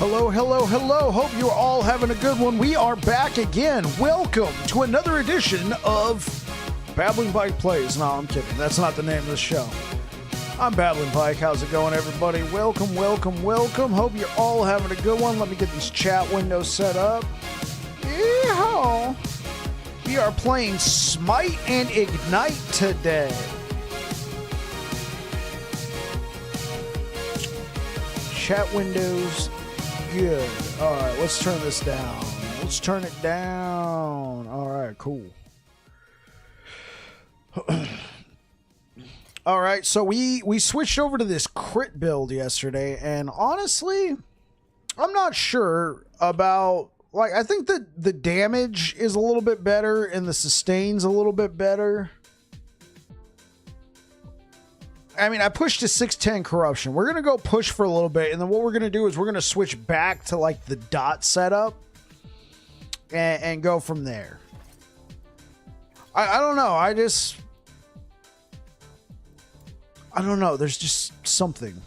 Hello, hello, hello. Hope you're all having a good one. We are back again. Welcome to another edition of Babbling Bike Plays. No, I'm kidding. That's not the name of the show. I'm Babbling Bike. How's it going, everybody? Welcome, welcome, welcome. Hope you're all having a good one. Let me get these chat windows set up. Yeehaw. We are playing Smite and Ignite today. Chat windows. Good. All right, let's turn this down. Let's turn it down. All right, cool. All right, so we switched over to this crit build yesterday, and honestly, I'm not sure about, like, I think that the damage is a little bit better and the sustain's a little bit better. I mean, I pushed to 610 corruption. We're going to go push for a little bit, and then what we're going to do is we're going to switch back to, like, the dot setup and go from there. I don't know. I don't know. There's just something.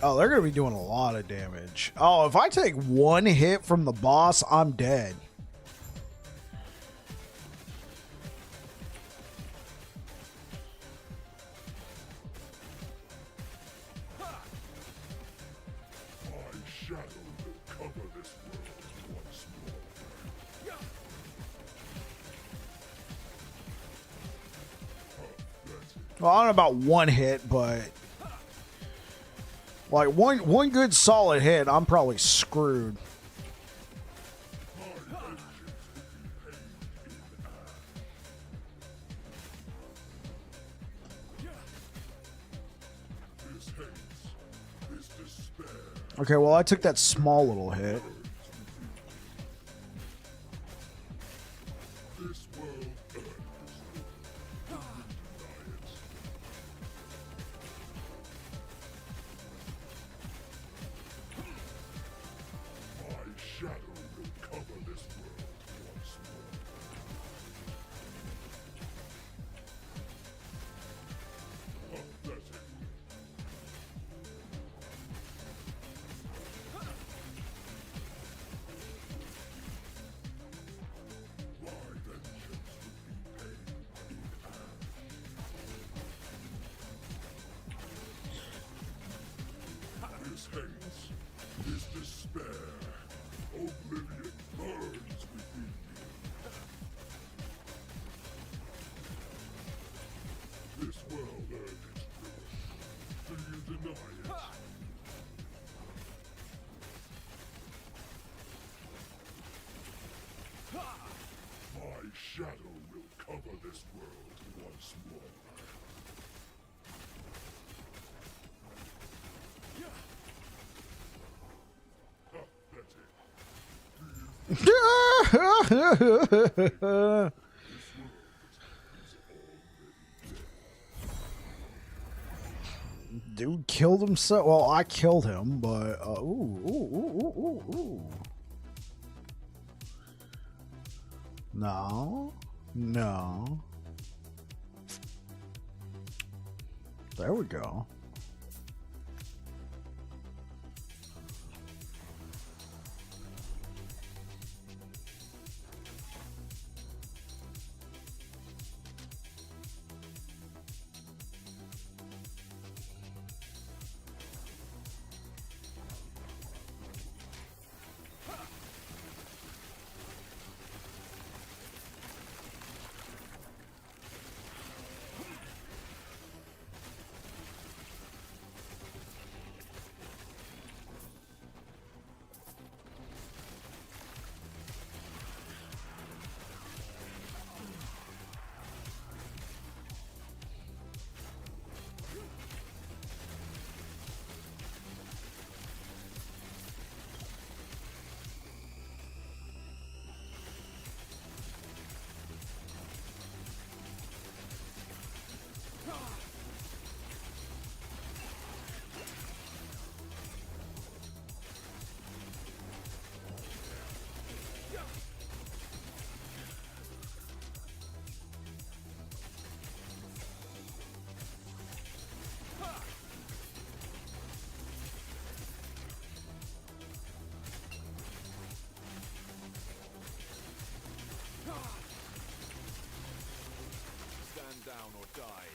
Oh, they're going to be doing a lot of damage. Oh, if I take one hit from the boss, I'm dead. Well, I don't know about one hit, but like one good solid hit, I'm probably screwed. Okay, well, I took that small little hit. Shadow will cover this world once more. Dude killed himself. Well, I killed him, but ooh. No. There we go. or die.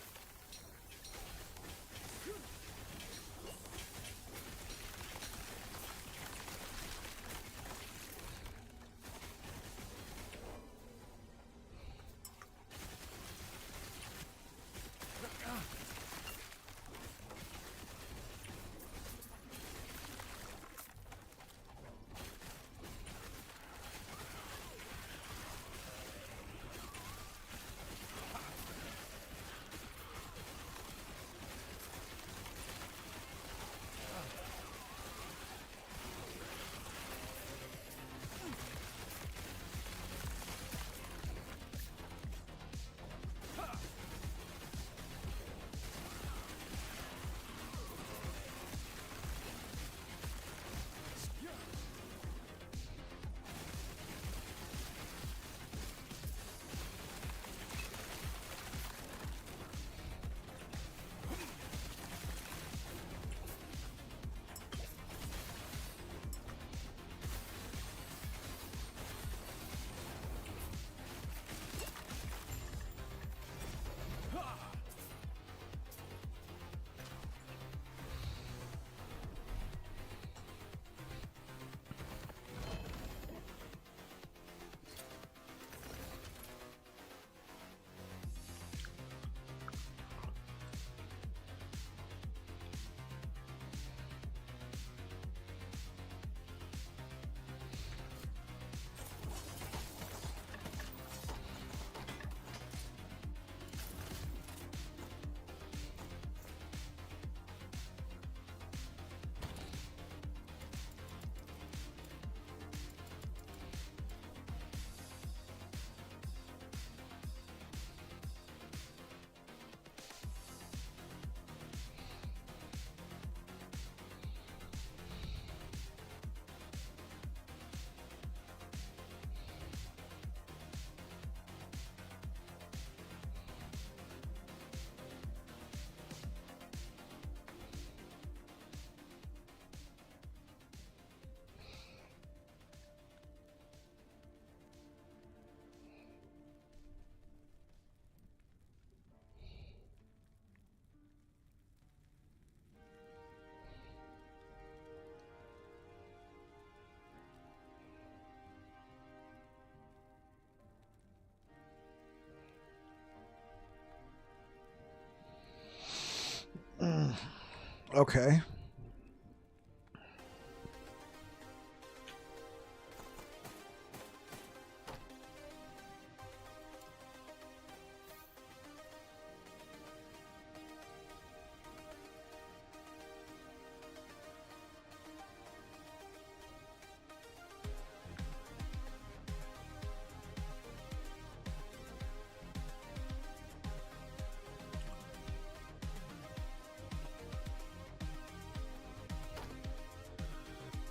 Okay.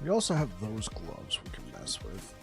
We also have those gloves we can mess with.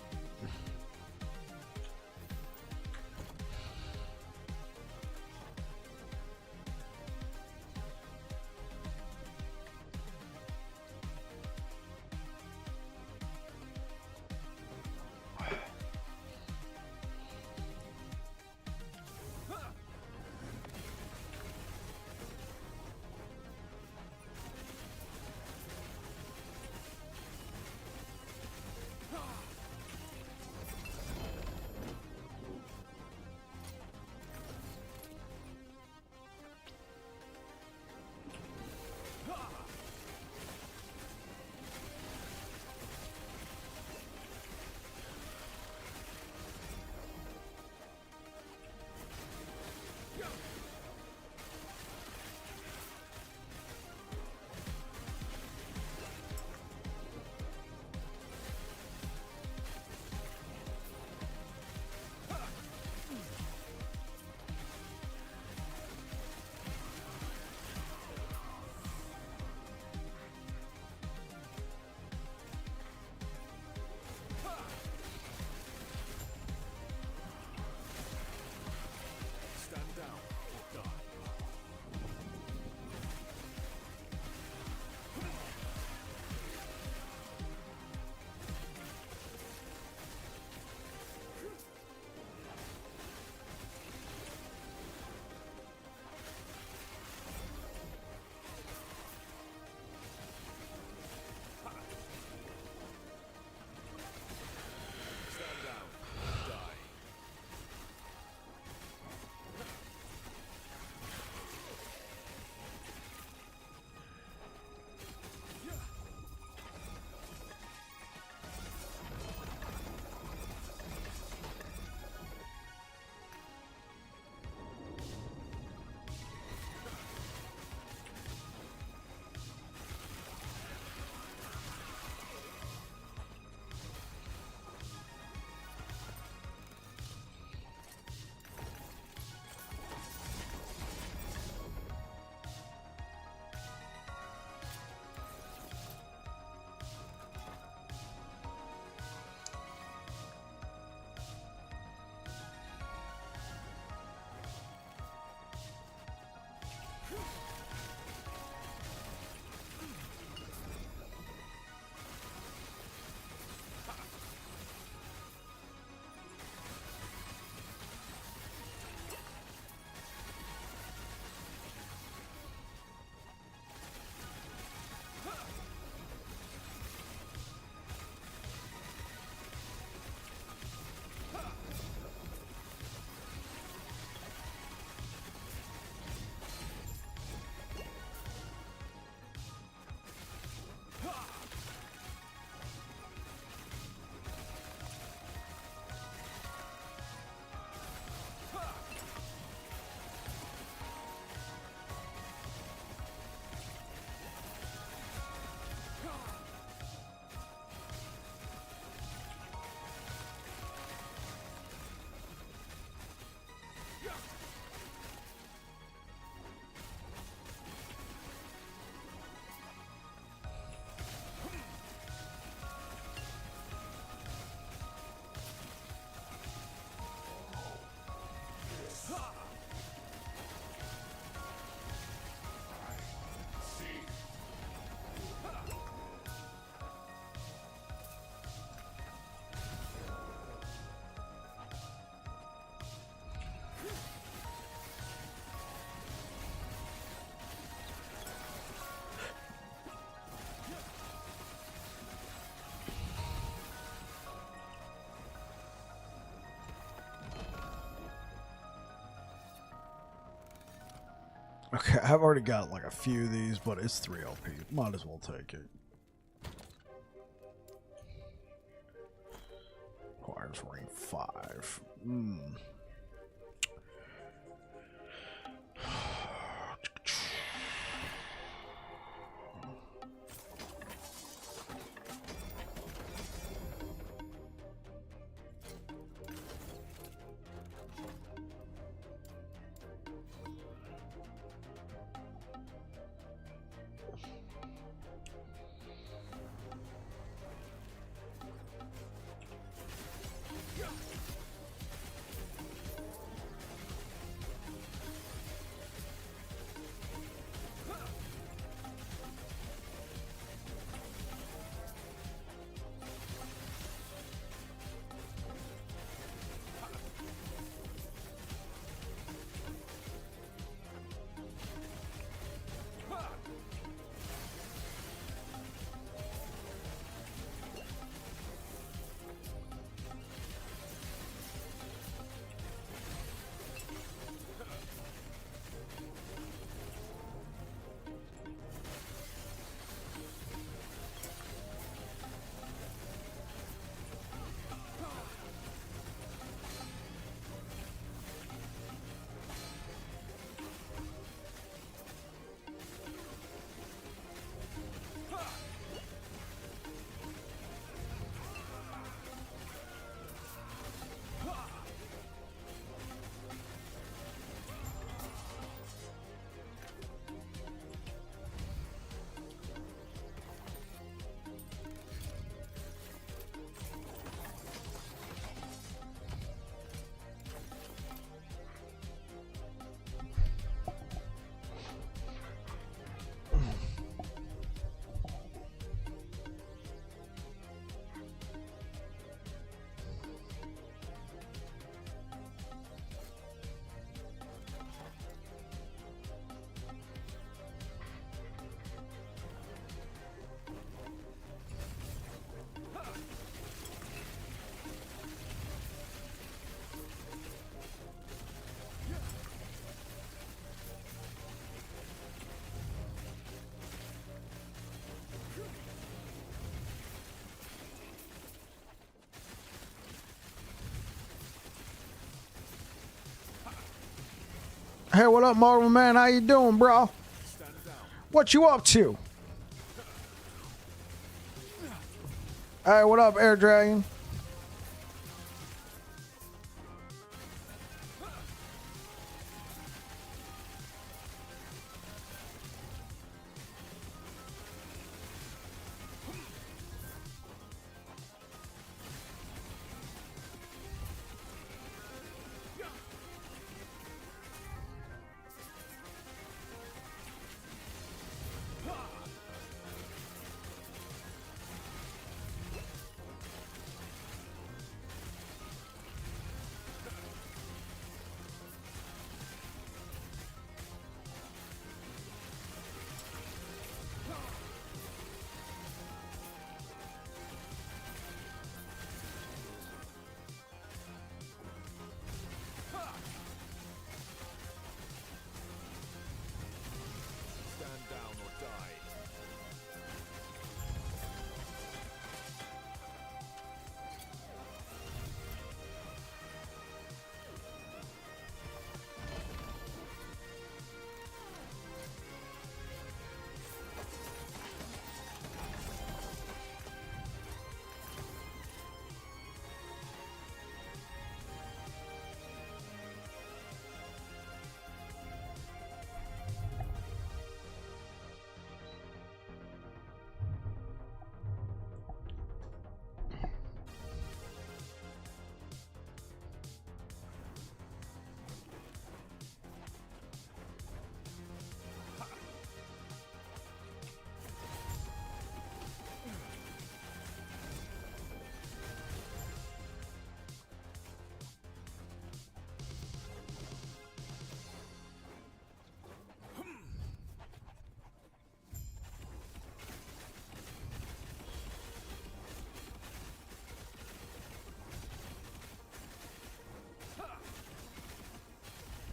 Okay, I've already got like a few of these, but it's 3 LP. Might as well take it. Requires ring 5. Hey, what up, Marvel Man? How you doing, bro? What you up to? Hey, what up, Air Dragon?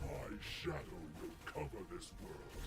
My shadow will cover this world.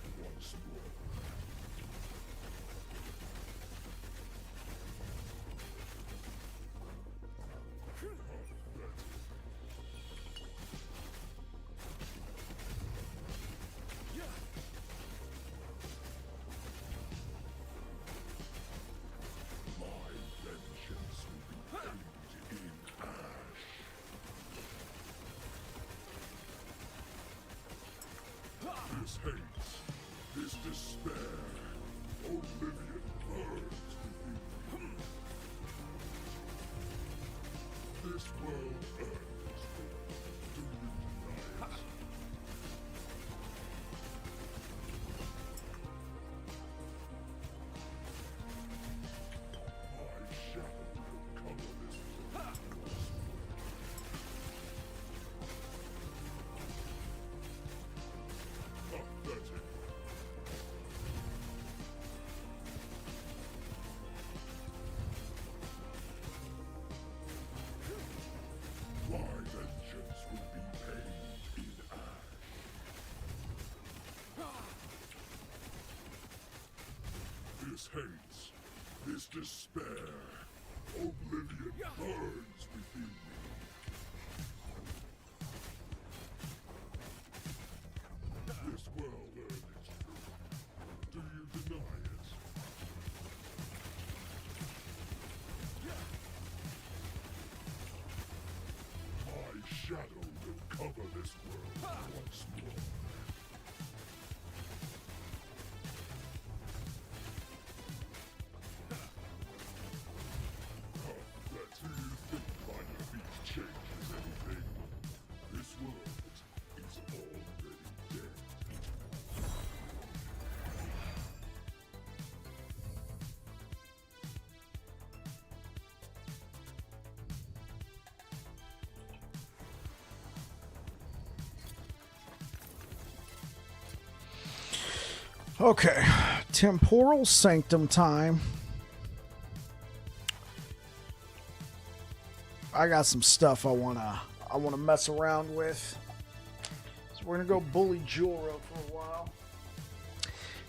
This hates, this despair, oblivion burns within me. This world earned its truth. Do you deny it? My shadow will cover this world once more. Do you think my defeat changes anything? This world is already dead. Okay, temporal sanctum time. I got some stuff I wanna mess around with. So we're gonna go bully Jorah for a while.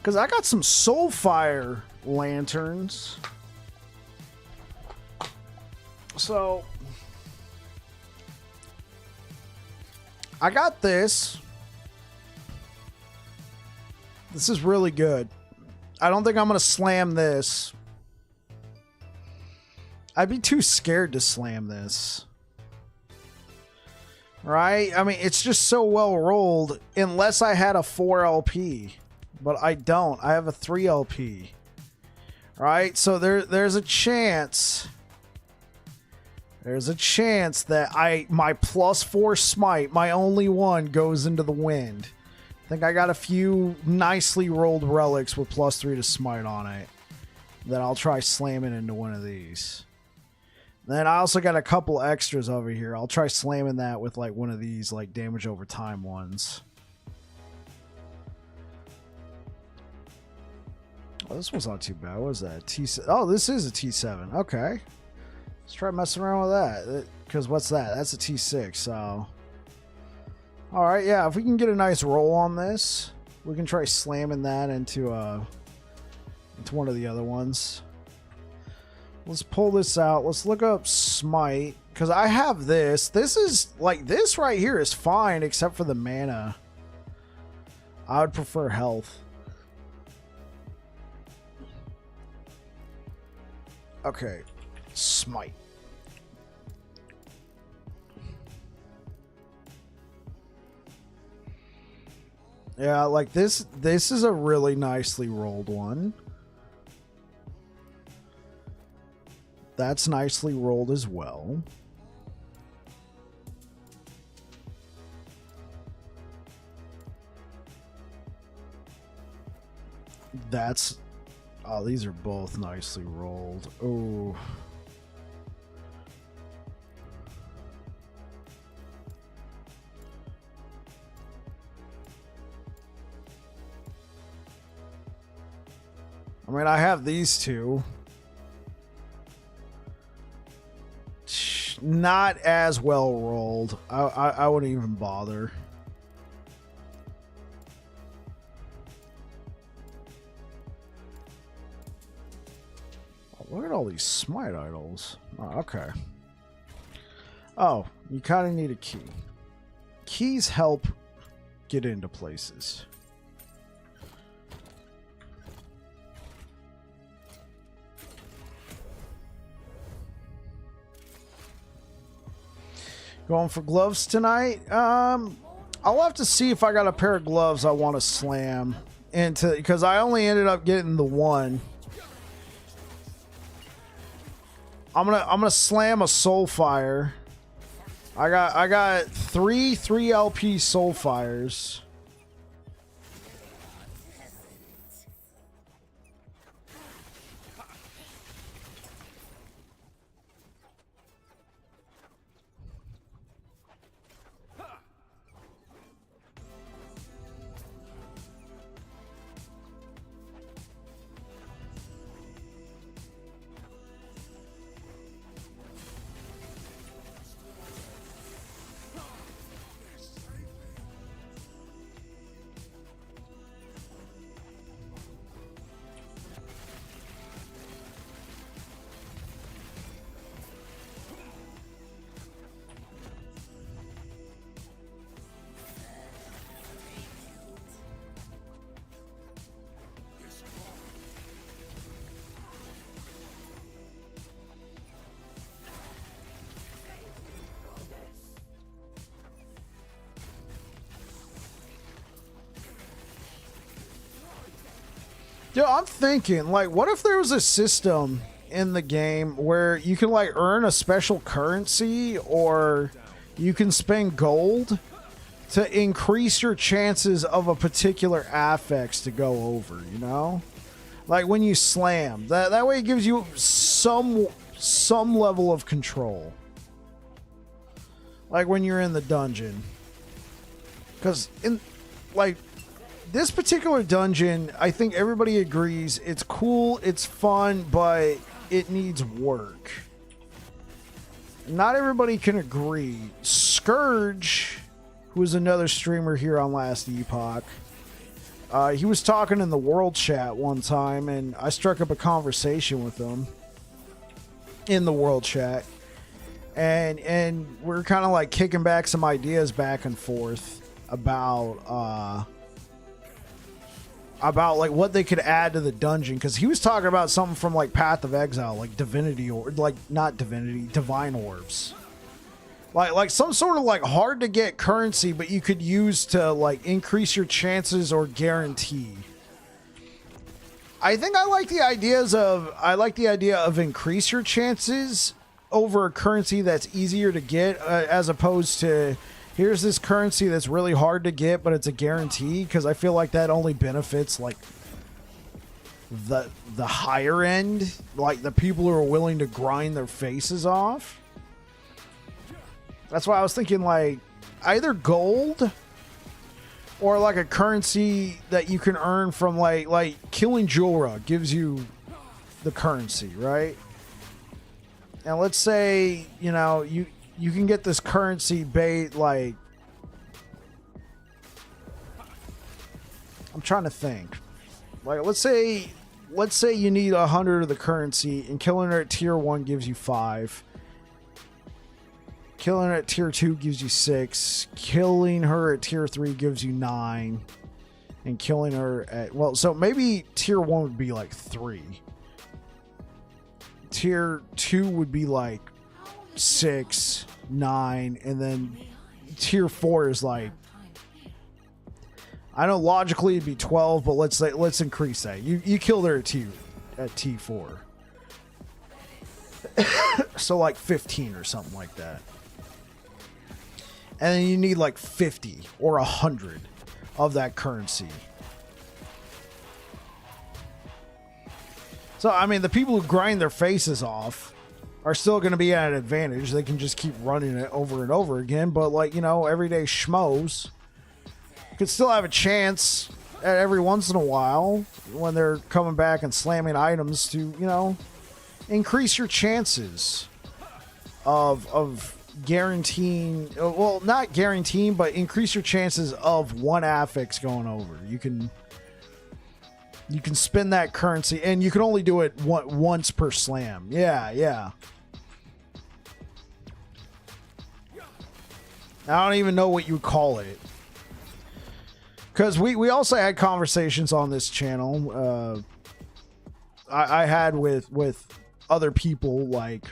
Cause I got some Soulfire lanterns. So I got this. This is really good. I don't think I'm gonna slam this. I'd be too scared to slam this. Right? I mean, it's just so well rolled. Unless I had a 4 LP. But I don't. I have a 3 LP. Right? So there's a chance. There's a chance that my +4 smite, my only one, goes into the wind. I think I got a few nicely rolled relics with +3 to smite on it. Then I'll try slamming into one of these. Then I also got a couple extras over here. I'll try slamming that with like one of these like damage over time ones. Oh, this one's not too bad. What is that? T7. Oh, this is a T7. Okay. Let's try messing around with that. Because what's that? That's a T6. So, all right, yeah. If we can get a nice roll on this, we can try slamming that into one of the other ones. Let's pull this out. Let's look up smite because I have this. This is like this right here is fine except for the mana. I would prefer health. Okay, smite. Yeah, like this is a really nicely rolled one. That's nicely rolled as well. That's... Oh, these are both nicely rolled. Oh. I mean, I have these two. Not as well rolled. I wouldn't even bother. Oh, look at all these smite idols. Oh, okay. Oh, you kind of need a key. Keys help get into places. Going for gloves tonight? I'll have to see if I got a pair of gloves I want to slam into, because I only ended up getting the one. I'm gonna slam a Soulfire. I got three LP Soulfires. Yo, I'm thinking, like, what if there was a system in the game where you can, like, earn a special currency or you can spend gold to increase your chances of a particular affix to go over, you know? Like when you slam. That way it gives you some level of control. Like when you're in the dungeon. Because in, like, this particular dungeon, I think everybody agrees it's cool, it's fun, but it needs work. Not everybody can agree. Scourge, who is another streamer here on Last Epoch, he was talking in the world chat one time, and I struck up a conversation with him in the world chat, and we're kind of like kicking back some ideas back and forth about like what they could add to the dungeon, because he was talking about something from like Path of Exile, like divinity, or like not divinity, divine orbs, like some sort of like hard to get currency, but you could use to like increase your chances or guarantee. I think I like the idea of increase your chances over a currency that's easier to get, as opposed to here's this currency that's really hard to get, but it's a guarantee, because I feel like that only benefits like the higher end, like the people who are willing to grind their faces off. That's why I was thinking like either gold or like a currency that you can earn from like killing Jorah gives you the currency, right? And let's say, you know, you can get this currency bait, like, I'm trying to think. Like, let's say you need 100 of the currency, and killing her at tier 1 gives you 5. Killing her at tier 2 gives you 6. Killing her at tier 3 gives you 9. And killing her at, well, so maybe tier 1 would be like 3. Tier 2 would be like 6, 9, and then tier 4 is like, I know logically it'd be 12, but let's increase that. You killed her at T4. So like 15 or something like that. And then you need like 50 or 100 of that currency. So I mean, the people who grind their faces off are still going to be at an advantage. They can just keep running it over and over again. But like, you know, everyday schmoes could still have a chance at every once in a while when they're coming back and slamming items to, you know, increase your chances of guaranteeing, well, not guaranteeing, but increase your chances of one affix going over. You can spend that currency, and you can only do it once per slam. Yeah. I don't even know what you call it. Because we also had conversations on this channel. I had with other people, like,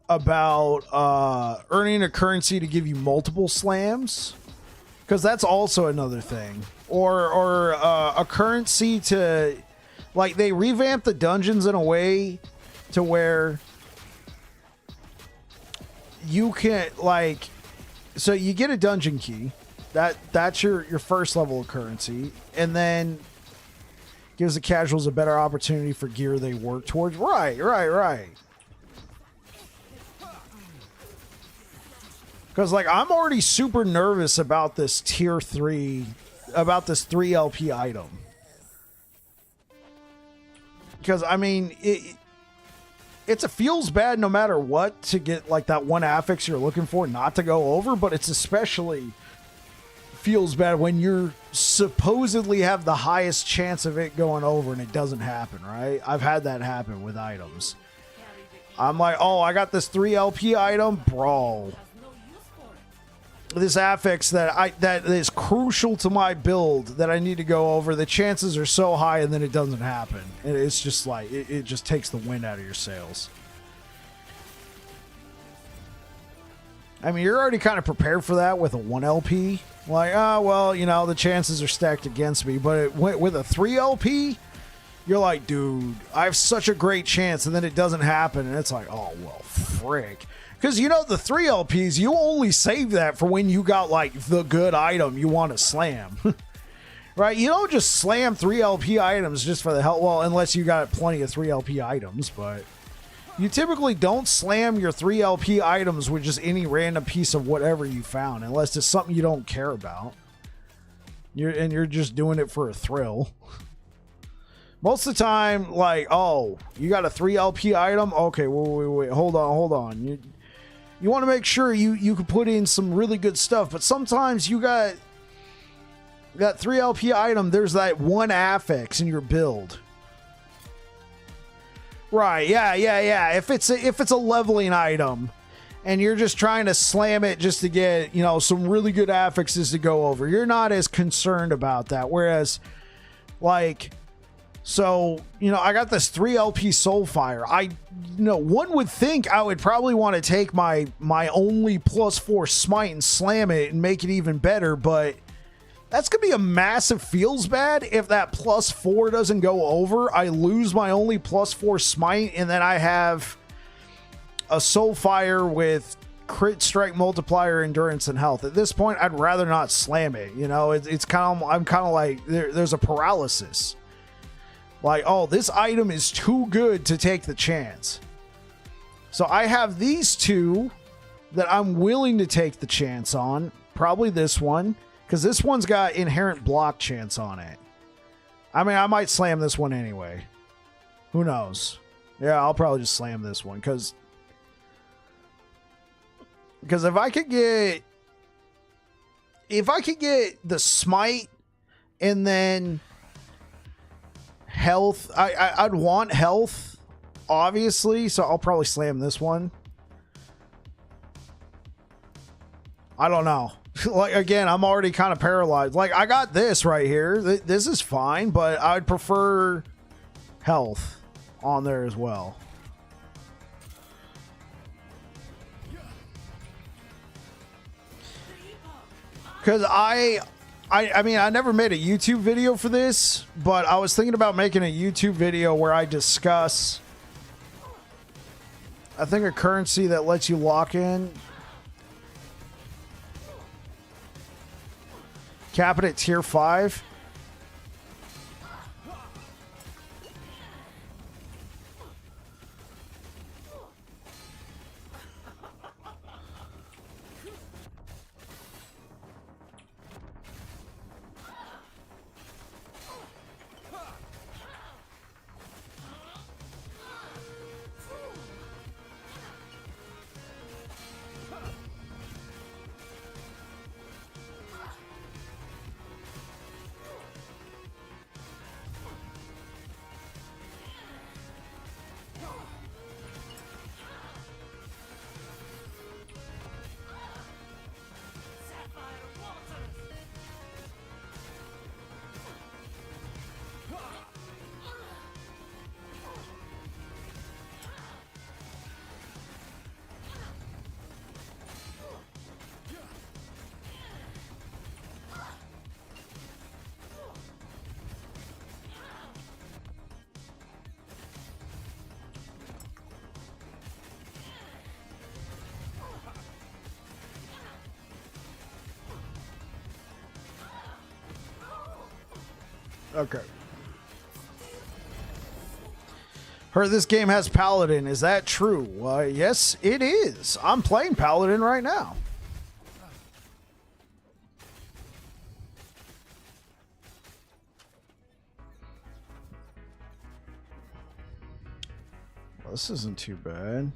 about earning a currency to give you multiple slams, because that's also another thing. Or a currency to, like, they revamped the dungeons in a way to where you can, like, so you get a dungeon key. That's your first level of currency, and then gives the casuals a better opportunity for gear they work towards. Right. Because, like, I'm already super nervous about this tier 3, about this 3 LP item. Because, I mean, it feels bad no matter what to get, like, that one affix you're looking for not to go over, but it's especially feels bad when you're supposedly have the highest chance of it going over and it doesn't happen, right? I've had that happen with items. I'm like, oh, I got this 3 LP item, bro. This affix that is crucial to my build that I need to go over. The chances are so high, and then it doesn't happen. And it's just like it just takes the wind out of your sails. I mean, you're already kind of prepared for that with a 1 LP. Like, well, you know, the chances are stacked against me. But with a 3 LP, you're like, dude, I have such a great chance. And then it doesn't happen. And it's like, oh, well, frick. Because, you know, the 3 LPs, you only save that for when you got, like, the good item you want to slam. Right? You don't just slam 3 LP items just for the hell. Well, unless you got plenty of 3 LP items. But you typically don't slam your 3 LP items with just any random piece of whatever you found. Unless it's something you don't care about. You're just doing it for a thrill. Most of the time, like, oh, you got a 3 LP item? Okay, wait. Hold on. You want to make sure you can put in some really good stuff, but sometimes you got that 3 LP item, there's that 1 affix in your build. Right, yeah. If it's a leveling item and you're just trying to slam it just to get, you know, some really good affixes to go over, you're not as concerned about that. Whereas, like, so, you know, I got this 3 LP Soulfire. One would think I would probably want to take my only +4 smite and slam it and make it even better, but that's going to be a massive feels bad if that +4 doesn't go over. I lose my only +4 smite, and then I have a Soulfire with crit strike multiplier, endurance, and health. At this point, I'd rather not slam it. You know, it's kind of, I'm kind of like, there's a paralysis. Like, oh, this item is too good to take the chance. So I have these 2 that I'm willing to take the chance on. Probably this one, because this one's got inherent block chance on it. I mean, I might slam this one anyway. Who knows? Yeah, I'll probably just slam this one, because if I could get the smite and then health, I'd want health, obviously, so I'll probably slam this one. I don't know. Like, again, I'm already kind of paralyzed. Like, I got this right here. This is fine, but I'd prefer health on there as well. Because I mean, I never made a YouTube video for this, but I was thinking about making a YouTube video where I discuss, I think, a currency that lets you lock in. Cap it at tier 5. Okay. Heard this game has Paladin. Is that true? Yes, it is. I'm playing Paladin right now. Well, this isn't too bad.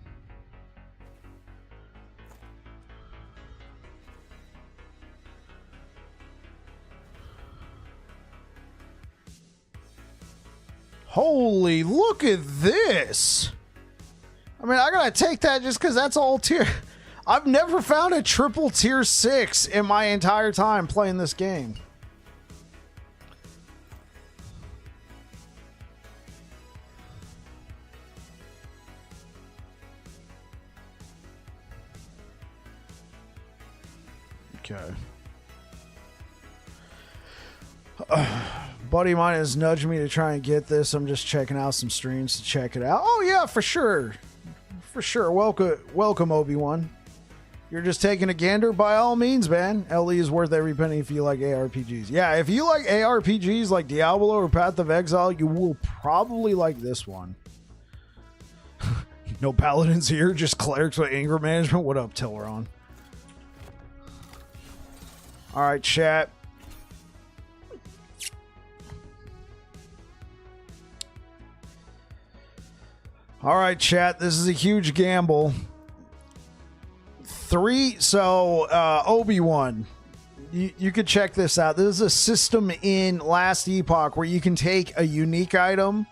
Holy, look at this. I mean, I gotta take that just because that's all tier. I've never found a triple tier 6 in my entire time playing this game. Okay. Buddy of mine has nudged me to try and get this. I'm just checking out some streams to check it out. Oh yeah, for sure. For sure. Welcome, Obi-Wan. You're just taking a gander? By all means, man. LE is worth every penny if you like ARPGs. Yeah, if you like ARPGs like Diablo or Path of Exile, you will probably like this one. No paladins here, just clerics with anger management. What up, Teleron? Alright, chat. Alright, chat. This is a huge gamble. Obi-Wan, you could check this out. This is a system in Last Epoch where you can take a unique item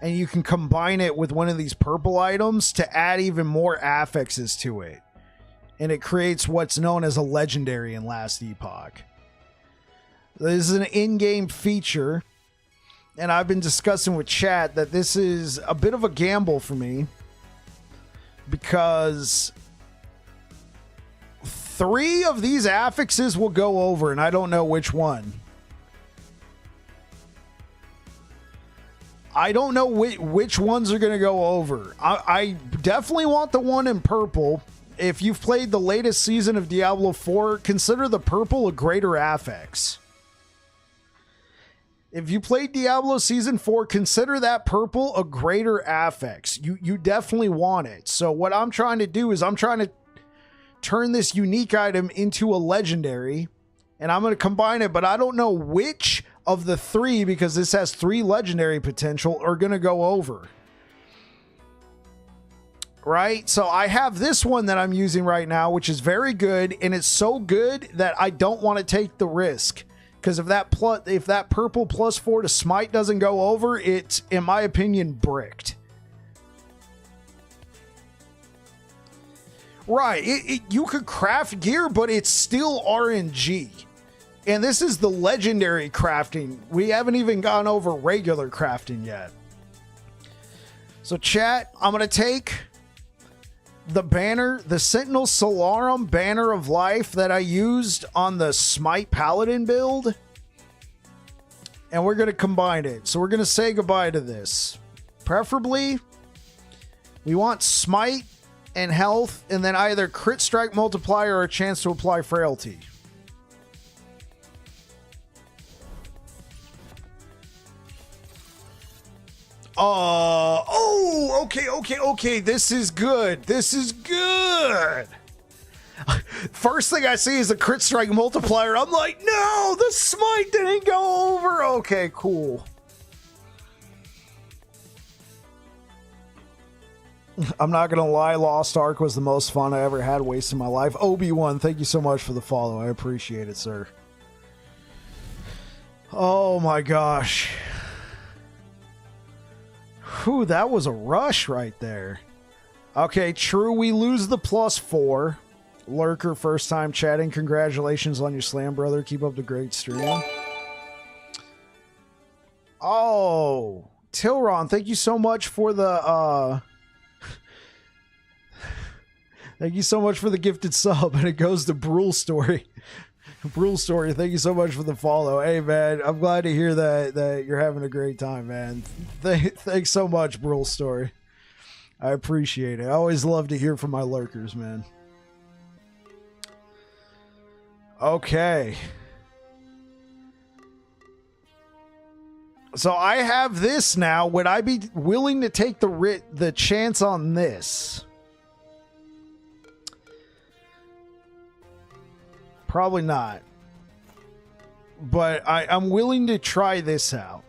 and you can combine it with one of these purple items to add even more affixes to it. And it creates what's known as a legendary in Last Epoch. This is an in-game feature, and I've been discussing with chat that this is a bit of a gamble for me because 3 of these affixes will go over, and I don't know which one. I don't know which ones are going to go over. I definitely want the one in purple. If you've played the latest season of Diablo 4, consider the purple a greater affix. If you played Diablo Season 4, consider that purple a greater affix. You definitely want it. So what I'm trying to do is I'm trying to turn this unique item into a legendary, and I'm going to combine it, but I don't know which of the 3, because this has 3 legendary potential, are going to go over. Right? So I have this one that I'm using right now, which is very good, and it's so good that I don't want to take the risk. Because if that purple +4 to smite doesn't go over, it's, in my opinion, bricked. Right, you could craft gear, but it's still RNG. And this is the legendary crafting. We haven't even gone over regular crafting yet. So chat, I'm going to take the banner, the Sentinel Solarum Banner of Life that I used on the Smite Paladin build. And we're going to combine it. So we're going to say goodbye to this. Preferably, we want Smite and health, and then either crit strike multiplier or a chance to apply frailty. Okay. This is good. This is good. First thing I see is a crit strike multiplier. I'm like, no, the smite didn't go over. Okay, cool. I'm not going to lie, Lost Ark was the most fun I ever had wasting my life. Obi-Wan, thank you so much for the follow. I appreciate it, sir. Oh my gosh. Whew, that was a rush right there. Okay, true, we lose the +4. Lurker, first time chatting. Congratulations on your slam, brother. Keep up the great stream. Oh, Tilron, thank you so much for the... Thank you so much for the gifted sub, and it goes to Brule Story. Brule Story, thank you so much for the follow. Hey, man, I'm glad to hear that you're having a great time, man. Thanks so much, Brule Story. I appreciate it. I always love to hear from my lurkers, man. Okay. So I have this now. Would I be willing to take the chance on this? Probably not. But I'm willing to try this out.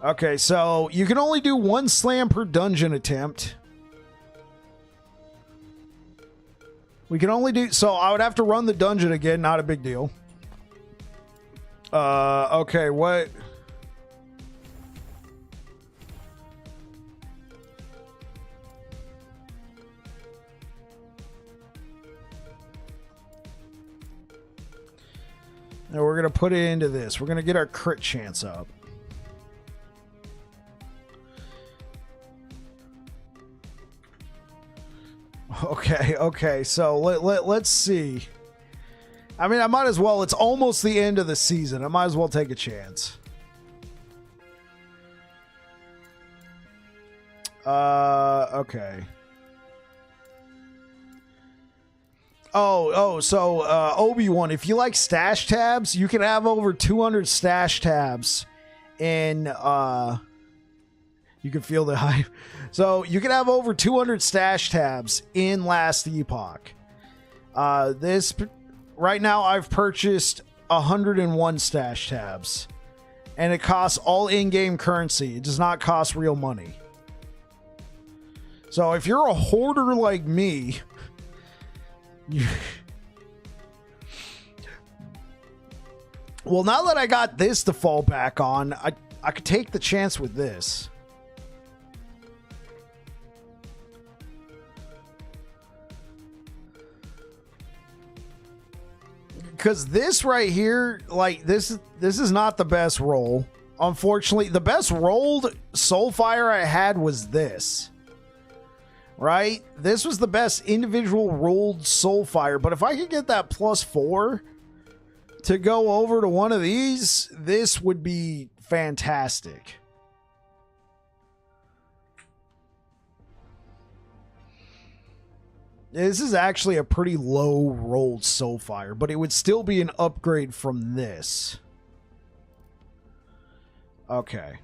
Okay, so you can only do 1 slam per dungeon attempt. We can only do... So I would have to run the dungeon again. Not a big deal. Okay, what... Now we're going to put it into this. We're going to get our crit chance up. Okay. Okay. So let's see. I mean, I might as well. It's almost the end of the season. I might as well take a chance. Okay. So Obi-Wan, if you like stash tabs, you can have over 200 stash tabs in you can feel the hype. So you can have over 200 stash tabs in Last Epoch. This right now I've purchased 101 stash tabs, and it costs all in-game currency. It does not cost real money. So if you're a hoarder like me, well, now that I got this to fall back on, I could take the chance with this. Because this right here, like this is not the best roll. Unfortunately, the best rolled Soulfire I had was this. Right? This was the best individual rolled Soulfire. But if I could get that +4 to go over to one of these, this would be fantastic. This is actually a pretty low rolled Soulfire, but it would still be an upgrade from this. Okay.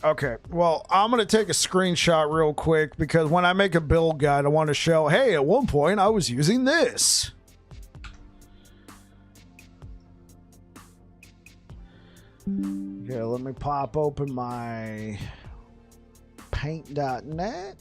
Okay, well, I'm going to take a screenshot real quick because when I make a build guide, I want to show, hey, at one point I was using this. Okay, let me pop open my paint.net.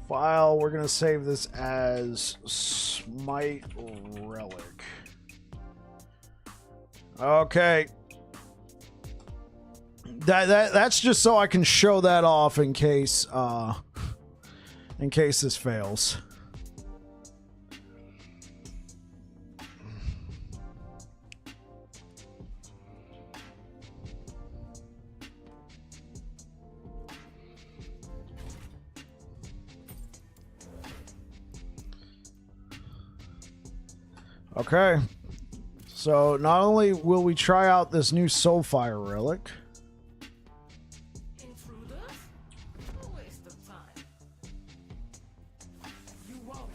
File, we're going to save this as Smite Relic. Okay. That's just so I can show that off in case this fails. Okay, so not only will we try out this new Soulfire relic, Intruder? A waste of time. You won't.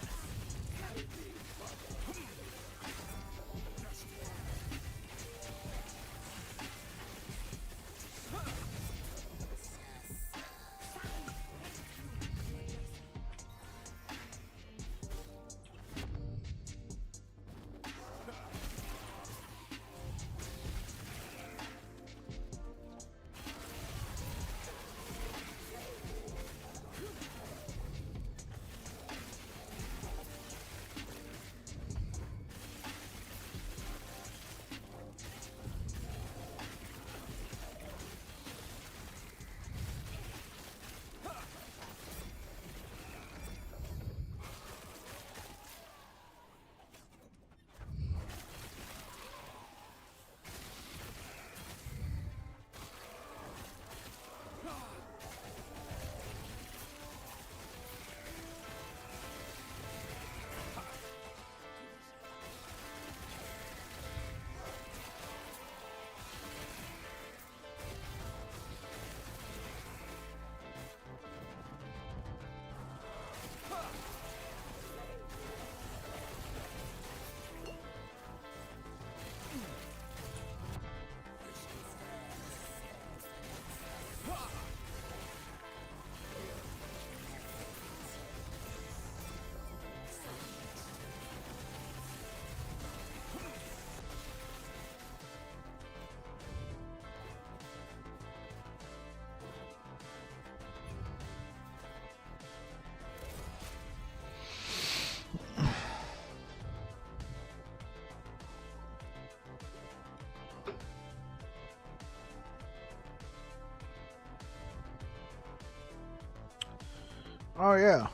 Oh, yeah.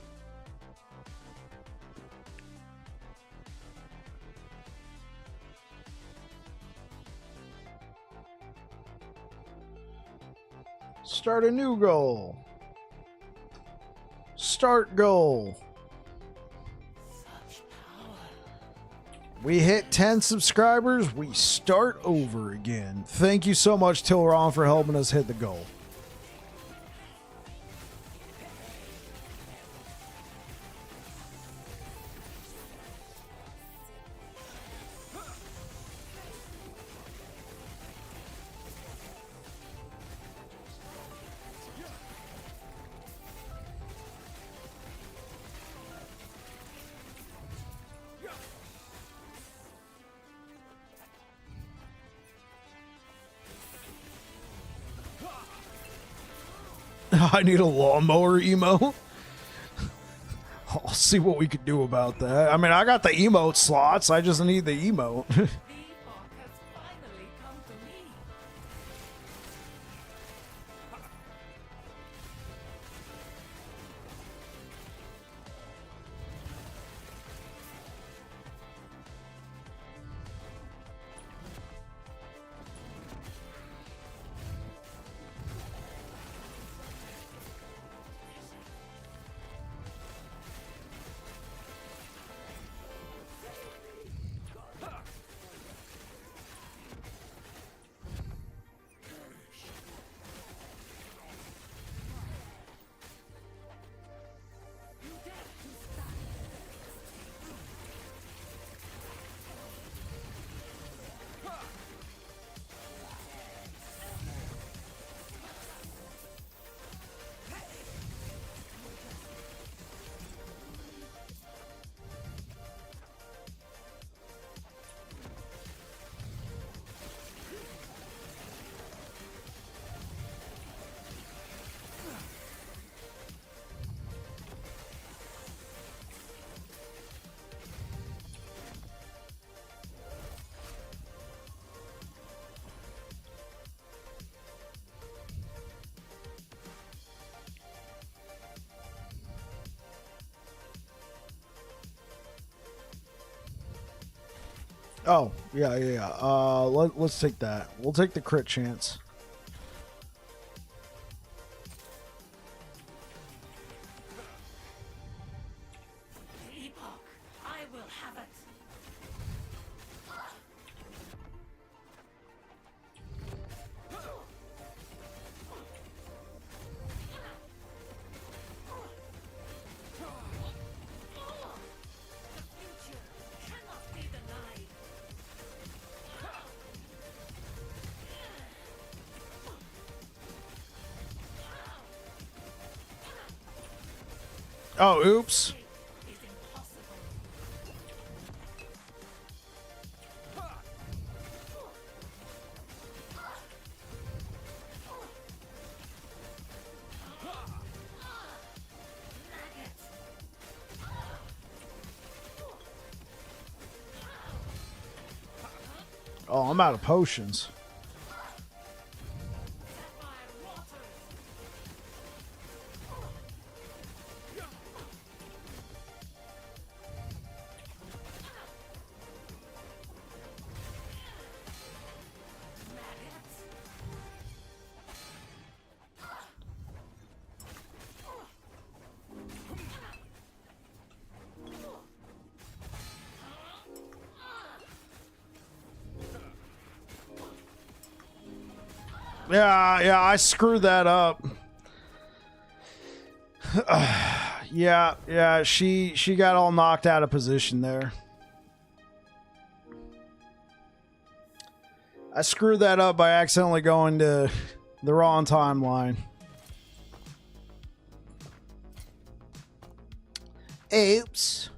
Start a new goal. Start goal. Such power. We hit 10 subscribers. We start over again. Thank you so much, Tilron, for helping us hit the goal. I need a lawnmower emo. I'll see what we could do about that. I mean, I got the emote slots. I just need the emote. The epoch has finally come to me. Oh, yeah. Let's take that. We'll take the crit chance. The epoch. I will have it. The future cannot be denied. Oh, oops. Is impossible. Maggot. Oh, I'm out of potions. Sapphire waters. Maggots. Yeah, I screwed that up. Yeah, she got all knocked out of position there. I screwed that up by accidentally going to the wrong timeline. Oops.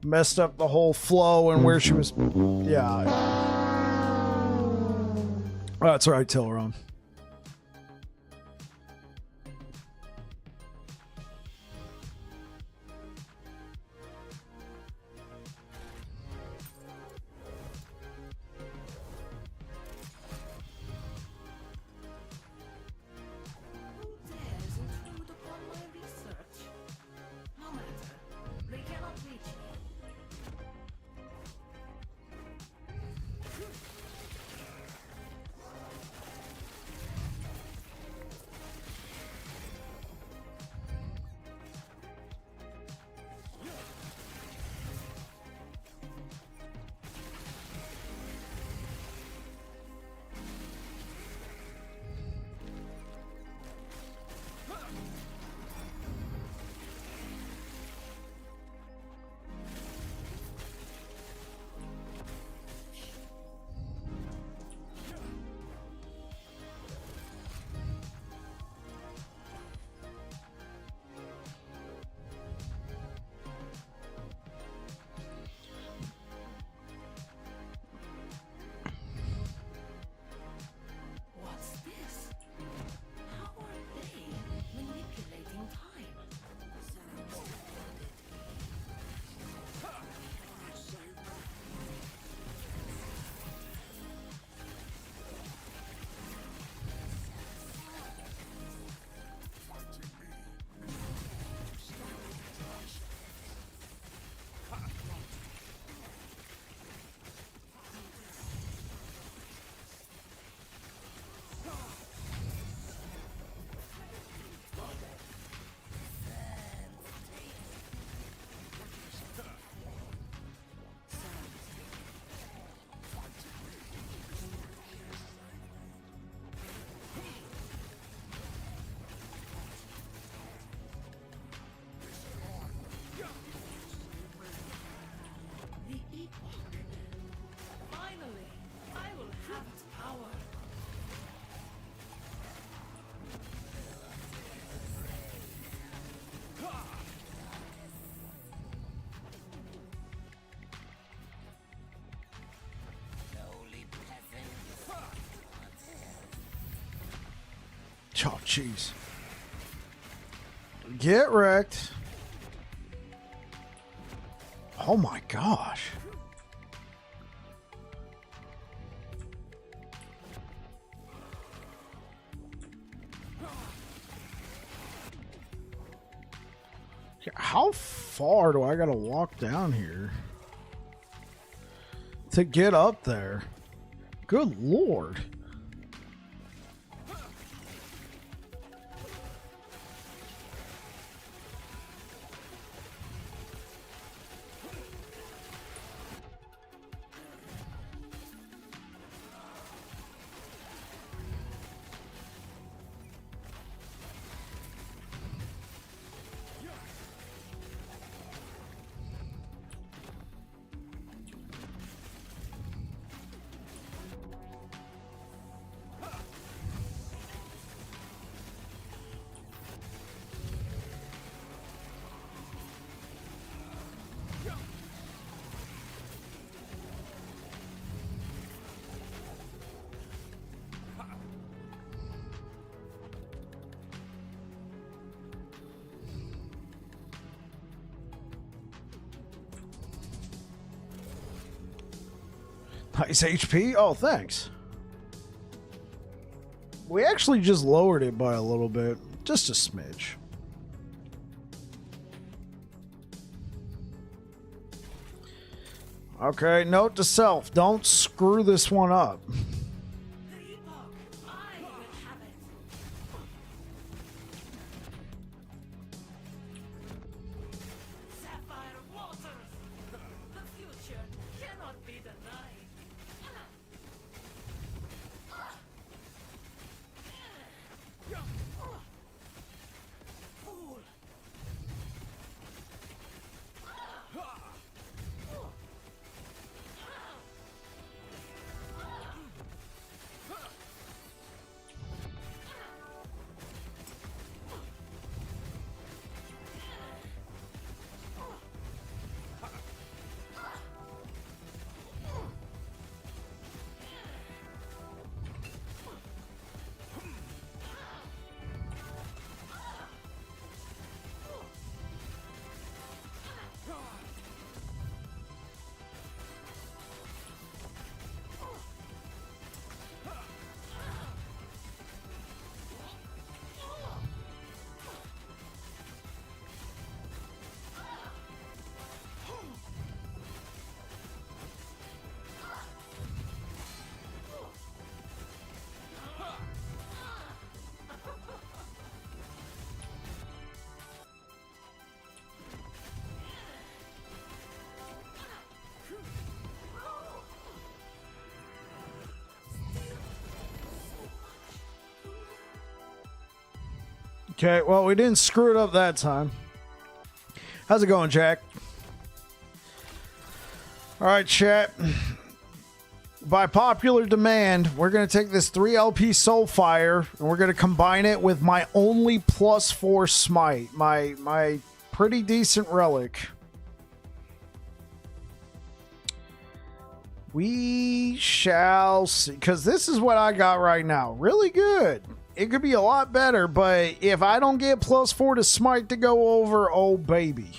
Messed up the whole flow and where she was. Yeah. Oh, that's right, Tilron. Who dares intrude upon my resources? Oh, jeez. Get wrecked. Oh my gosh. How far do I gotta walk down here to get up there? Good Lord. Nice HP. Oh, thanks. We actually just lowered it by a little bit. Just a smidge. Okay, note to self. Don't screw this one up. The Epoch, I will have it. Sapphire waters. The future cannot be denied. Fool. Okay, well, we didn't screw it up that time. How's it going, Jack? All right, chat. By popular demand, we're going to take this 3 LP Soulfire and we're going to combine it with my only +4 smite, my pretty decent relic. We shall see, because this is what I got right now. Really good. It could be a lot better, but if I don't get +4 to smite to go over, oh baby.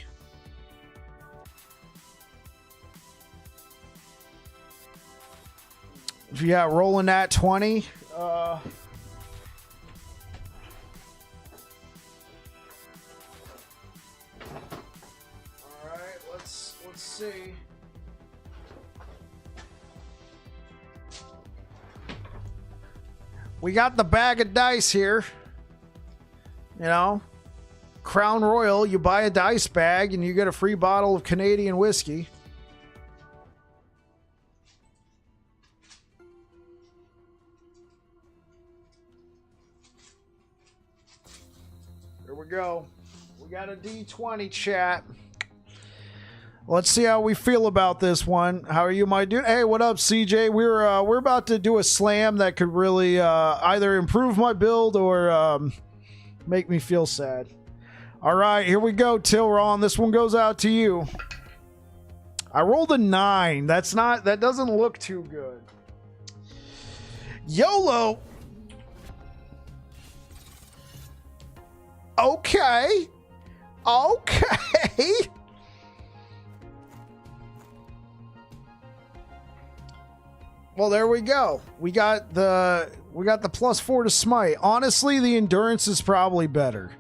If you got rolling that 20, all right, let's see. We got the bag of dice here. You know, Crown Royal, you buy a dice bag and you get a free bottle of Canadian whiskey. Here we go. We got a D20, chat. Let's see how we feel about this one. How are you, my dude? Hey, what up, CJ? We're about to do a slam that could really either improve my build or make me feel sad. All right, here we go, Tilron. This one goes out to you. I rolled a 9. That doesn't look too good. YOLO. Okay. Okay. Well, there we go. We got the +4 to smite. Honestly, the endurance is probably better.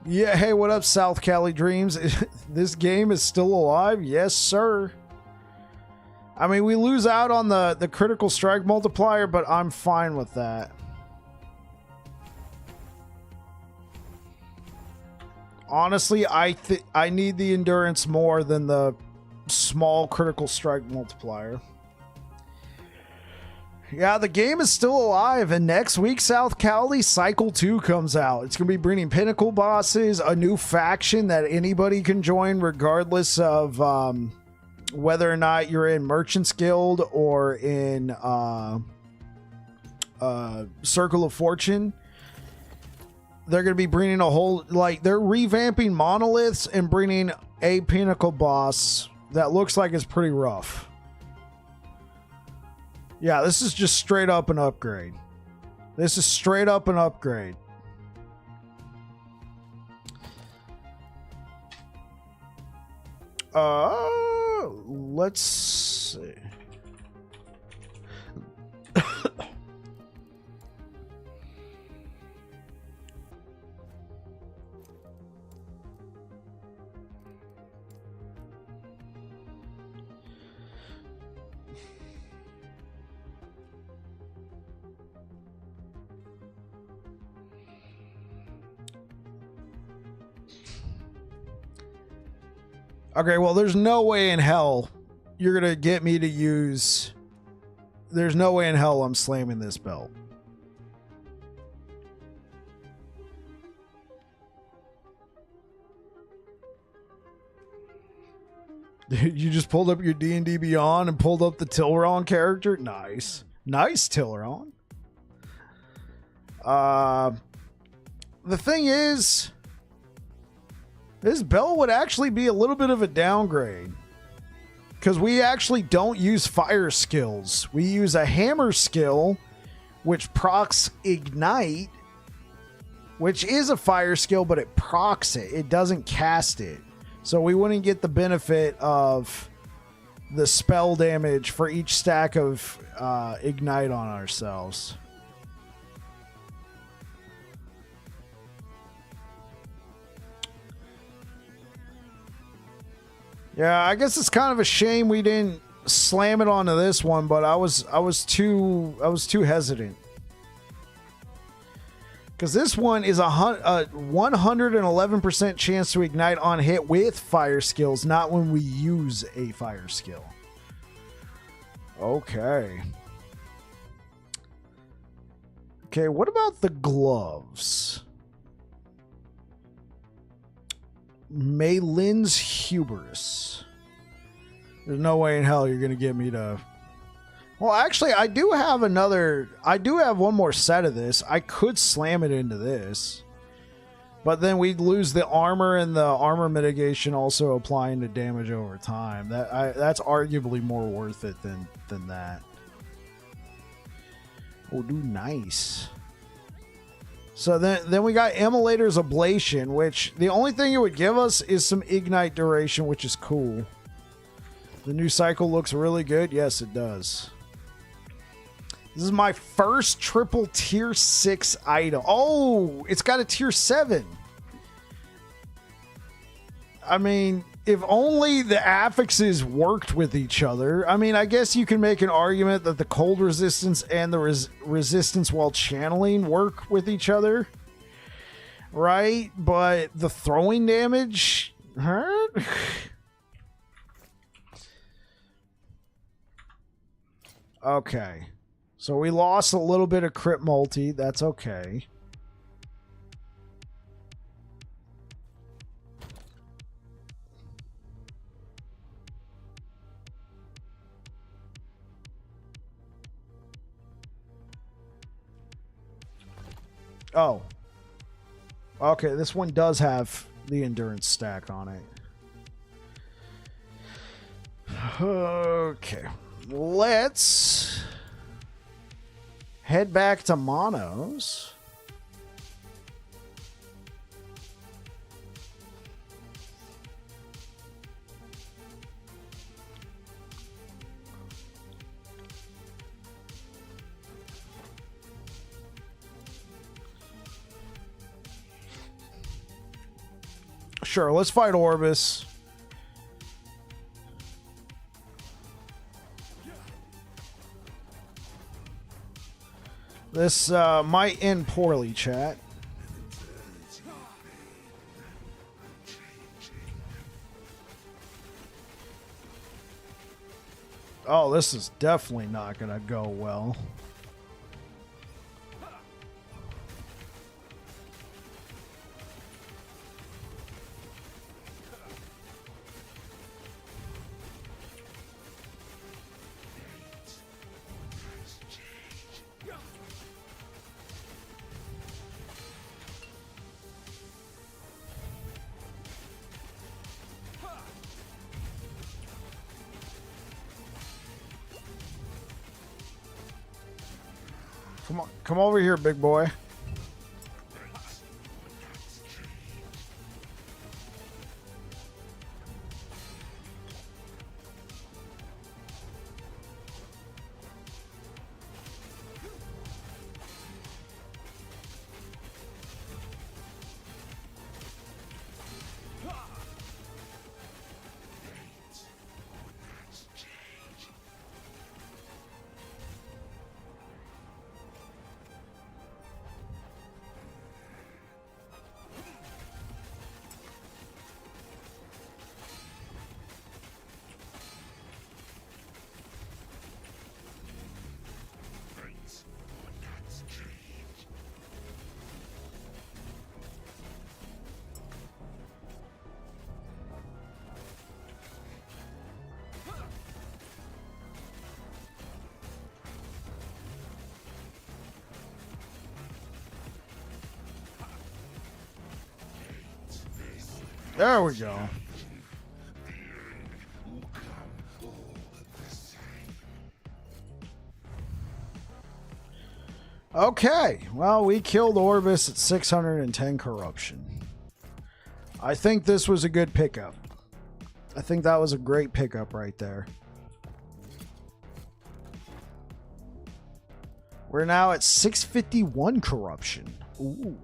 Yeah, hey, what up, South Cali Dreams? This game is still alive? Yes, sir. I mean, we lose out on the critical strike multiplier, but I'm fine with that. Honestly, I need the endurance more than the small critical strike multiplier. Yeah, the game is still alive, and next week, South Cali, Cycle 2 comes out. It's going to be bringing pinnacle bosses, a new faction that anybody can join regardless of whether or not you're in Merchant's Guild or in Circle of Fortune. They're going to be bringing a whole, like, they're revamping Monoliths and bringing a pinnacle boss that looks like it's pretty rough. Yeah, this is just straight up an upgrade. This is straight up an upgrade. Let's see. Okay, well, there's no way in hell you're going to get me to use... There's no way in hell I'm slamming this belt. You just pulled up your D&D Beyond and pulled up the Tilron character? Nice. Nice, Tilron. The thing is... This belt would actually be a little bit of a downgrade. Because we actually don't use fire skills. We use a hammer skill, which procs Ignite, which is a fire skill, but it procs it. It doesn't cast it. So we wouldn't get the benefit of the spell damage for each stack of Ignite on ourselves. Yeah, I guess it's kind of a shame we didn't slam it onto this one, but I was too hesitant. Because this one is a 111% chance to ignite on hit with fire skills, not when we use a fire skill. Okay. Okay, what about the gloves? Maylin's Hubris. There's no way in hell you're going to get me to... Well, actually, I do have one more set of this. I could slam it into this. But then we'd lose the armor and the armor mitigation also applying the damage over time. That's arguably more worth it than that. Oh, dude, nice. So then we got Immolator's Ablation, which the only thing it would give us is some Ignite duration, which is cool. The new cycle looks really good. Yes, it does. This is my first triple tier 6 item. Oh, it's got a tier 7. I mean, if only the affixes worked with each other. I mean, I guess you can make an argument that the cold resistance and the resistance while channeling work with each other. Right? But the throwing damage hurt? Okay. So we lost a little bit of crit multi. That's okay. Oh. Okay, this one does have the endurance stack on it. Okay. Let's head back to Monos. Sure, let's fight Orbis. This might end poorly, chat. Oh, this is definitely not going to go well. Come on, come over here, big boy. There we go. Okay, well, we killed Orbis at 610 corruption. I think this was a good pickup. I think that was a great pickup right there. We're now at 651 corruption. Ooh.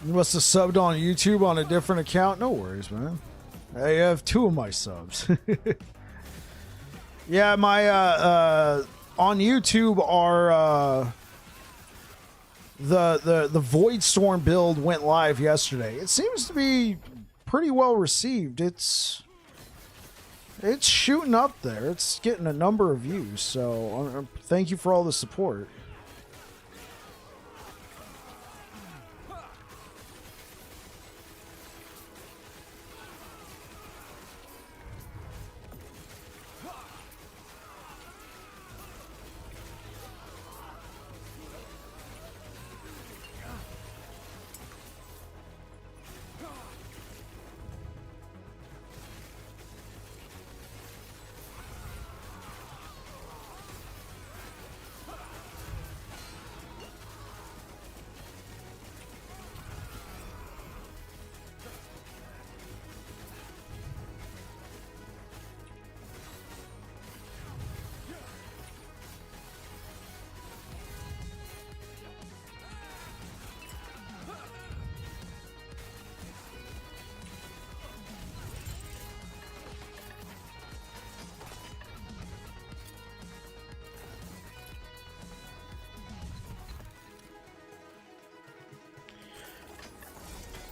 You must have subbed on YouTube on a different account. No worries, man. I have 2 of my subs. Yeah, my on YouTube are the Void Storm build went live yesterday. It seems to be pretty well received. It's shooting up there. It's getting a number of views. So thank you for all the support.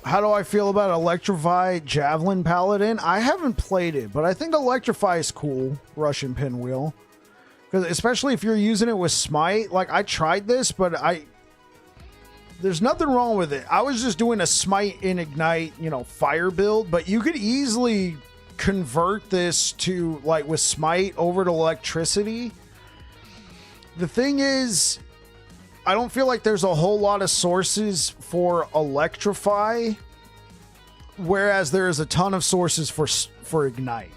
How do I feel about Electrify Javelin Paladin? I haven't played it, but I think Electrify is cool, Russian Pinwheel. Because especially if you're using it with Smite. Like, I tried this, but there's nothing wrong with it. I was just doing a smite and ignite, you know, fire build, but you could easily convert this to, like, with smite over to electricity. The thing is, I don't feel like there's a whole lot of sources for electrify, whereas there is a ton of sources for ignite.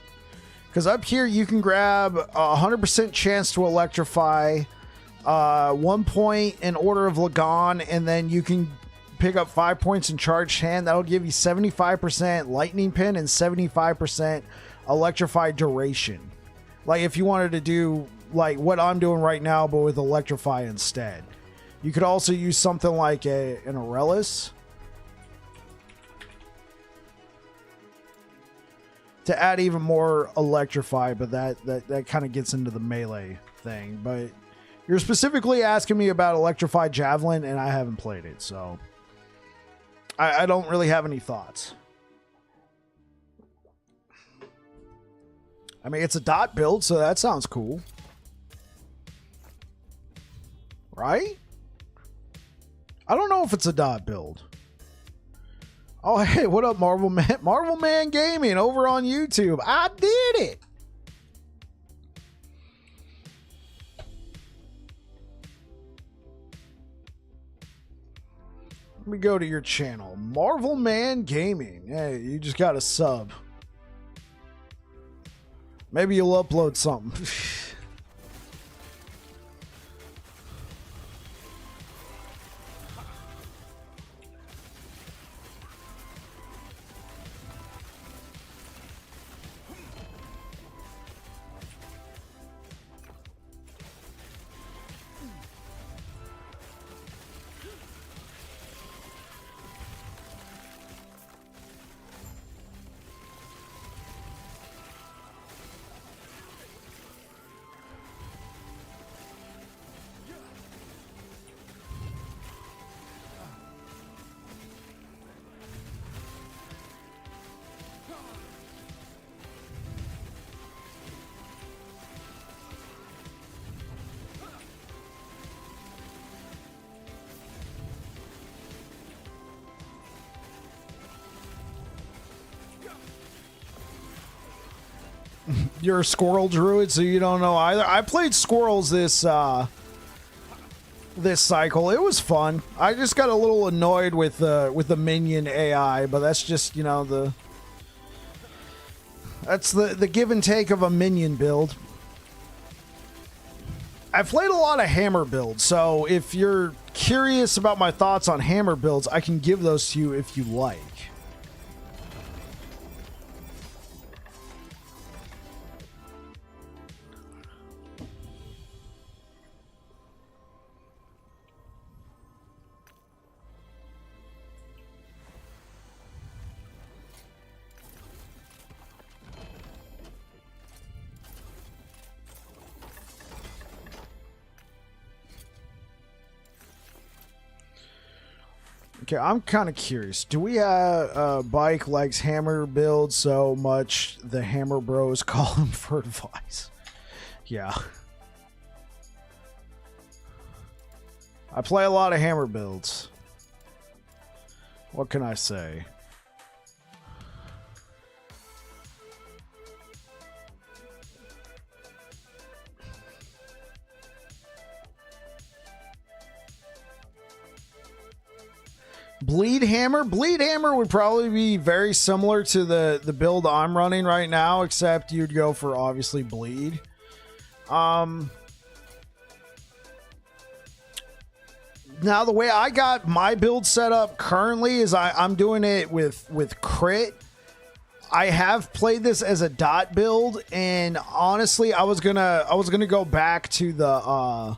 Because up here you can grab a 100% chance to electrify, 1 point in Order of Lagan, and then you can pick up 5 points in Charged Hand. That'll give you 75% Lightning Pin and 75% Electrify duration. Like if you wanted to do like what I'm doing right now, but with Electrify instead. You could also use something like an Aurelis to add even more Electrify, but that kind of gets into the melee thing. But you're specifically asking me about Electrify Javelin, and I haven't played it, so I don't really have any thoughts. I mean, it's a dot build, so that sounds cool. Right? I don't know if it's a dot build. Oh, hey, what up, Marvel Man? Marvel Man Gaming over on YouTube. I did it. Let me go to your channel. Marvel Man Gaming. Hey, you just got a sub. Maybe you'll upload something. You're a squirrel druid, so you don't know either. I played squirrels this cycle. It was fun. I just got a little annoyed with the minion AI, but that's just, you know, that's the give and take of a minion build. I've played a lot of hammer builds, so if you're curious about my thoughts on hammer builds, I can give those to you if you like. Okay, I'm kind of curious. Do we have Bike likes hammer build so much the hammer bros call him for advice? Yeah. I play a lot of hammer builds. What can I say? Bleed Hammer would probably be very similar to the build I'm running right now, except you'd go for obviously bleed. Now the way I got my build set up currently is I'm doing it with crit. I have played this as a dot build, and honestly, I was gonna go back to the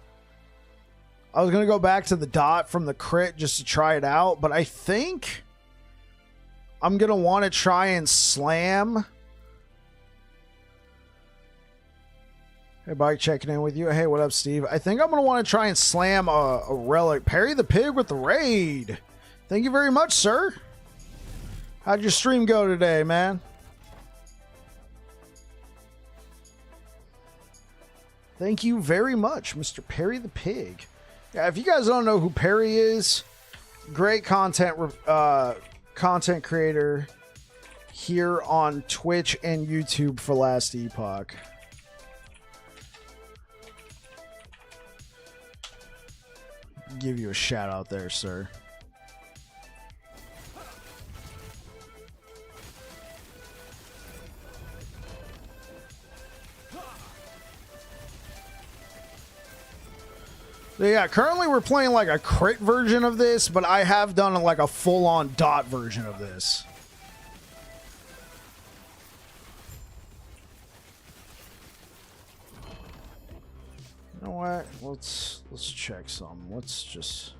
dot from the crit just to try it out, but I think I'm going to want to try and slam. Hey, Bike, checking in with you. Hey, what up, Steve? I think I'm going to want to try and slam a relic. Perry the Pig with the raid. Thank you very much, sir. How'd your stream go today, man? Thank you very much, Mr. Perry the Pig. Yeah, if you guys don't know who Perry is, great content creator here on Twitch and YouTube for last Epoch. Give you a shout out there, sir. Yeah, currently we're playing like a crit version of this, but I have done like a full-on dot version of this. You know what? Let's check some. Let's just...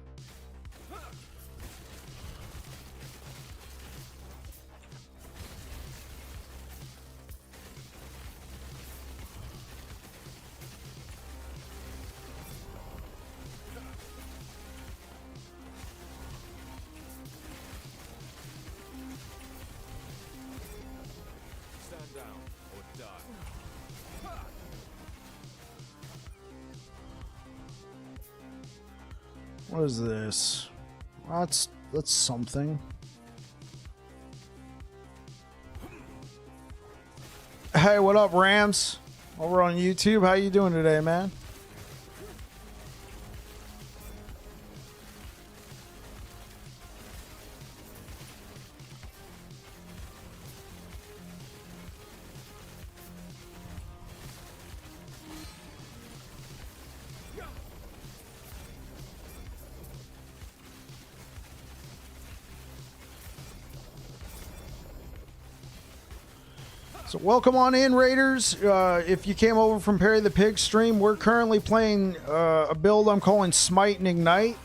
Stand down or die. What is this? Well, that's something. Hey, what up, Rams? Over on YouTube. How you doing today, man? So welcome on in, Raiders. If you came over from Perry the Pig stream, we're currently playing a build I'm calling Smite and Ignite.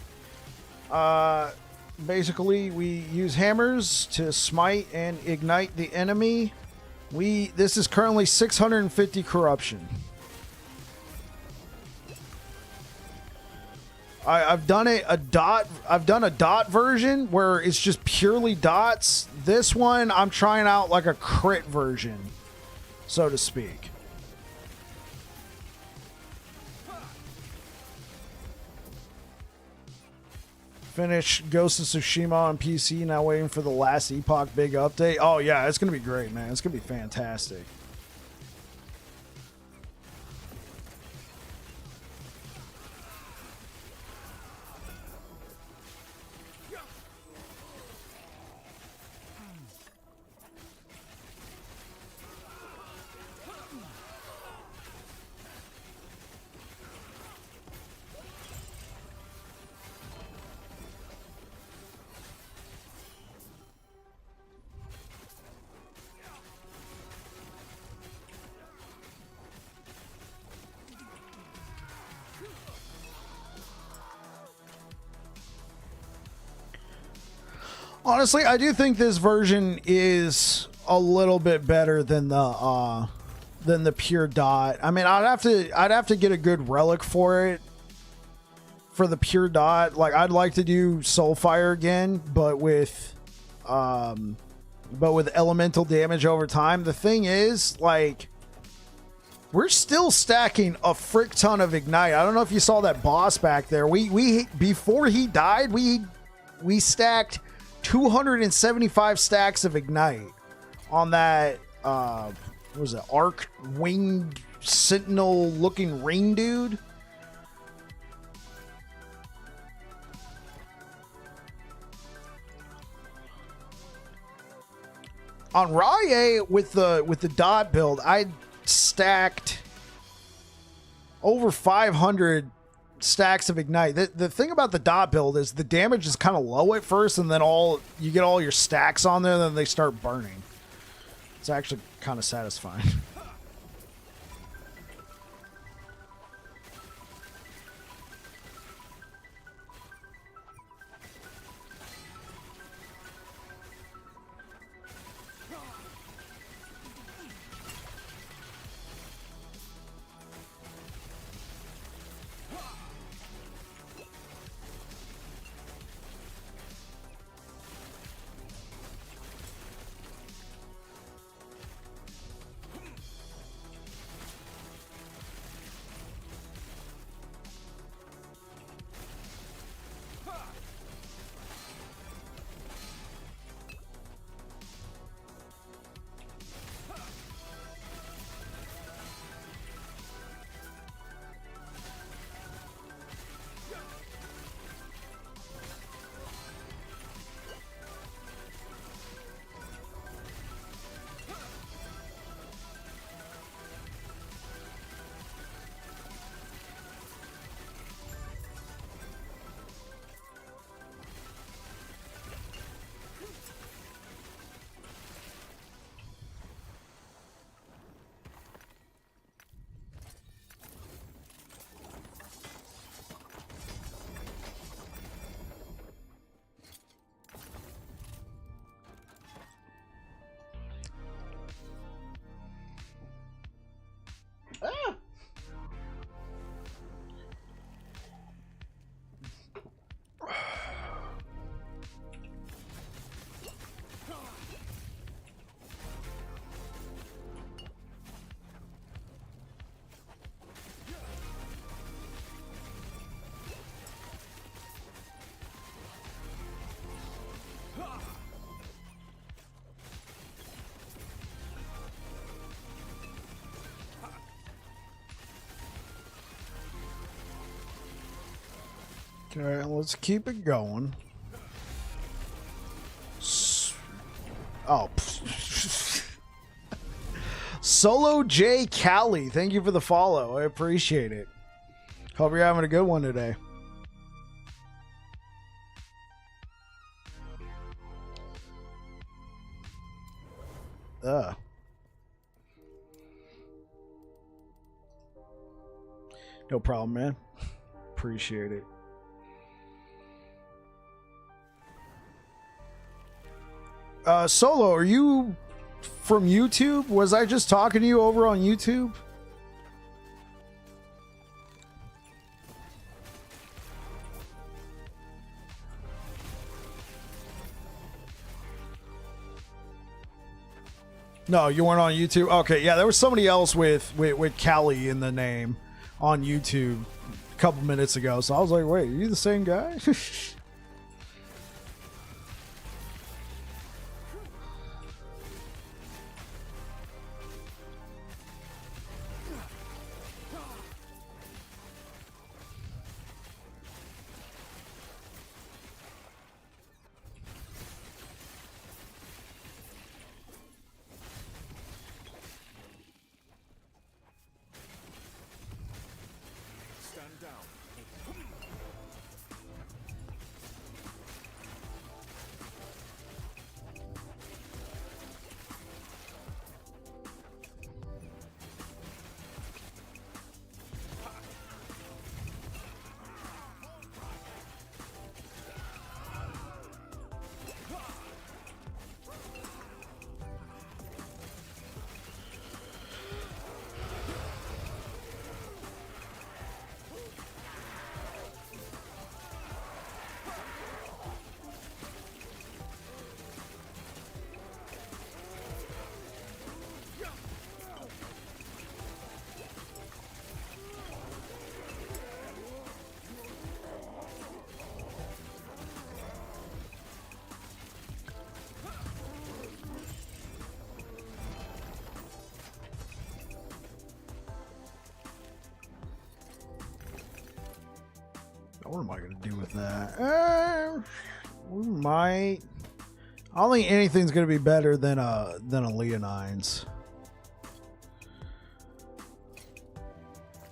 Basically, we use hammers to smite and ignite the enemy. This is currently 650 corruption. I've done a dot version where it's just purely dots. This one I'm trying out like a crit version, so to speak. Finish Ghost of Tsushima on PC, now waiting for the last Epoch big update. Oh yeah, it's gonna be great, man. It's gonna be fantastic. Honestly, I do think this version is a little bit better than the pure dot. I mean, I'd have to get a good relic for it for the pure dot. Like, I'd like to do Soulfire again, but with elemental damage over time. The thing is, like, we're still stacking a frick ton of Ignite. I don't know if you saw that boss back there. We before he died, we stacked 275 stacks of Ignite on that what was it, arc winged sentinel looking ring dude. On Rye with the dot build, I stacked over 500 stacks of Ignite. The thing about the dot build is the damage is kind of low at first, and then you get all your stacks on there, then they start burning. It's actually kind of satisfying. Okay, let's keep it going. Oh. Solo J Cali, thank you for the follow. I appreciate it. Hope you're having a good one today. No problem, man. Appreciate it. Solo, are you from YouTube? Was I just talking to you over on YouTube? No, you weren't on YouTube? Okay, yeah, there was somebody else with Callie in the name on YouTube a couple minutes ago. So I was like, wait, are you the same guy? Stand down. What am I going to do with that? We might. I don't think anything's going to be better than a Leonine's.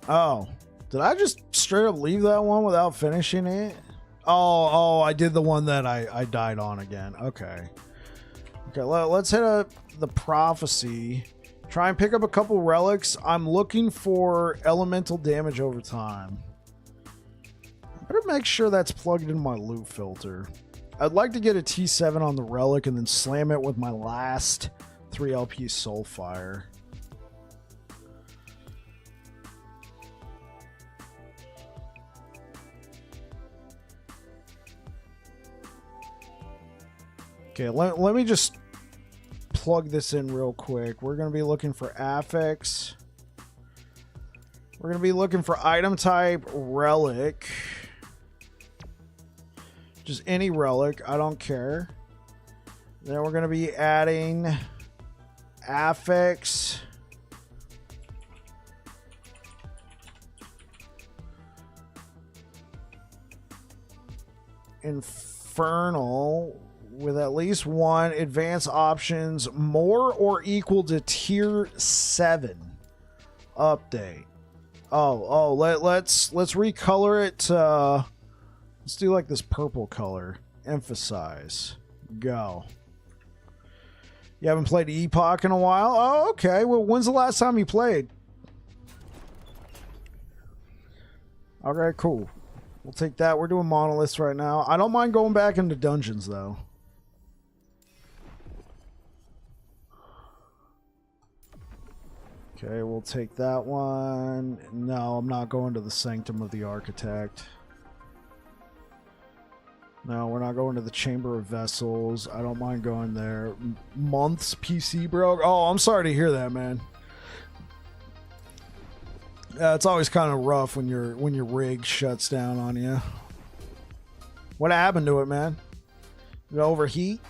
Oh, did I just straight up leave that one without finishing it? Oh, I did the one that I died on again. Okay. Okay, let's hit up the prophecy. Try and pick up a couple relics. I'm looking for elemental damage over time. Better make sure that's plugged in my loot filter. I'd like to get a T7 on the relic and then slam it with my last 3 LP Soulfire. Okay, let me just plug this in real quick. We're going to be looking for affix. We're going to be looking for item type relic. Just any relic, I don't care. Then we're going to be adding affix. Infernal with at least one advanced options more or equal to tier 7 update. Let's recolor it. Let's do like this purple color. Emphasize. Go. You haven't played Epoch in a while? Oh, okay. Well, when's the last time you played? Okay, cool. We'll take that. We're doing Monoliths right now. I don't mind going back into dungeons, though. Okay, we'll take that one. No, I'm not going to the Sanctum of the Architect. No, we're not going to the Chamber of Vessels. I don't mind going there. Months PC broke. Oh, I'm sorry to hear that, man. It's always kind of rough when your rig shuts down on you. What happened to it, man? Did it overheat?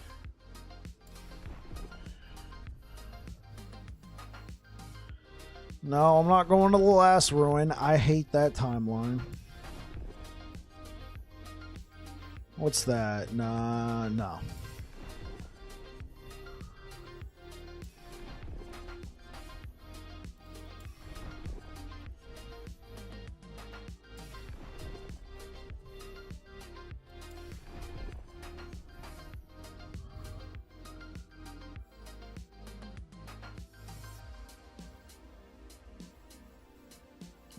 No, I'm not going to the last ruin. I hate that timeline. What's that? Nah, no.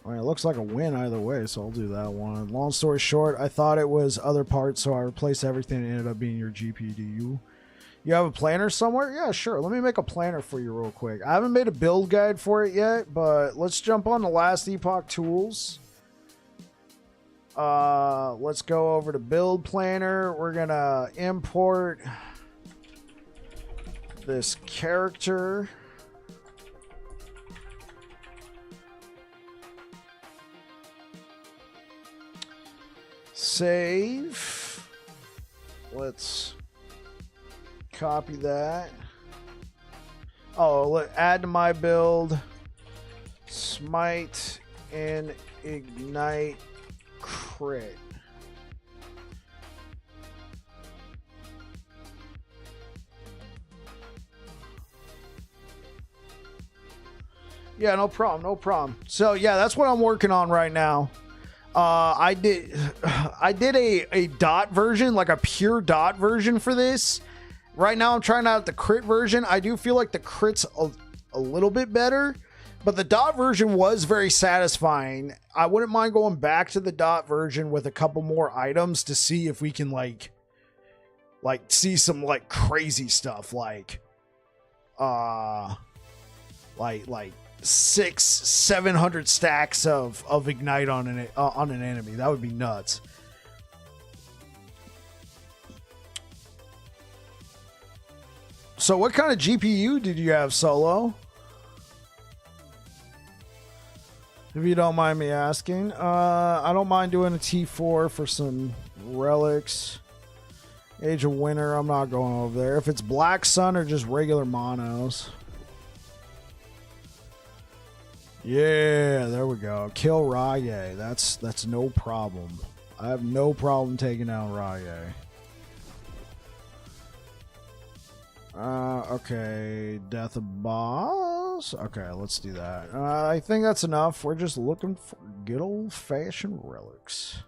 All right, it looks like a win either way, so I'll do that one. Long story short, I thought it was other parts, so I replaced everything and it ended up being your GPU. You have a planner somewhere? Yeah, sure. Let me make a planner for you real quick. I haven't made a build guide for it yet, but let's jump on the last Epoch tools. Let's go over to build planner. We're going to import this character. Save. Let's copy that. Oh, add to my build. Smite and ignite crit. Yeah, no problem, no problem. So yeah, that's what I'm working on right now. I did a dot version, like a pure dot version for this. Right now I'm trying out the crit version. I do feel like the crit's a little bit better, but the dot version was very satisfying. I wouldn't mind going back to the dot version with a couple more items to see if we can like see some like crazy stuff like 600-700 stacks of ignite on an enemy. That would be nuts. So what kind of GPU did you have, Solo? If you don't mind me asking. I don't mind doing a T4 for some relics. Age of Winter, I'm not going over there. If it's Black Sun or just regular monos. Yeah, there we go. Kill Raye. That's no problem. I have no problem taking down Raye. Okay, death of boss. Okay, let's do that. I think that's enough. We're just looking for good old-fashioned relics.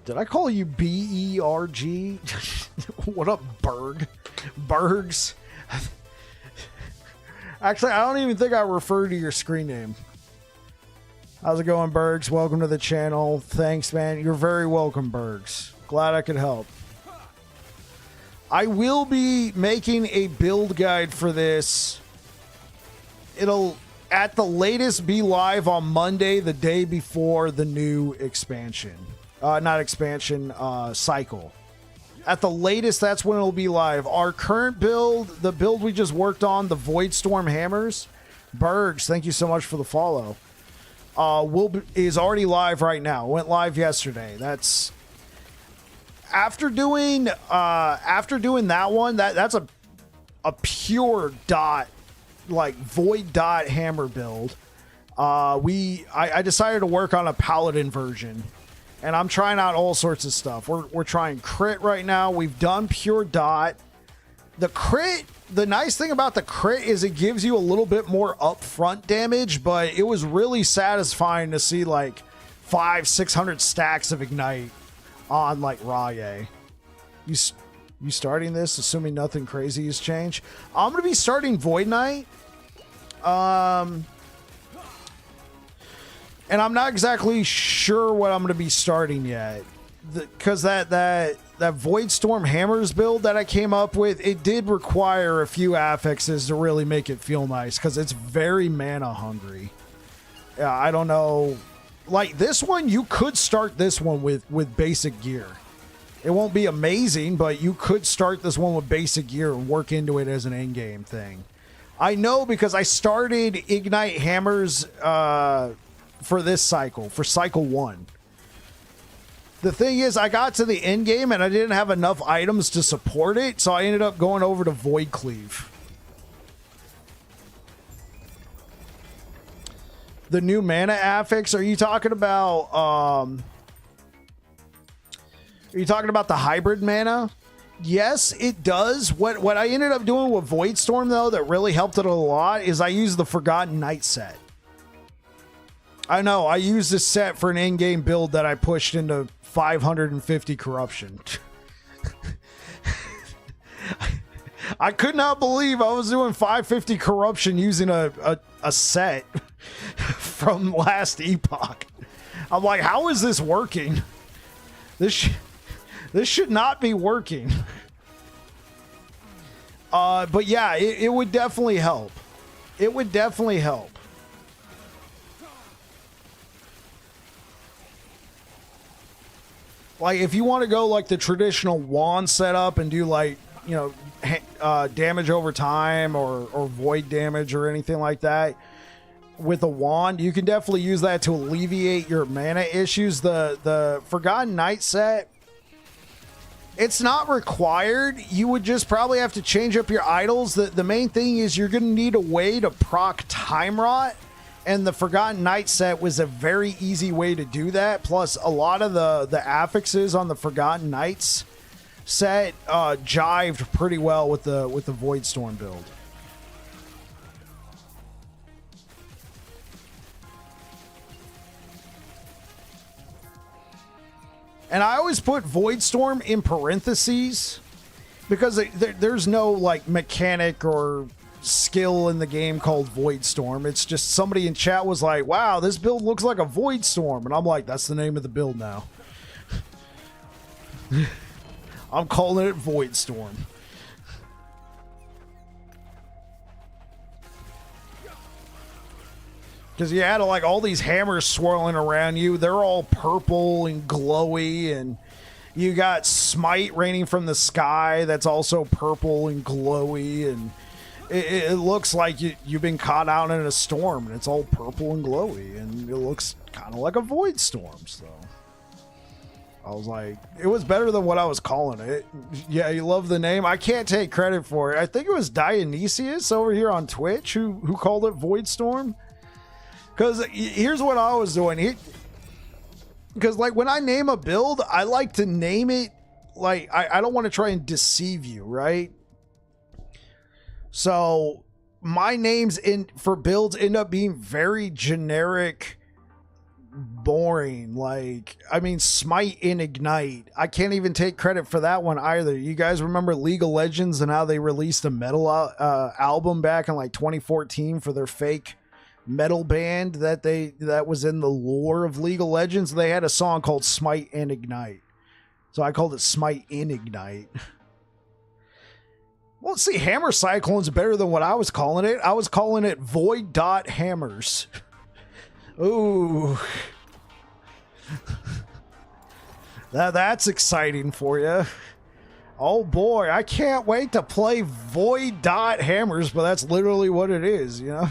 Did I call you B-E-R-G? What up, Berg? Bergs? Actually, I don't even think I referred to your screen name. How's it going, Bergs? Welcome to the channel. Thanks, man. You're very welcome, Bergs. Glad I could help. I will be making a build guide for this. It'll, at the latest, be live on Monday, the day before the new expansion. Not expansion, cycle. At the latest, that's when it'll be live. Our current build, the build we just worked on, the Voidstorm Hammers, Bergs, thank you so much for the follow. Is already live right now. Went live yesterday. That's after doing that one. That's a pure dot, like void dot hammer build. I decided to work on a Paladin version. And I'm trying out all sorts of stuff. We're trying crit right now. We've done pure dot. The crit, the nice thing about the crit is it gives you a little bit more upfront damage, but it was really satisfying to see like 500-600 stacks of ignite on like Raye. You starting this, assuming nothing crazy has changed? I'm gonna be starting Void Knight. And I'm not exactly sure what I'm going to be starting yet. Because that Voidstorm Hammers build that I came up with, it did require a few affixes to really make it feel nice. Because it's very mana hungry. Yeah, I don't know. Like this one, you could start this one with basic gear. It won't be amazing, but you could start this one with basic gear and work into it as an endgame thing. I know because I started Ignite Hammers for this cycle, for cycle 1. The thing is, I got to the end game and I didn't have enough items to support it, so I ended up going over to Void Cleave. The new mana affix, are you talking about the hybrid mana? Yes, it does. What I ended up doing with Void Storm though that really helped it a lot is I used the Forgotten Knight set. I know, I used this set for an in-game build that I pushed into 550 corruption. I could not believe I was doing 550 corruption using a set from last Epoch. I'm like, how is this working? This should not be working. But yeah, it would definitely help. It would definitely help. Like, if you want to go like the traditional wand setup and do like, you know, damage over time or void damage or anything like that with a wand, you can definitely use that to alleviate your mana issues. The Forgotten Knight set, it's not required. You would just probably have to change up your idols. The main thing is you're going to need a way to proc Time Rot. And the Forgotten Knight set was a very easy way to do that. Plus, a lot of the affixes on the Forgotten Knights set jived pretty well with the Void Storm build. And I always put Void Storm in parentheses because there's no like mechanic or skill in the game called Void Storm. It's just somebody in chat was like, wow, this build looks like a Void Storm. And I'm like, that's the name of the build now. I'm calling it Void Storm. Because you had like all these hammers swirling around you. They're all purple and glowy, and you got Smite raining from the sky that's also purple and glowy, and it looks like you've been caught out in a storm, and it's all purple and glowy, and it looks kind of like a Void Storm. So I was like, it was better than what I was calling it. Yeah, you love the name. I can't take credit for it. I think it was Dionysius over here on Twitch who called it Void Storm. Because here's what I was doing. Because like when I name a build, I like to name it like I don't want to try and deceive you, right? So my names for builds end up being very generic, boring. Like, I mean, Smite and Ignite. I can't even take credit for that one either. You guys remember League of Legends and how they released a metal album back in like 2014 for their fake metal band that was in the lore of League of Legends? They had a song called Smite and Ignite. So I called it Smite and Ignite. Well, see, Hammer Cyclone's better than what I was calling it. I was calling it Void Dot Hammers. Ooh. That's exciting for you. Oh boy, I can't wait to play Void Dot Hammers, but that's literally what it is, you know?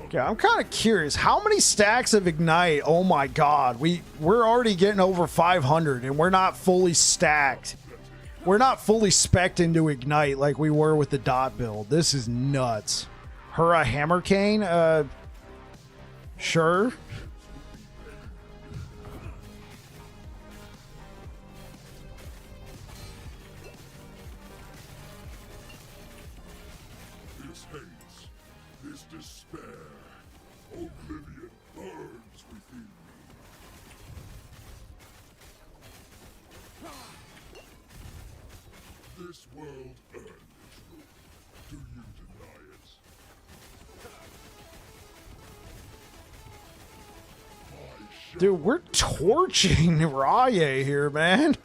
Okay, I'm kind of curious. How many stacks of Ignite? Oh my god. We're already getting over 500 and we're not fully stacked. We're not fully spec'd into Ignite like we were with the dot build. This is nuts. Hurrah Hammercane? Sure. This hate, this despair, oblivion burns within me. This world earned its rule. Do you deny it? My Dude, we're torching Raya here, man.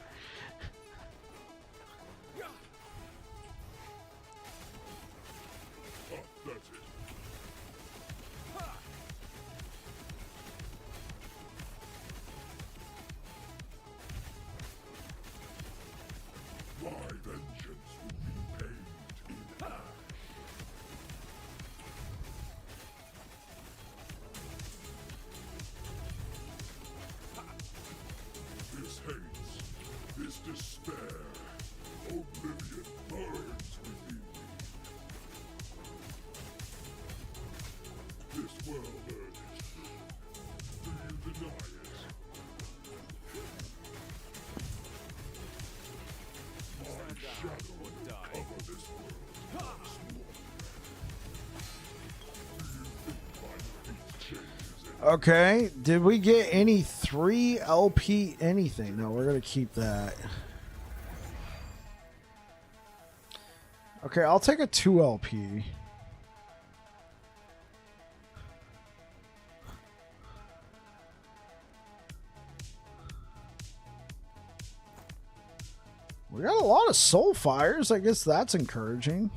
That's it. My vengeance will be paid in ash. This hates, this despair, oblivion burns within me. This world earned its truth. Do you deny it? My shadow will cover this world once more. Do you think my defeat changes it? Okay, did we get any 3 LP anything? No, we're going to keep that. Okay, I'll take a 2 LP. We got a lot of soul fires. I guess that's encouraging.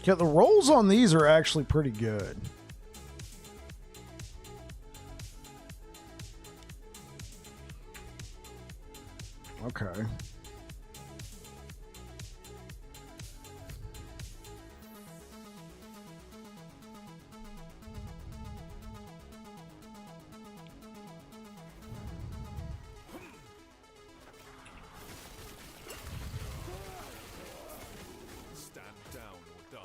Yeah, the rolls on these are actually pretty good. Okay. Stand down or die.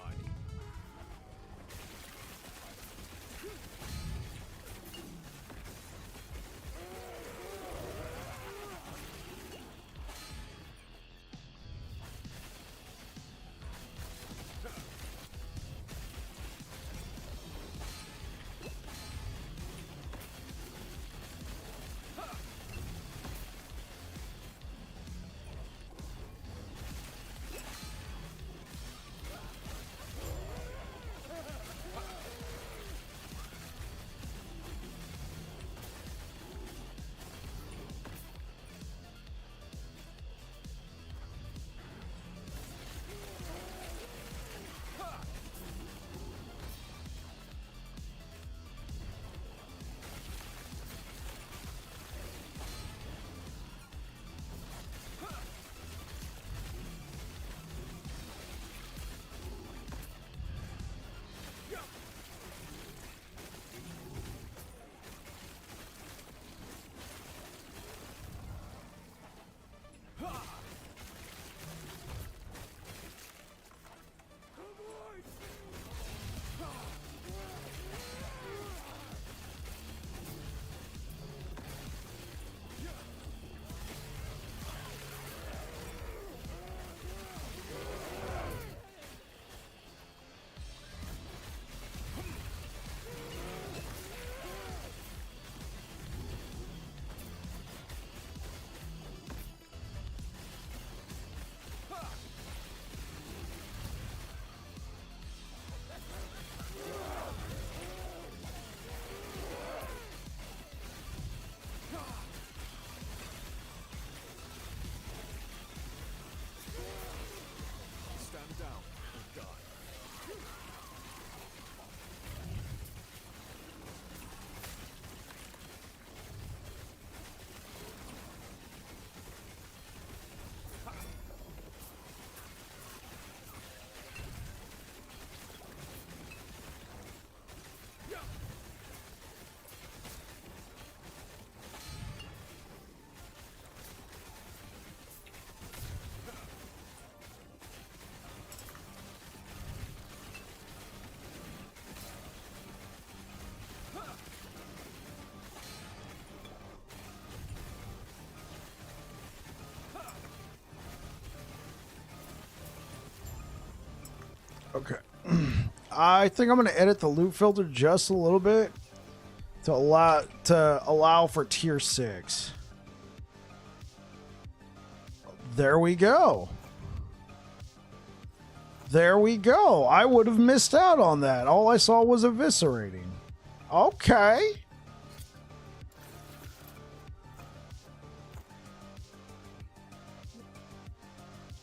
Okay. I think I'm going to edit the loot filter just a little bit to allow for tier 6. There we go. There we go. I would have missed out on that. All I saw was eviscerating. Okay.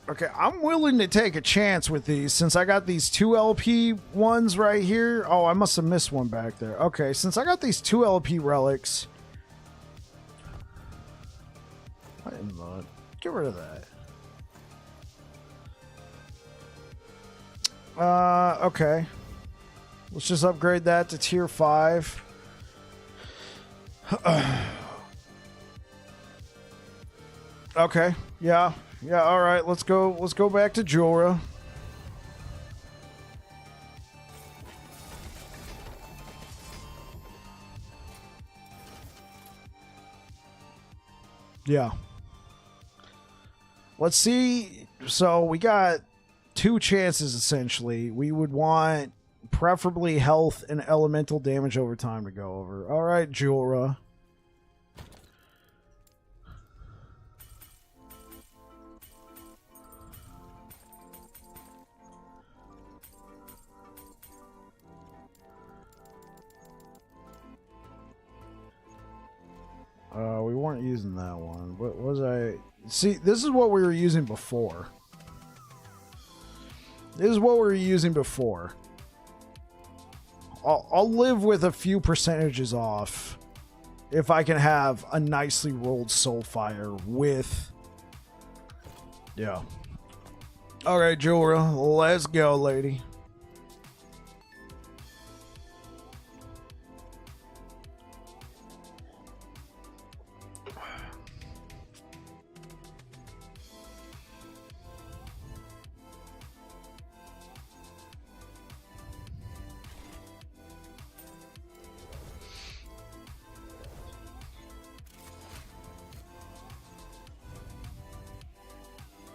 Okay, I'm willing to take a chance with these since I got these 2 LP ones right here. Oh, I must have missed one back there. Okay, since I got these 2 LP relics. What in the... Get rid of that. Okay. Let's just upgrade that to tier 5. Okay, yeah. Yeah, all right. Let's go back to Jorah. Yeah. Let's see. So we got 2 chances essentially. We would want preferably health and elemental damage over time to go over. All right, Jorah. We weren't using that one. What was I? See, this is what we were using before. This is what we were using before. I'll live with a few percentages off if I can have a nicely rolled Soulfire with... Yeah. All right, Jorah, let's go, lady.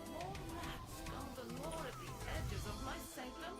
More rats roam the lore at the edges of my sanctum.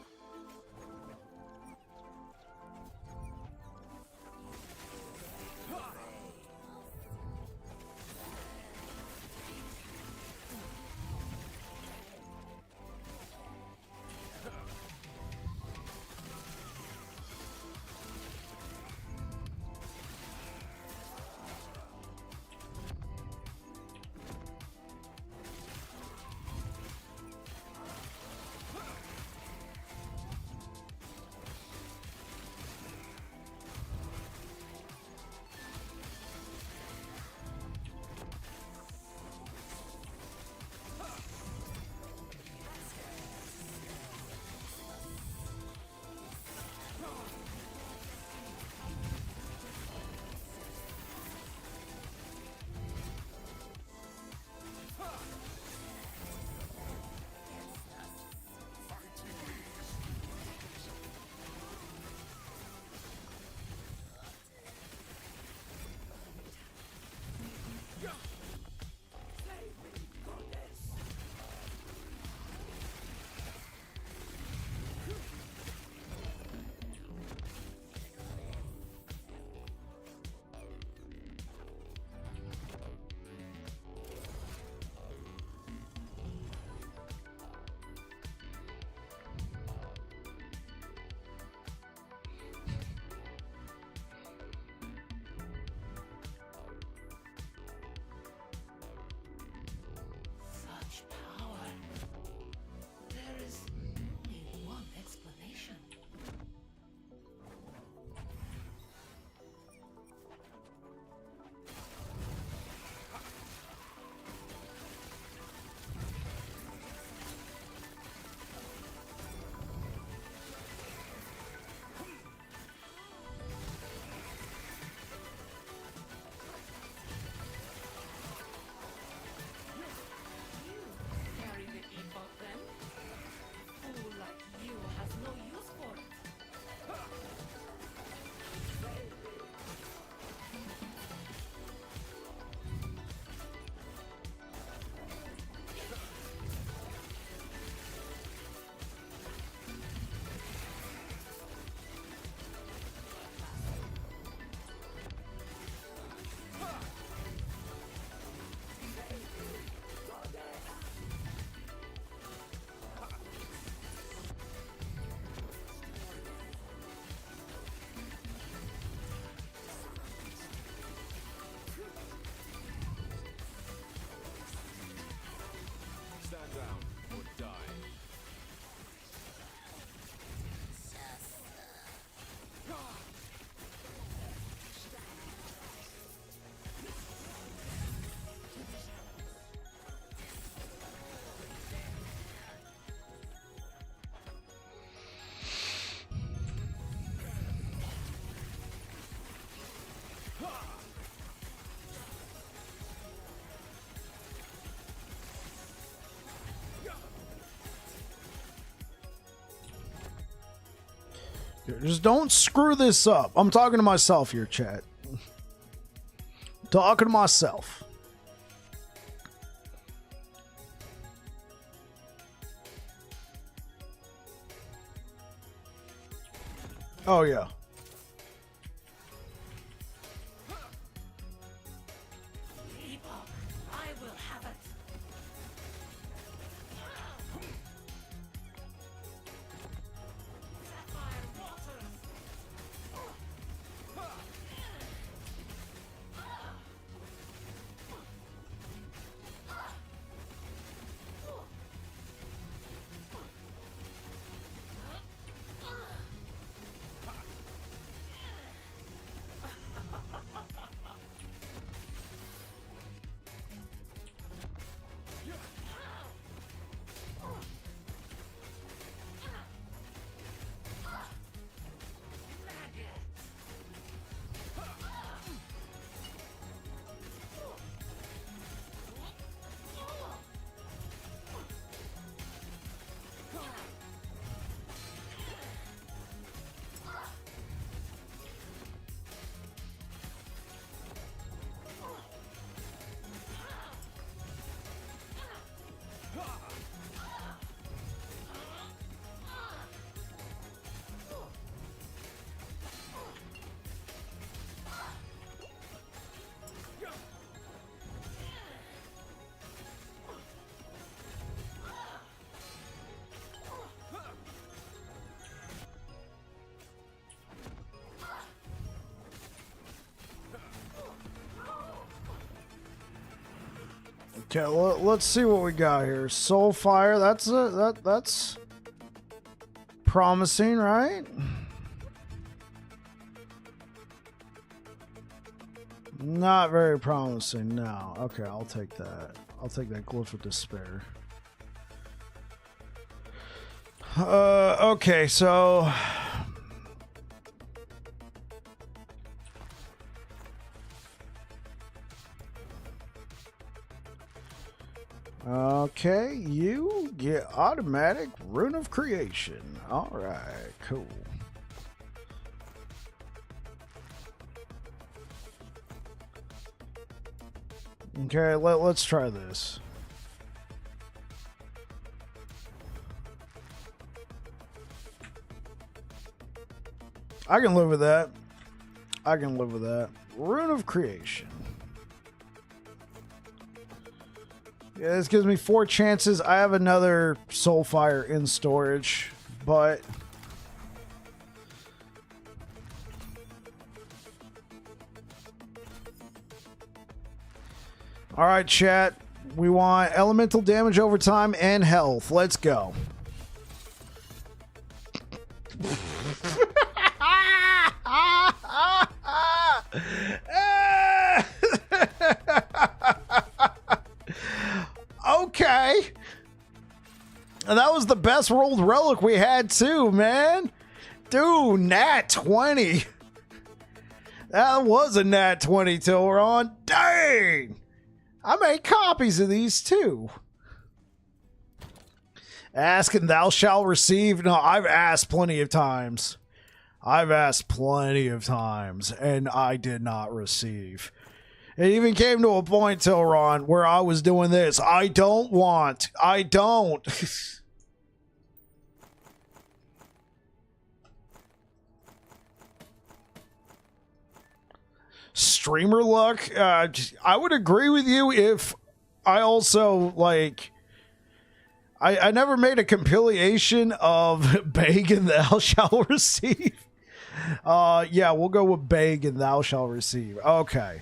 Just don't screw this up. I'm talking to myself here, chat. Talking to myself. Oh, yeah. Epoch, I will have it. Sapphire waters. Okay, let's see what we got here. Soulfire, that's promising, right? Not very promising, no. Okay, I'll take that. I'll take that Glyph of Despair. Okay, so... Okay, you get automatic Rune of Creation. Alright, cool. Okay, let's try this. I can live with that. I can live with that. Rune of Creation. Yeah, this gives me 4 chances. I have another Soulfire in storage, but... Alright, chat. We want elemental damage over time and health. Let's go. Okay. And that was the best rolled relic we had too, man. Dude, nat 20. That was a nat 20 till we're on. Dang. I made copies of these too. Ask and thou shalt receive. No, I've asked plenty of times. I've asked plenty of times and I did not receive. It even came to a point, Tilron, where I was doing this. I don't. Streamer luck, I would agree with you if I also, like, I never made a compilation of beg and thou shalt receive. Yeah, we'll go with beg and thou shalt receive. Okay.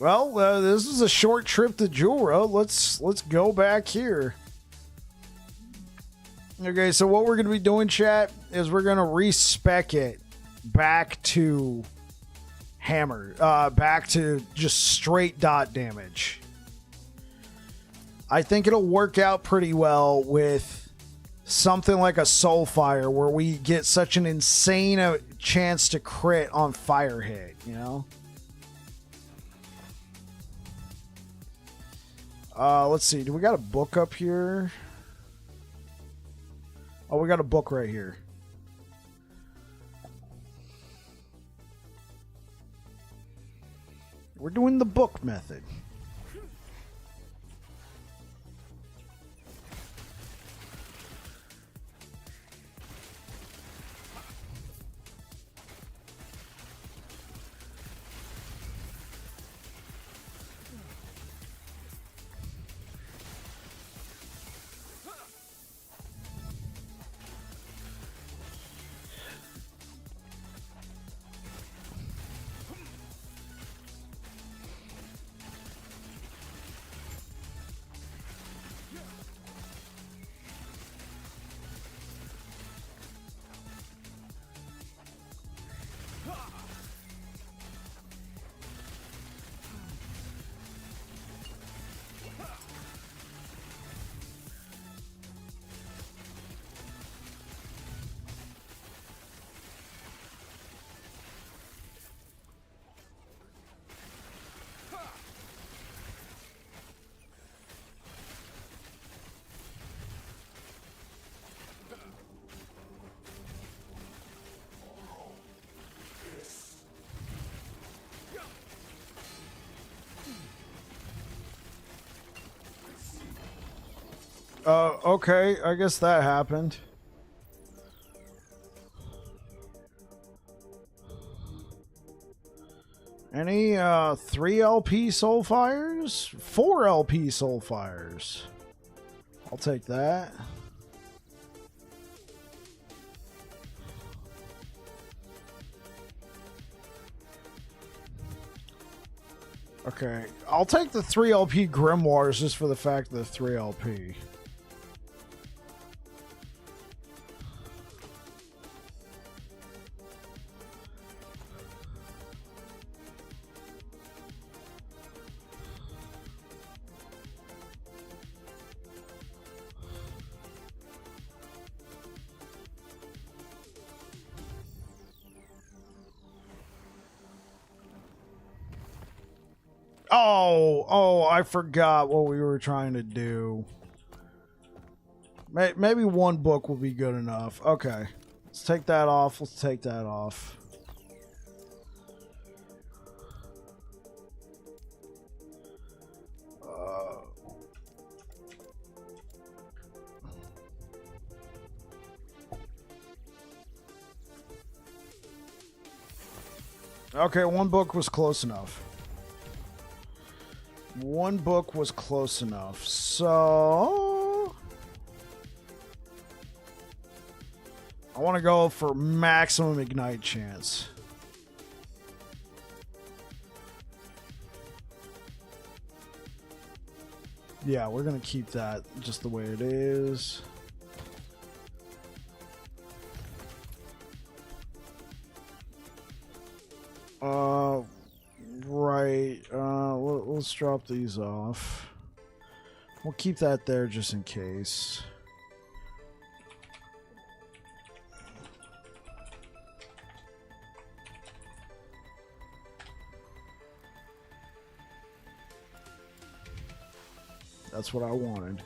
Well, this is a short trip to Jewel Road. Let's go back here. Okay, so what we're going to be doing, chat, is we're going to respec it back to hammer, back to just straight dot damage. I think it'll work out pretty well with something like a Soulfire where we get such an insane chance to crit on fire hit, you know? Let's see. Do we got a book up here? Oh, we got a book right here. We're doing the book method. Okay, I guess that happened. Any 3 LP Soulfires? 4 LP Soulfires. I'll take that. Okay, I'll take the 3 LP Grimoires just for the fact that they're 3 LP. Oh, I forgot what we were trying to do. Maybe 1 book will be good enough. Okay. Let's take that off. Let's take that off. Okay, 1 book was close enough. 1 book was close enough. So I want to go for maximum ignite chance. Yeah, we're going to keep that just the way it is. Right. Let's drop these off. We'll keep that there just in case. That's what I wanted.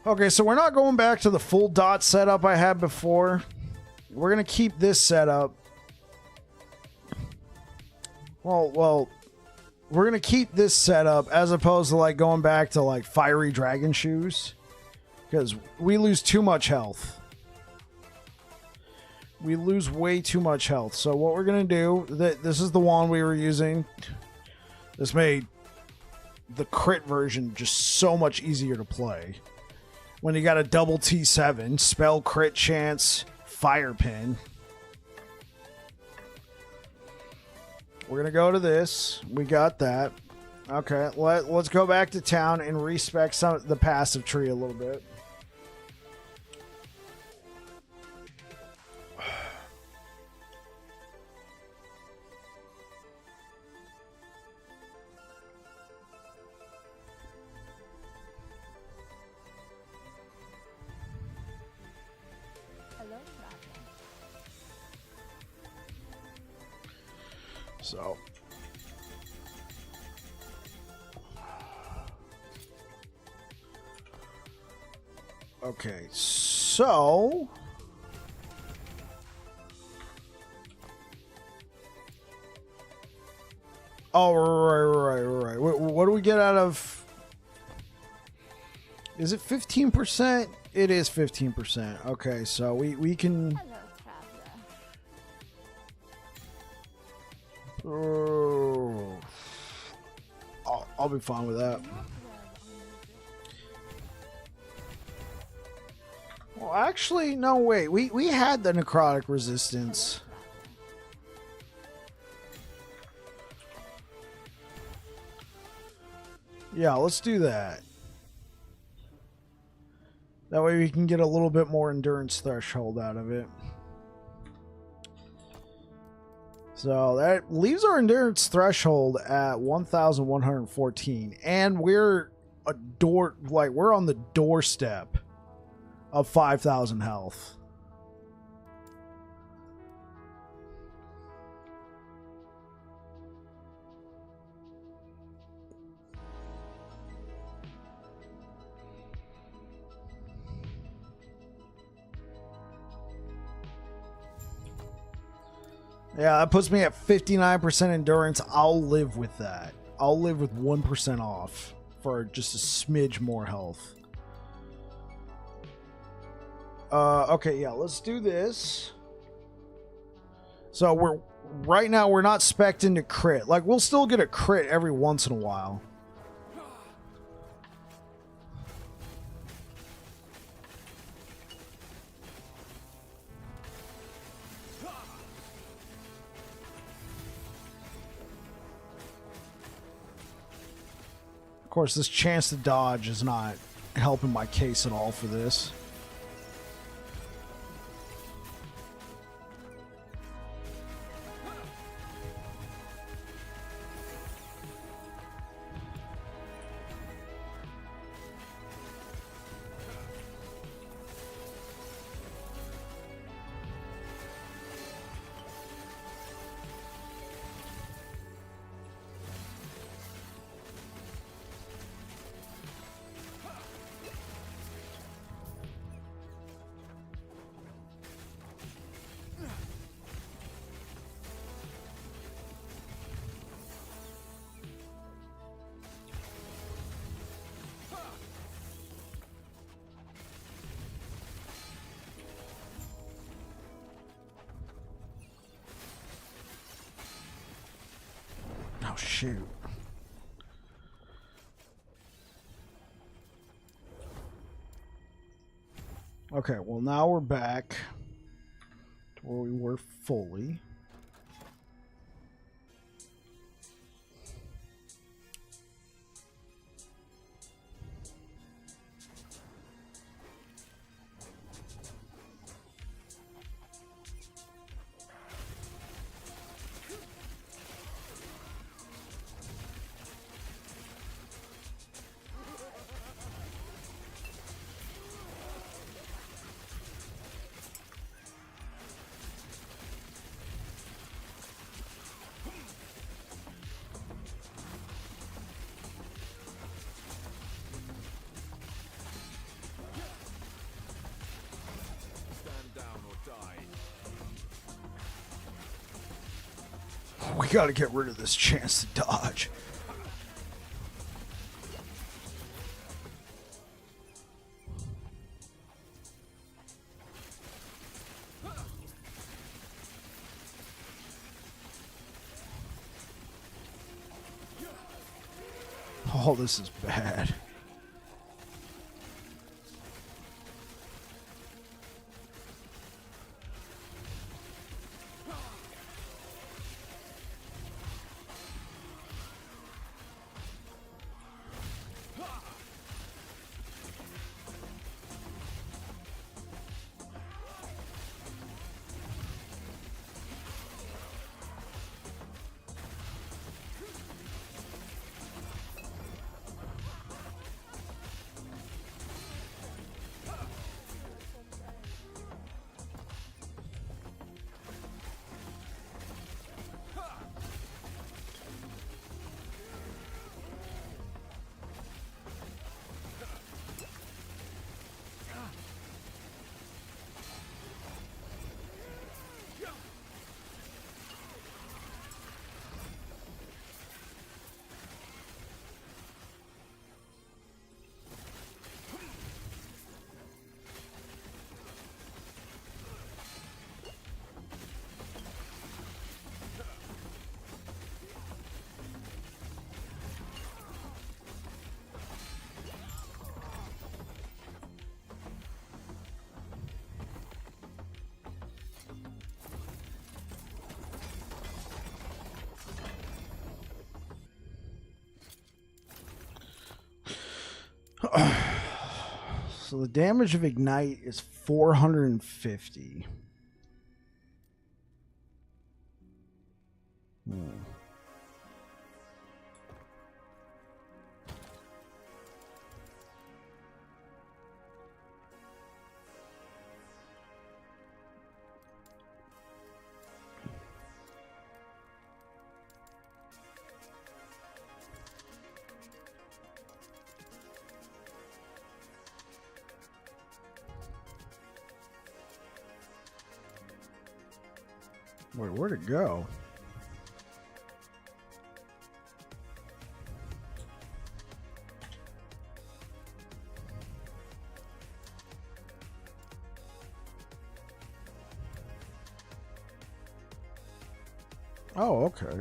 Okay, so we're not going back to the full dot setup I had before. We're going to keep this setup. Well, we're going to keep this setup as opposed to like going back to like fiery dragon shoes. Because we lose too much health. We lose way too much health. So what we're going to do, this is the one we were using. This made the crit version just so much easier to play. When you got a double T7, spell crit chance, fire pin. We're going to go to this. We got that. Okay, let's go back to town and respec the passive tree a little bit. So okay, so Oh, right. What do we get out of... Is it 15%? It is 15%. Okay, so we can... Hello, traveler. Oh, I'll be fine with that. Well, actually, no, wait. We had the necrotic resistance. Yeah, let's do that. That way we can get a little bit more endurance threshold out of it. So that leaves our endurance threshold at 1,114, and we're we're on the doorstep of 5,000 health. Yeah, that puts me at 59% endurance. I'll live with that. I'll live with 1% off for just a smidge more health. Okay, yeah, let's do this. So right now we're not spec'd into crit. Like, we'll still get a crit every once in a while. Of course, this chance to dodge is not helping my case at all for this. Oh, shoot. Okay, well, now we're back to where we were fully. Stand down or die. We gotta get rid of this chance to dodge. Oh, this is bad. So the damage of Ignite is 450. Wait, where'd it go? Oh, okay.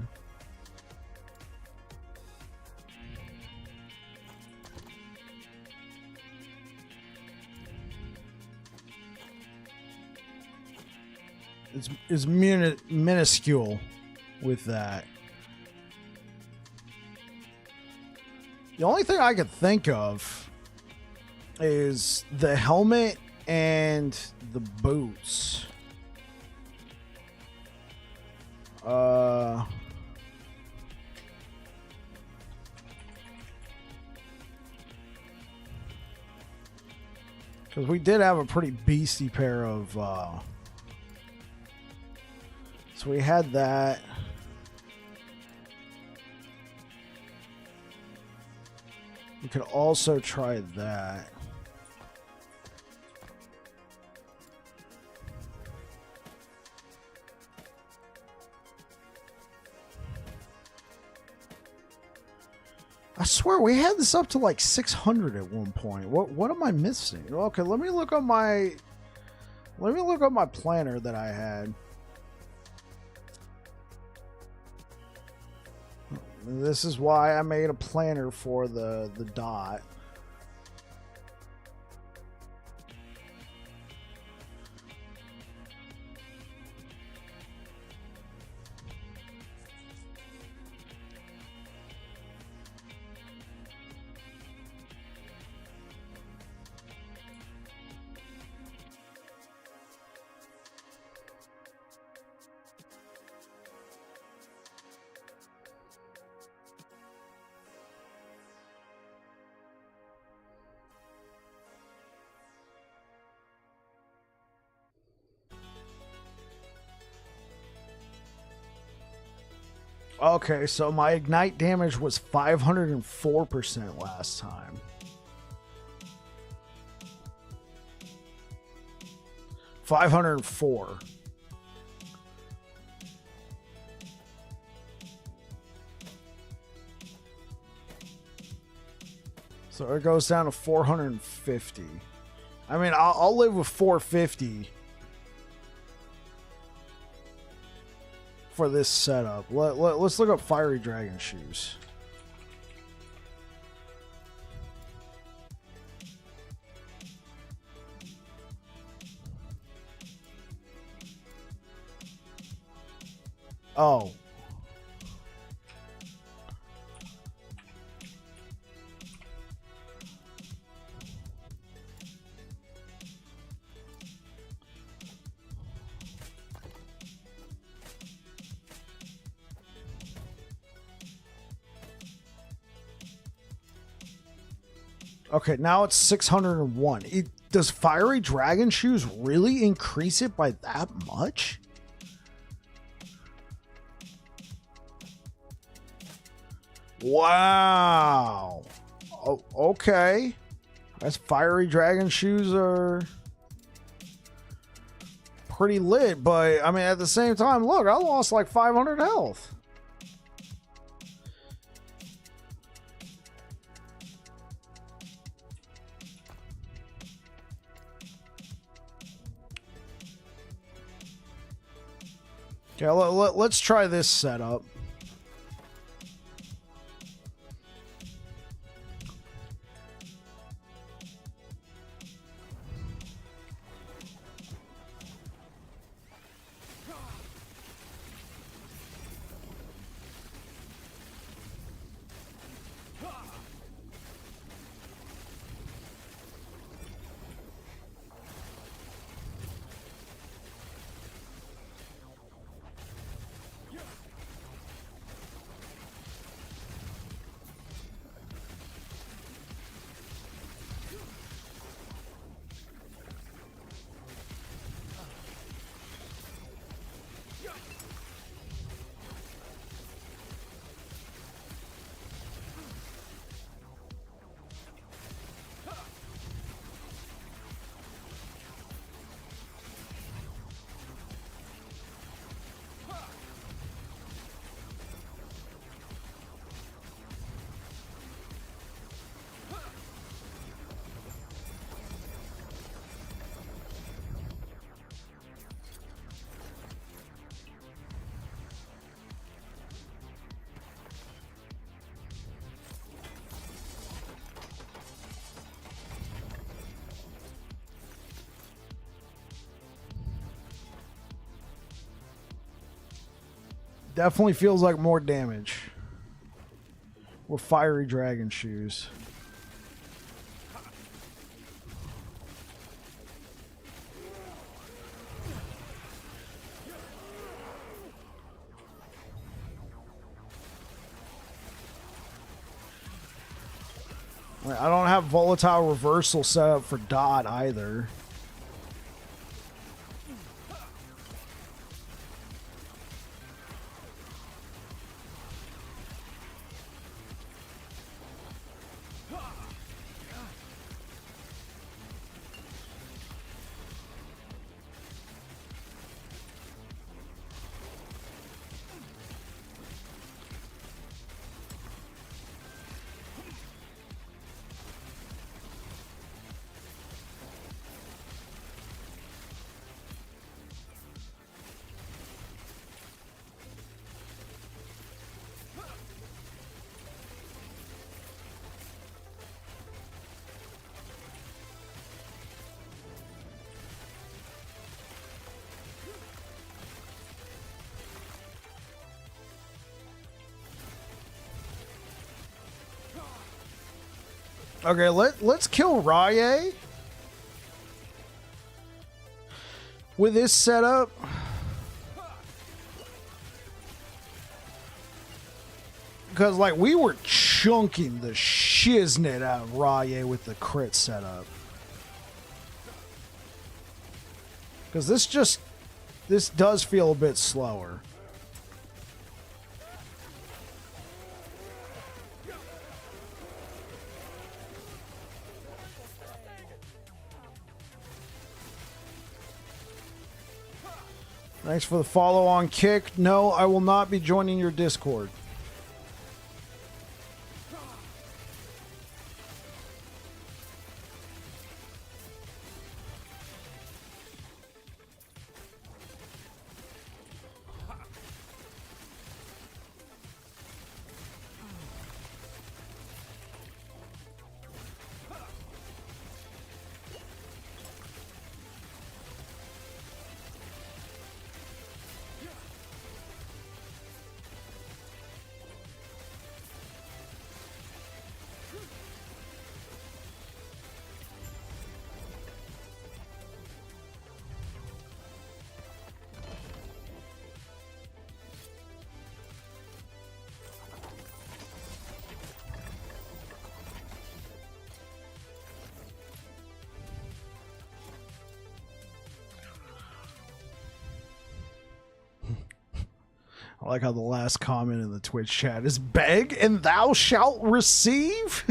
It's minuscule with that. The only thing I could think of is the helmet and the boots. Because we did have a pretty beastie pair of, so we had that. We could also try that. I swear we had this up to like 600 at one point. What am I missing? Okay, let me look up my planner that I had. This is why I made a planner for the dot. Okay, so my ignite damage was 504% last time. $504. So it goes down to 450. I mean, I'll live with 450 for this setup. Let's look up Fiery Dragon Shoes. Oh. Okay, now it's 601. Does Fiery Dragon Shoes really increase it by that much? Wow. Oh, okay. That's Fiery Dragon Shoes are pretty lit, but I mean, at the same time, look, I lost like 500 health. Okay, let's try this setup. Definitely feels like more damage. With fiery dragon shoes. I don't have volatile reversal set up for Dot either. Okay, let's kill Rye with this setup. Because, like, we were chunking the shiznit out of Rye with the crit setup. Because this does feel a bit slower. Thanks for the follow-on kick. No, I will not be joining your Discord. I like how the last comment in the Twitch chat is beg and thou shalt receive.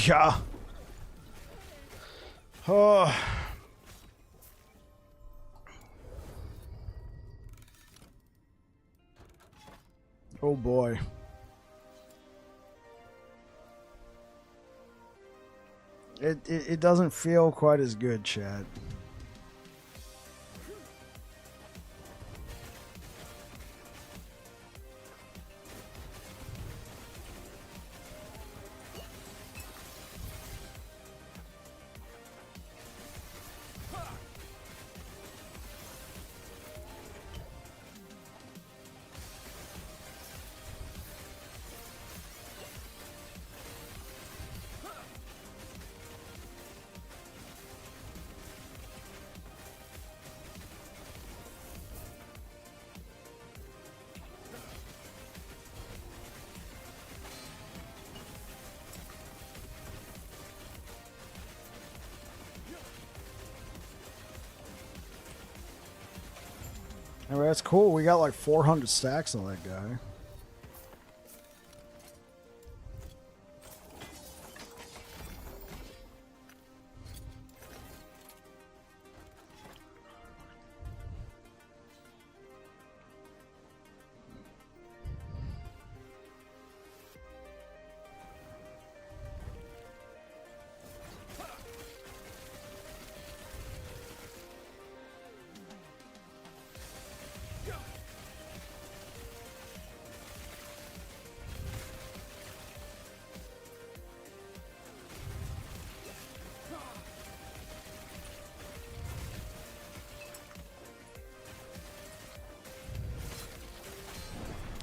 Yeah. Oh. Oh boy. It doesn't feel quite as good, Chad. Anyway, that's cool. We got like 400 stacks on that guy.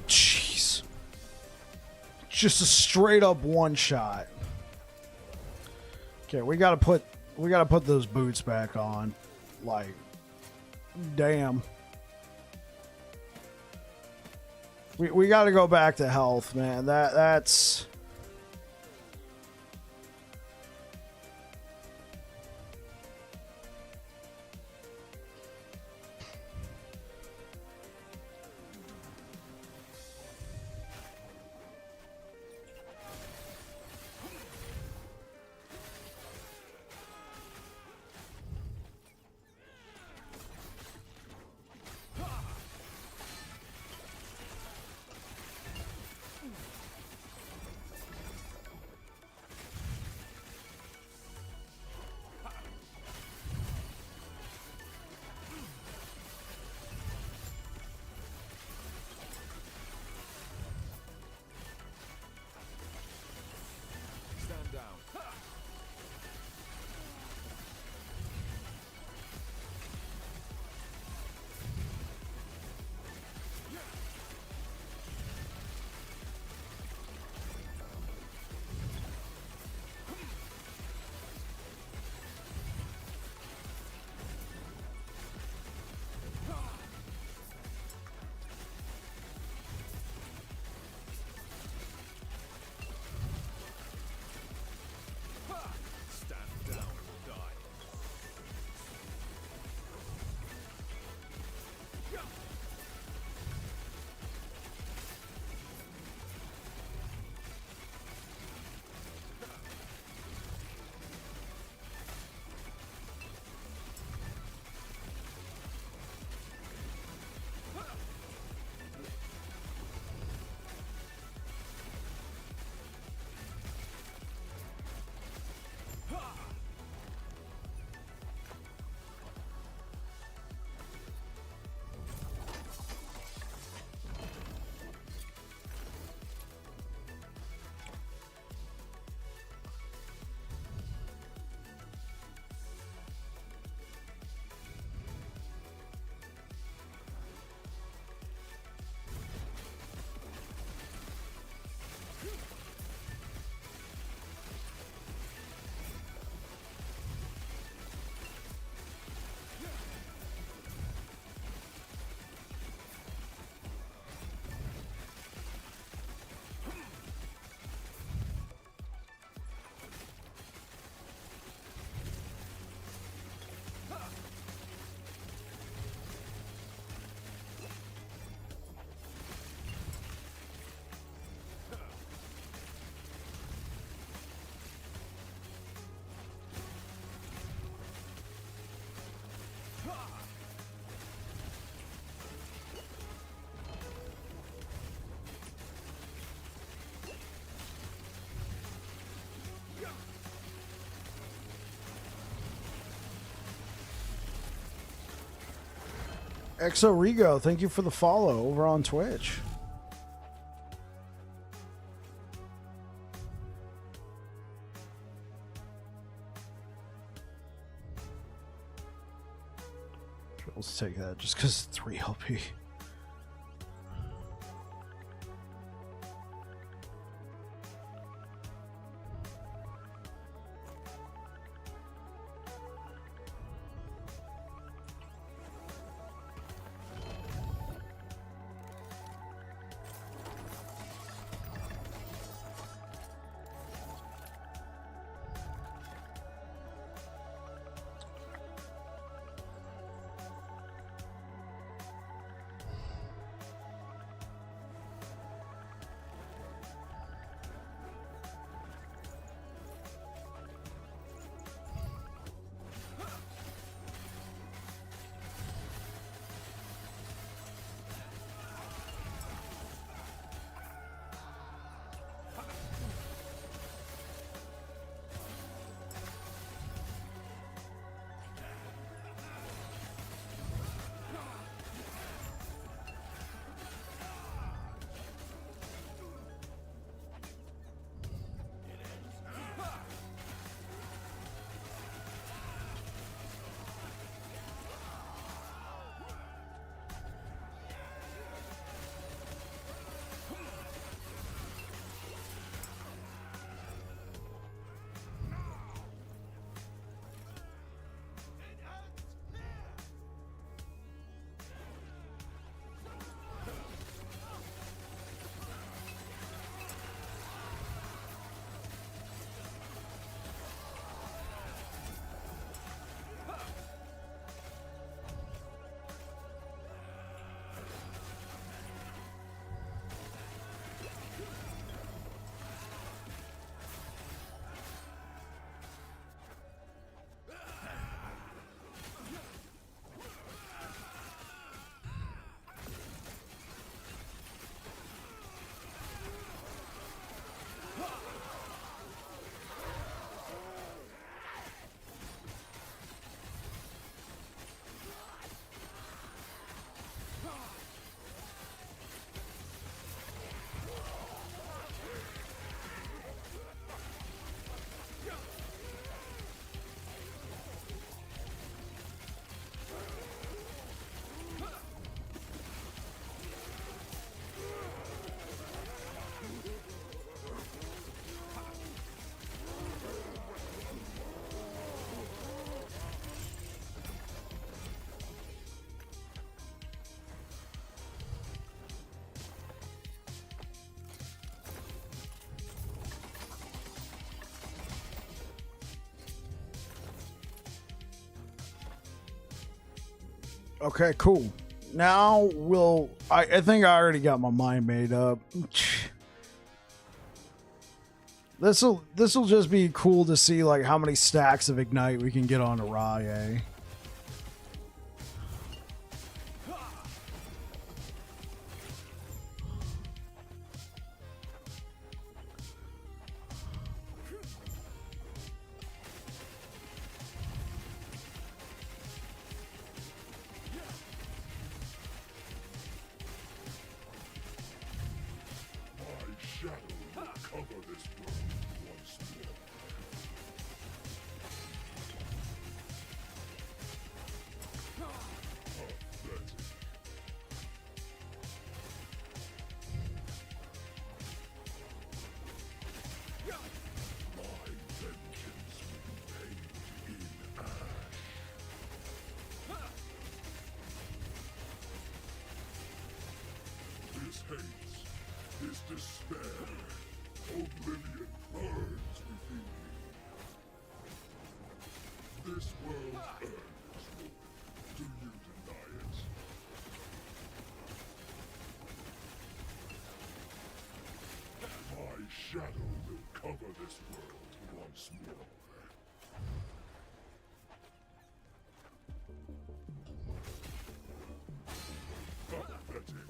Jeez. Just a straight up one shot. Okay, we gotta put those boots back on. Like, damn. We gotta go back to health, man. That's Exo Rigo, thank you for the follow over on Twitch. Let's take that just because it's 3 LP. Okay, cool. Now I think I already got my mind made up. This'll just be cool to see like how many stacks of Ignite we can get on a Rye. This despair, oblivion burns within me. This world earns me. Do you deny it? My shadow will cover this world once more. Pathetic.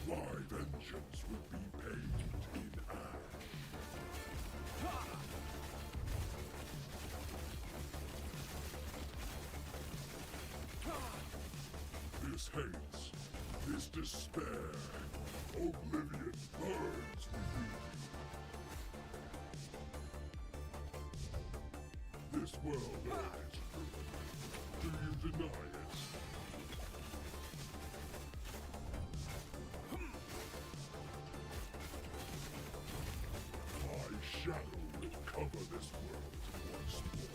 My vengeance will be paid in This hates, this despair, oblivion burns within you. This world is good. Do you deny it? My shadow will cover this world once more.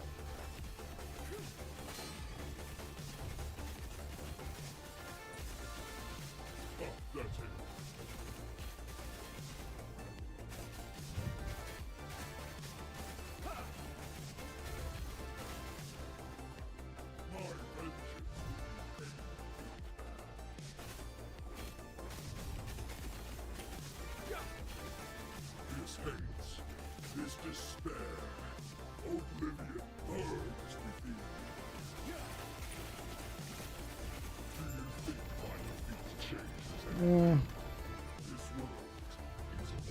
Oh, that's it. My vengeance will be paid. This hates, this despair, oblivion burns within you. Do you think my defeat changes anything? This world is all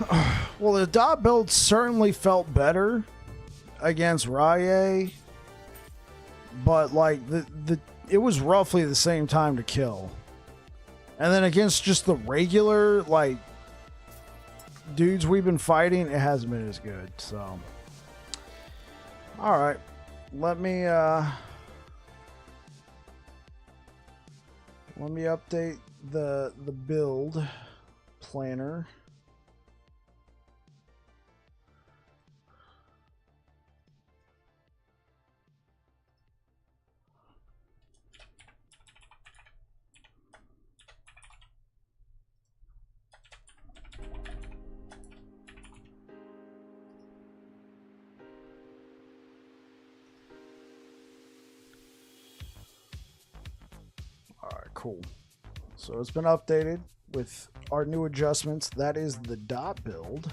dead. Well, the dot build certainly felt better against Rye, but like it was roughly the same time to kill. And then against just the regular like dudes we've been fighting, it hasn't been as good. So, all right, let me update the build planner. Cool. So it's been updated with our new adjustments. That is the dot build.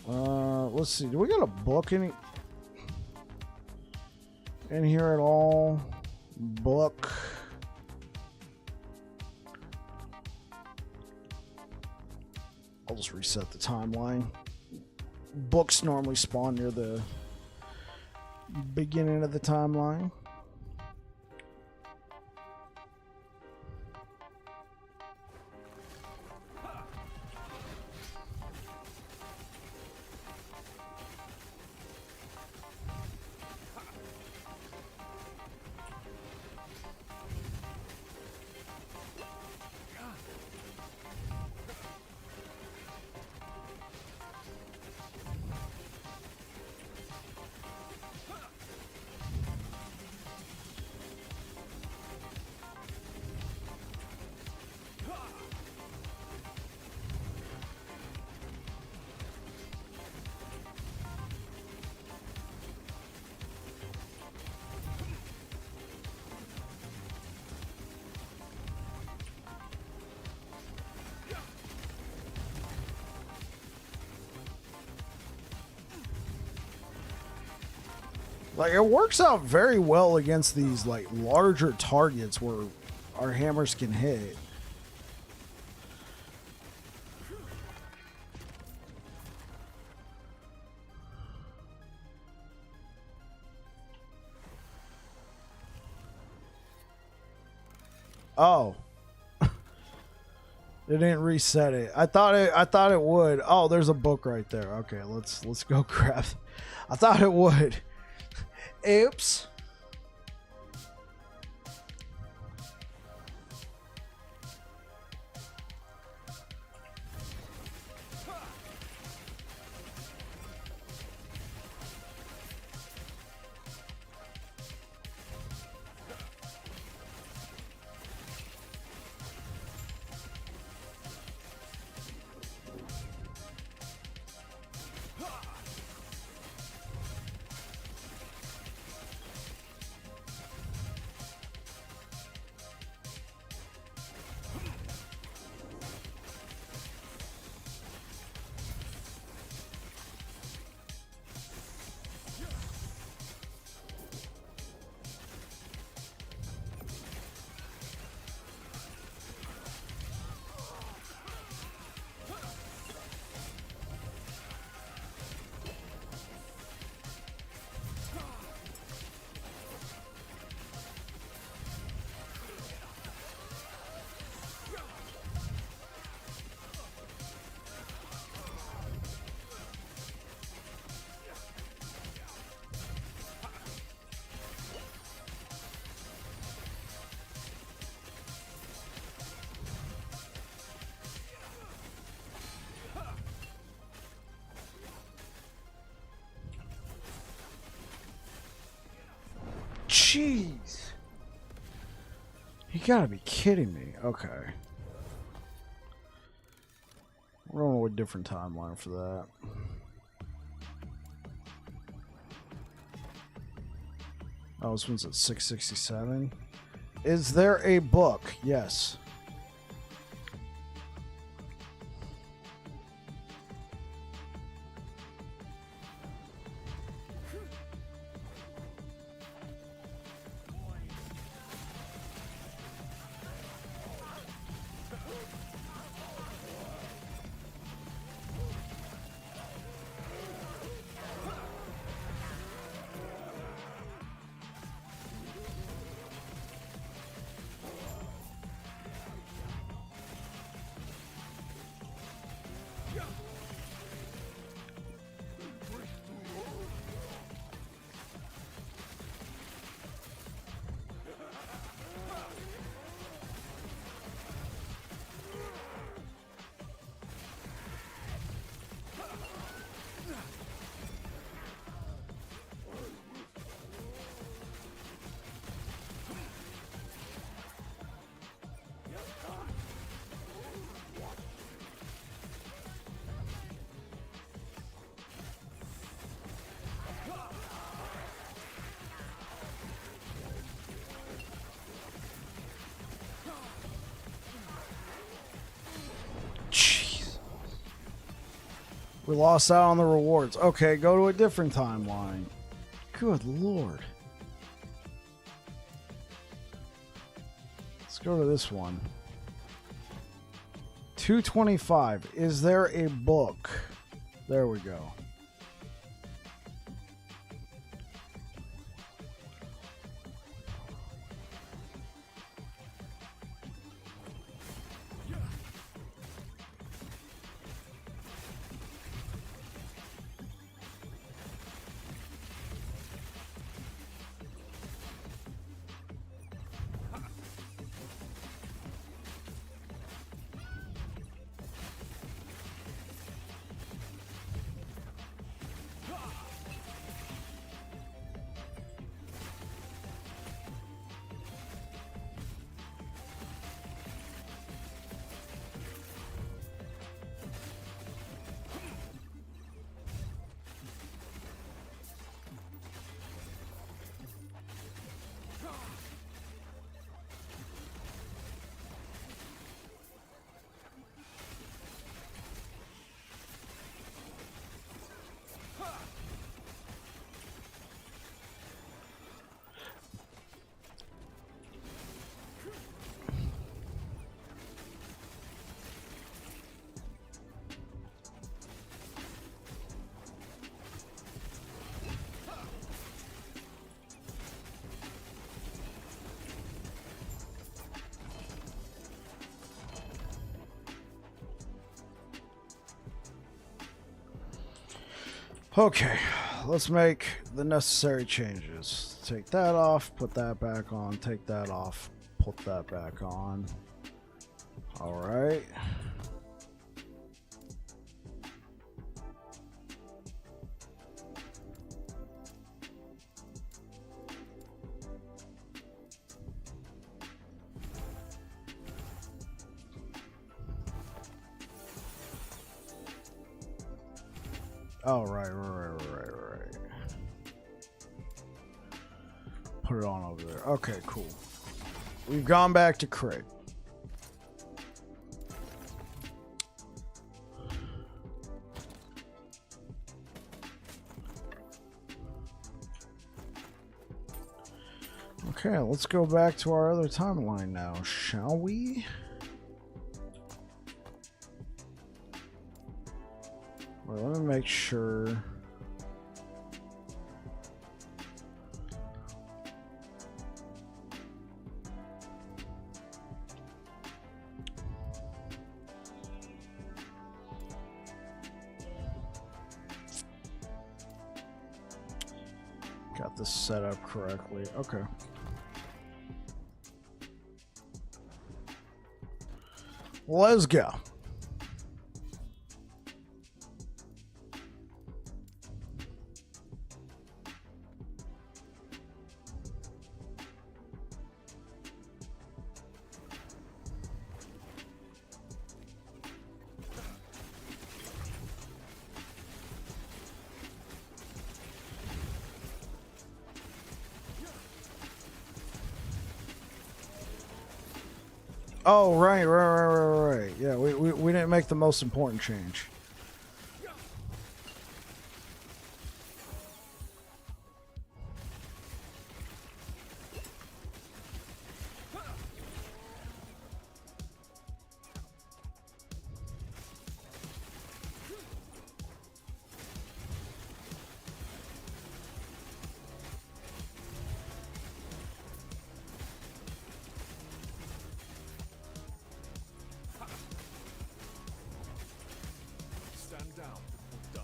Let's see. Do we got a book in here at all? Book. I'll just reset the timeline. Books normally spawn near the beginning of the timeline. Like, it works out very well against these, like, larger targets where our hammers can hit. Oh. It didn't reset it. I thought it would. Oh, there's a book right there. Okay, let's go grab it. I thought it would. Oops. Jeez. You gotta be kidding me. Okay. We're going to a different timeline for that. Oh, this one's at 667. Is there a book? Yes. We lost out on the rewards. Okay, go to a different timeline. Good lord. Let's go to this one. 225. Is there a book? There we go. Okay, let's make the necessary changes. Take that off, put that back on, take that off, put that back on. All right. Oh, right. Put it on over there. Okay, cool. We've gone back to Craig. Okay, let's go back to our other timeline now, shall we? Well, let me make sure. Got this set up correctly. Okay. Let's go. Oh, right. Yeah, we didn't make the most important change. Stand down or die.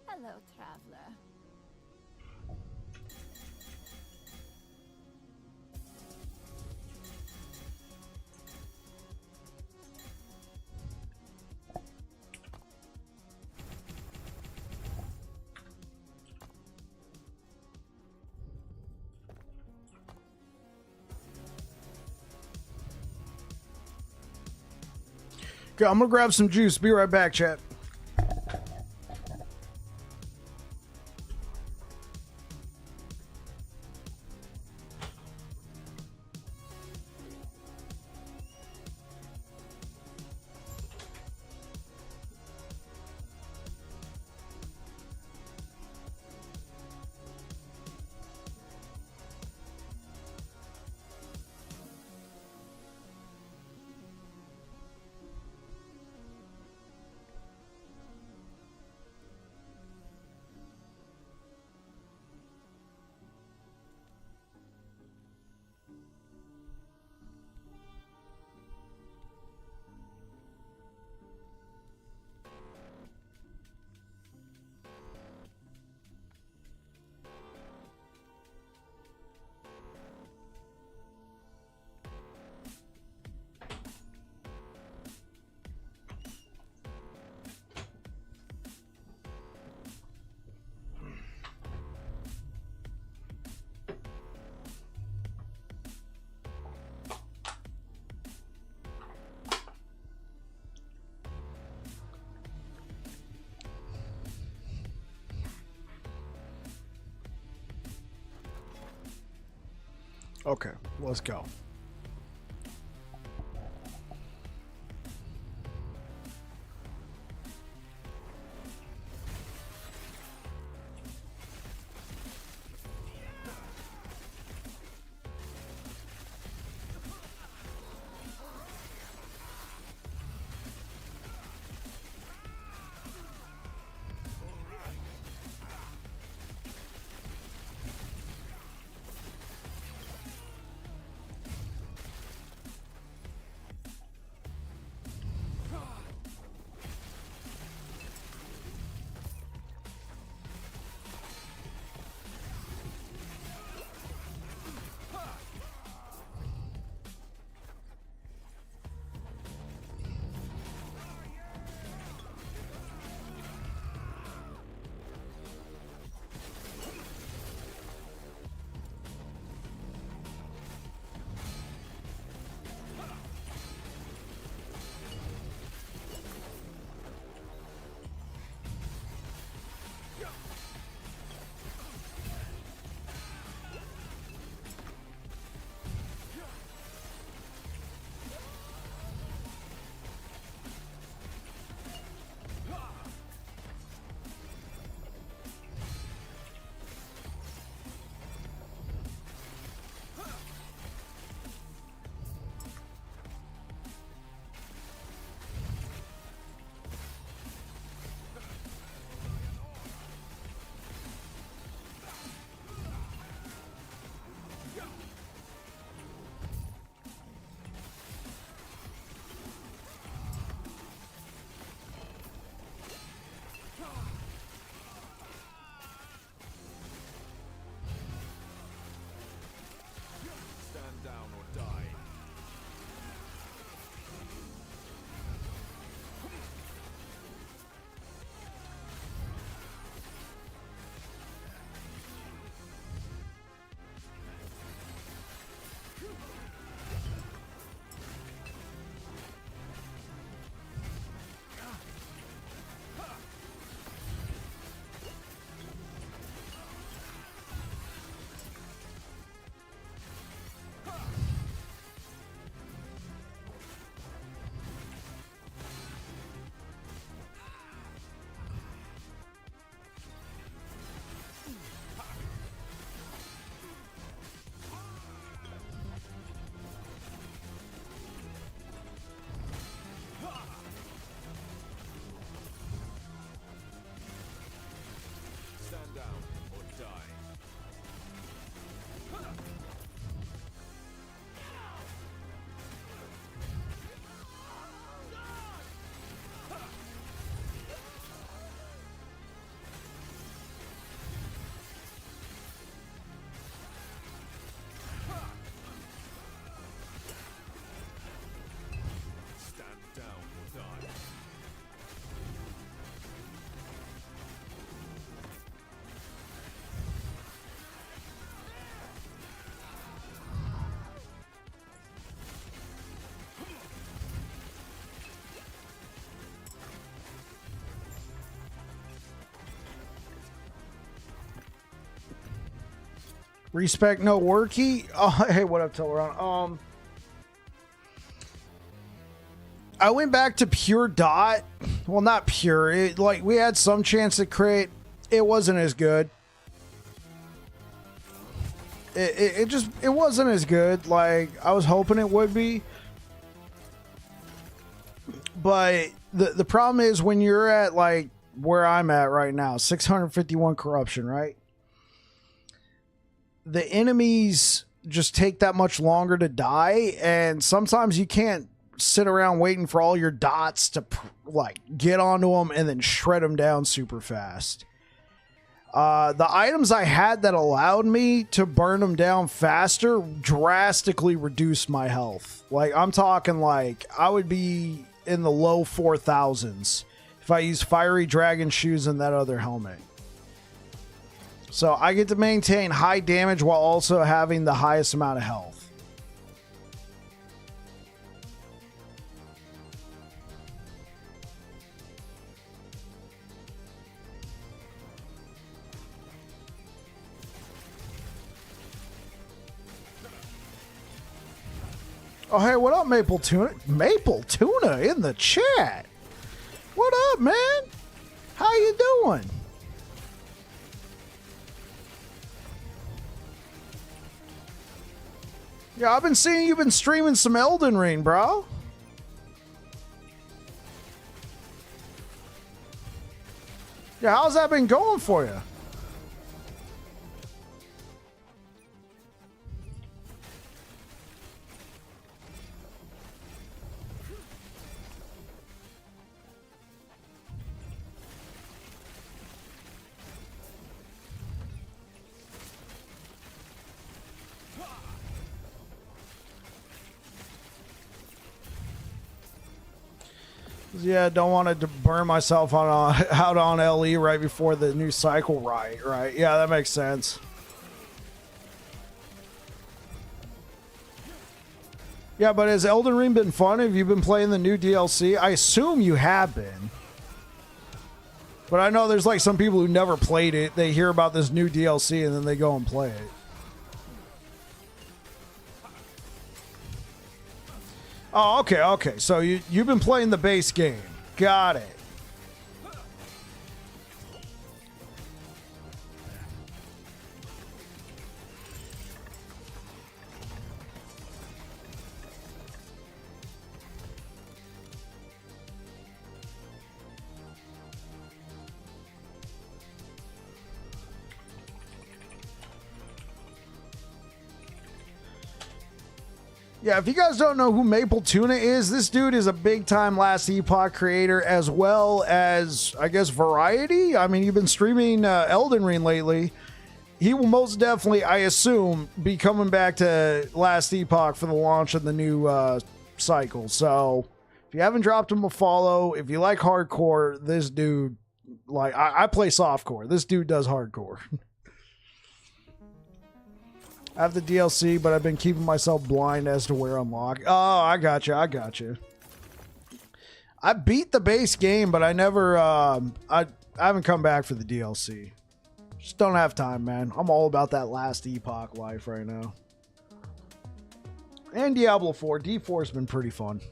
Hello, traveler. Okay, I'm gonna grab some juice. Be right back, chat. Okay, let's go. Respect no worky. Oh, hey, what up, Teleron? I went back to pure dot. Well, not pure. It, like, we had some chance to crit. It wasn't as good. It wasn't as good. Like, I was hoping it would be. But the problem is when you're at, like, where I'm at right now, 651 corruption, right? The enemies just take that much longer to die, and sometimes you can't sit around waiting for all your dots to, like, get onto them and then shred them down super fast. The items I had that allowed me to burn them down faster drastically reduced my health. Like, I'm talking, like, I would be in the low 4,000s if I use Fiery Dragon Shoes and that other helmet. So I get to maintain high damage while also having the highest amount of health. Oh, hey, what up, Maple Tuna? Maple Tuna in the chat. What up, man? How you doing? Yeah, I've been seeing you've been streaming some Elden Ring, bro. Yeah, how's that been going for you? Yeah, don't want to burn myself on out on LE right before the new cycle, right? Yeah, that makes sense. Yeah, but has Elden Ring been fun? Have you been playing the new DLC? I assume you have been. But I know there's like some people who never played it. They hear about this new DLC and then they go and play it. Oh, okay. So you've been playing the base game. Got it. Yeah, if you guys don't know who Maple Tuna is, this dude is a big-time Last Epoch creator as well as, I guess, variety. I mean, you've been streaming Elden Ring lately. He will most definitely, I assume, be coming back to Last Epoch for the launch of the new cycle. So, if you haven't dropped him a follow, if you like hardcore, this dude, like, I play softcore. This dude does hardcore. I have the DLC, but I've been keeping myself blind as to where I'm locked. Oh, I got you. I beat the base game, but I never, I haven't come back for the DLC. Just don't have time, man. I'm all about that Last Epoch life right now. And Diablo 4. D4's been pretty fun.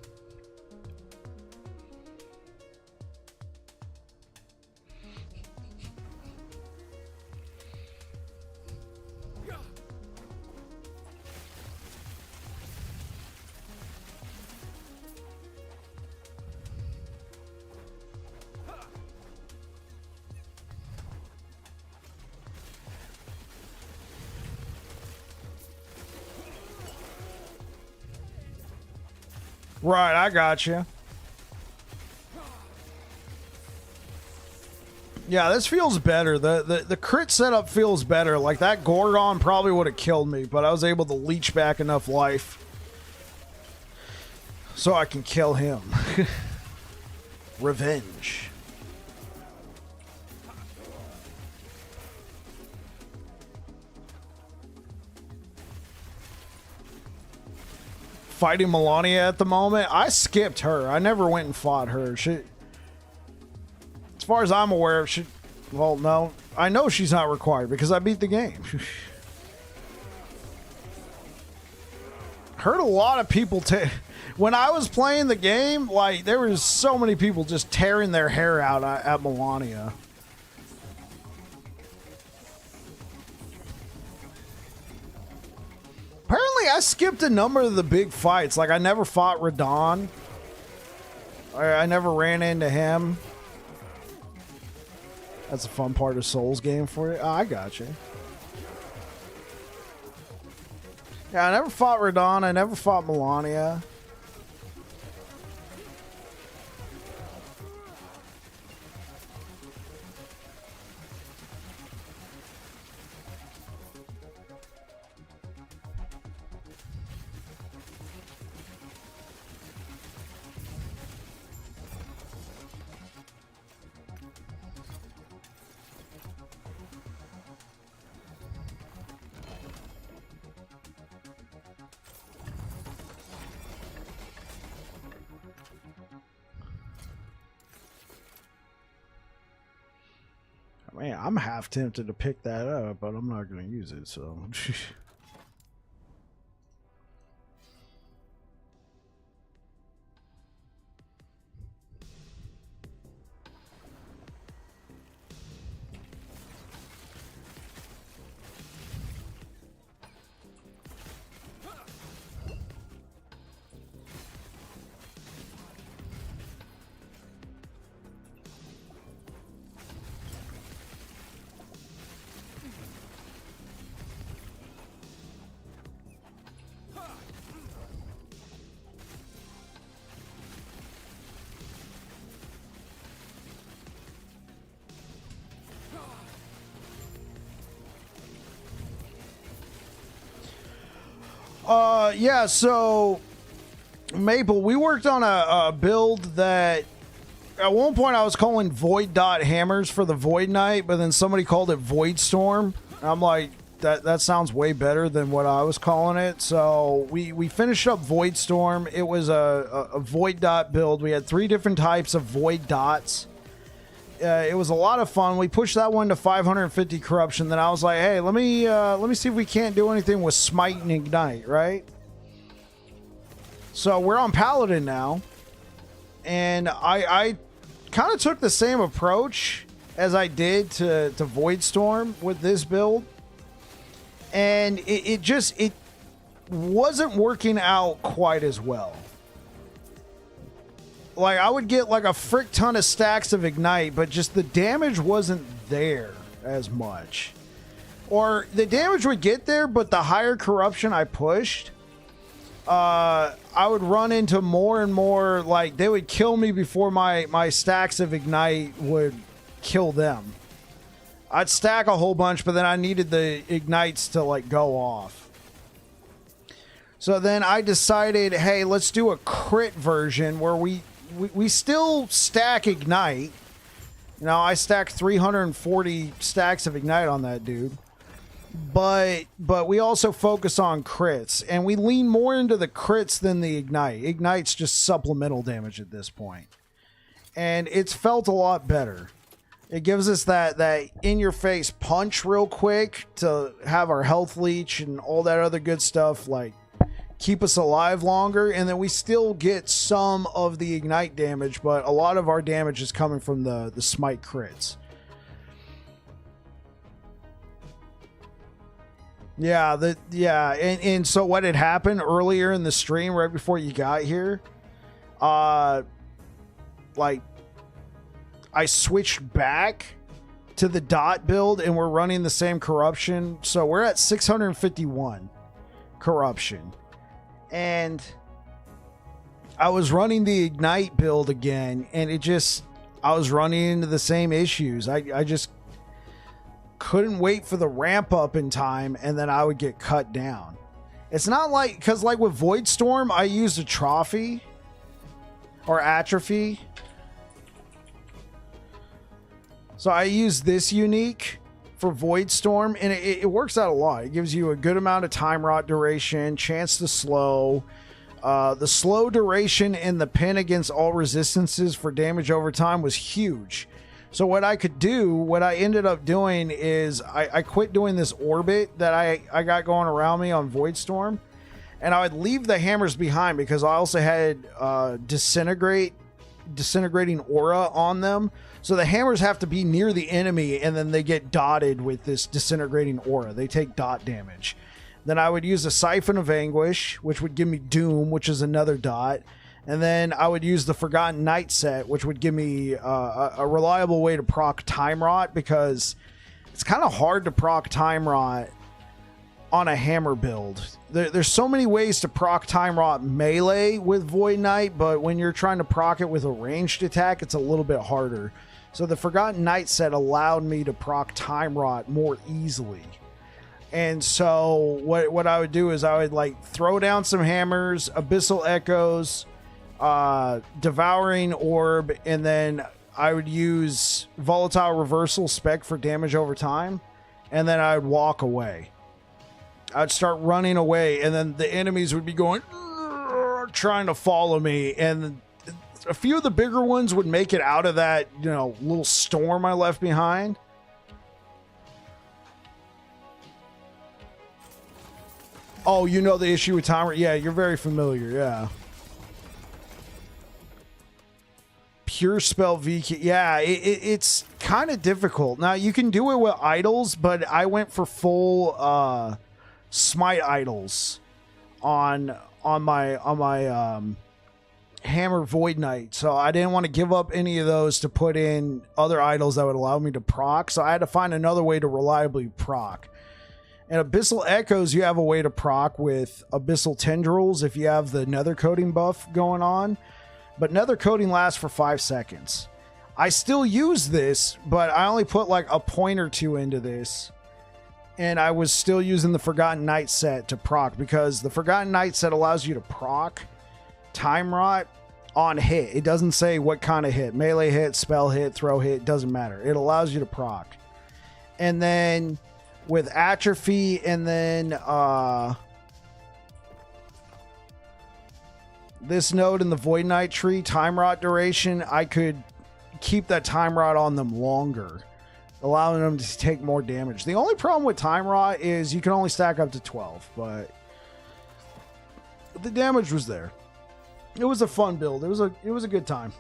Right, I got you. Yeah, this feels better. The crit setup feels better. Like, that Gorgon probably would have killed me, but I was able to leech back enough life so I can kill him. Revenge. Fighting Melania at the moment. I skipped her. I never went and fought her. She, as far as I'm aware, well, no. I know she's not required because I beat the game. Heard a lot of people when I was playing the game, like there was so many people just tearing their hair out at Melania. Apparently, I skipped a number of the big fights. Like I never fought Radon. I never ran into him. That's a fun part of Souls game for you. Oh, I got you. Yeah, I never fought Radon. I never fought Melania. Man, I'm half tempted to pick that up, but I'm not going to use it, so... Yeah, so Maple, we worked on a build that at one point I was calling Void Dot Hammers for the Void Knight, but then somebody called it Void Storm. I'm like, that sounds way better than what I was calling it. So we finished up Void Storm. It was a Void Dot build. We had 3 different types of Void Dots. It was a lot of fun. We pushed that one to 550 corruption. Then I was like, hey, let me see if we can't do anything with Smite and Ignite, right? So we're on Paladin now, and I kind of took the same approach as I did to Void Storm with this build, and it wasn't working out quite as well. Like, I would get like a frick ton of stacks of Ignite, but just the damage wasn't there as much. Or the damage would get there, but the higher corruption I pushed, I would run into more and more, like, they would kill me before my stacks of Ignite would kill them. I'd stack a whole bunch, but then I needed the Ignites to, like, go off. So then I decided, hey, let's do a crit version where we still stack Ignite. You know, I stacked 340 stacks of Ignite on that dude. But we also focus on crits, and we lean more into the crits than the Ignite. Ignite's just supplemental damage at this point. And it's felt a lot better. It gives us that in-your-face punch real quick to have our health leech and all that other good stuff, like, keep us alive longer, and then we still get some of the Ignite damage, but a lot of our damage is coming from the Smite crits. Yeah, and so what had happened earlier in the stream, right before you got here, like, I switched back to the dot build, and we're running the same corruption, so we're at 651 corruption, and I was running the Ignite build again, and I was running into the same issues. I just couldn't wait for the ramp up in time, and then I would get cut down. It's not like, because like with Void Storm, I used a trophy or atrophy. So I use this unique for Void Storm, and it works out a lot. It gives you a good amount of time rot duration, chance to slow. The slow duration and the pin against all resistances for damage over time was huge. So what I ended up doing is I quit doing this orbit that I got going around me on Void Storm, and I would leave the hammers behind because I also had disintegrating aura on them. So the hammers have to be near the enemy, and then they get dotted with this disintegrating aura. They take dot damage. Then I would use a Siphon of Anguish, which would give me Doom, which is another dot. And then I would use the Forgotten Night set, which would give me a reliable way to proc Time Rot, because it's kind of hard to proc Time Rot on a hammer build. There's so many ways to proc Time Rot melee with Void Knight, but when you're trying to proc it with a ranged attack, it's a little bit harder. So the Forgotten Night set allowed me to proc Time Rot more easily. And so what I would do is I would like throw down some hammers, Abyssal Echoes, Devouring Orb, and then I would use Volatile Reversal Spec for damage over time, and then I would walk away. I'd start running away, and then the enemies would be going, trying to follow me, and a few of the bigger ones would make it out of that, little storm I left behind. Oh, you know the issue with timer? Yeah, you're very familiar, yeah. Pure spell VK. Yeah, it's kind of difficult. Now, you can do it with idols, but I went for full smite idols on my Hammer Void Knight, so I didn't want to give up any of those to put in other idols that would allow me to proc, so I had to find another way to reliably proc. And Abyssal Echoes, you have a way to proc with Abyssal Tendrils if you have the Nether Coating buff going on, but Nether Coating lasts for 5 seconds. I still use this, but I only put like a point or two into this, and I was still using the Forgotten Night set to proc, because the Forgotten Night set allows you to proc Time Rot on hit. It doesn't say what kind of hit. Melee hit, spell hit, throw hit, doesn't matter. It allows you to proc. And then with Atrophy and then this node in the Void Knight tree, Time Rot duration, I could keep that Time Rot on them longer, allowing them to take more damage. The only problem with Time Rot is you can only stack up to 12, but the damage was there. It was a fun build. It was a good time.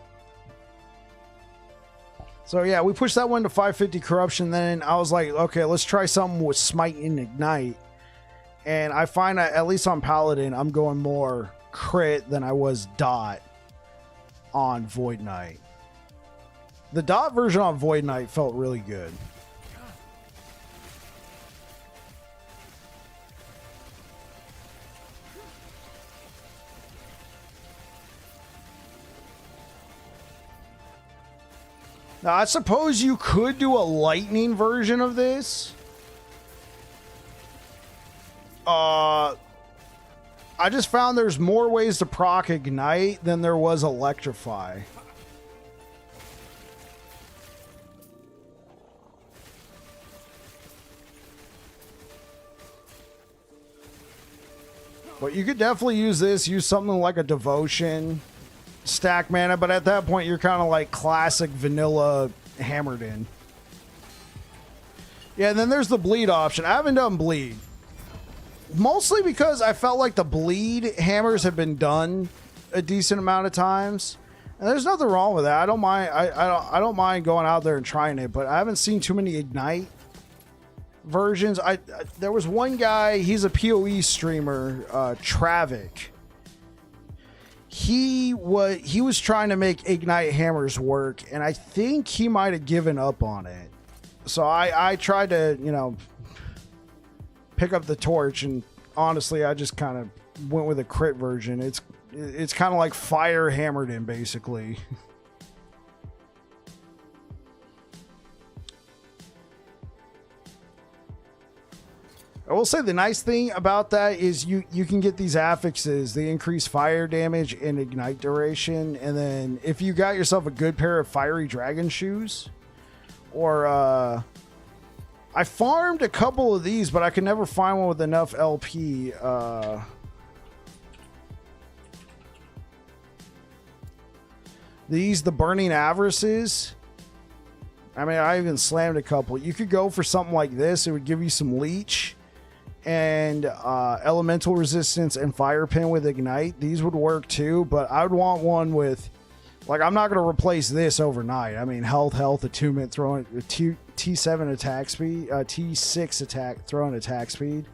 So yeah, we pushed that one to 550 corruption. Then I was like, okay, let's try something with Smite and Ignite. And I find that at least on Paladin, I'm going more crit than I was dot on Void Knight. The dot version on Void Knight felt really good. Now, I suppose you could do a lightning version of this. I just found there's more ways to proc Ignite than there was Electrify. But you could definitely use this, use something like a Devotion, stack mana, but at that point you're kind of like classic vanilla hammered in. Yeah, and then there's the bleed option. I haven't done bleed, mostly because I felt like the bleed hammers have been done a decent amount of times, and there's nothing wrong with that. I don't mind. I don't mind going out there and trying it, but I haven't seen too many Ignite versions. There was one guy, he's a PoE streamer, Travic. He was trying to make Ignite hammers work, and I think he might have given up on it. So I tried to, pick up the torch, and honestly, I just kind of went with a crit version. It's kind of like fire hammered in, basically. I will say the nice thing about that is you can get these affixes. They increase fire damage and ignite duration. And then if you got yourself a good pair of fiery dragon shoes, or I farmed a couple of these, but I could never find one with enough LP. The Burning Avarices. I mean, I even slammed a couple. You could go for something like this. It would give you some leech. and elemental resistance and fire pin with ignite. These would work too, but I would want one with, like, I'm not going to replace this overnight. I mean, health, attunement, throwing T7 attack speed, T6 attack, throwing attack speed.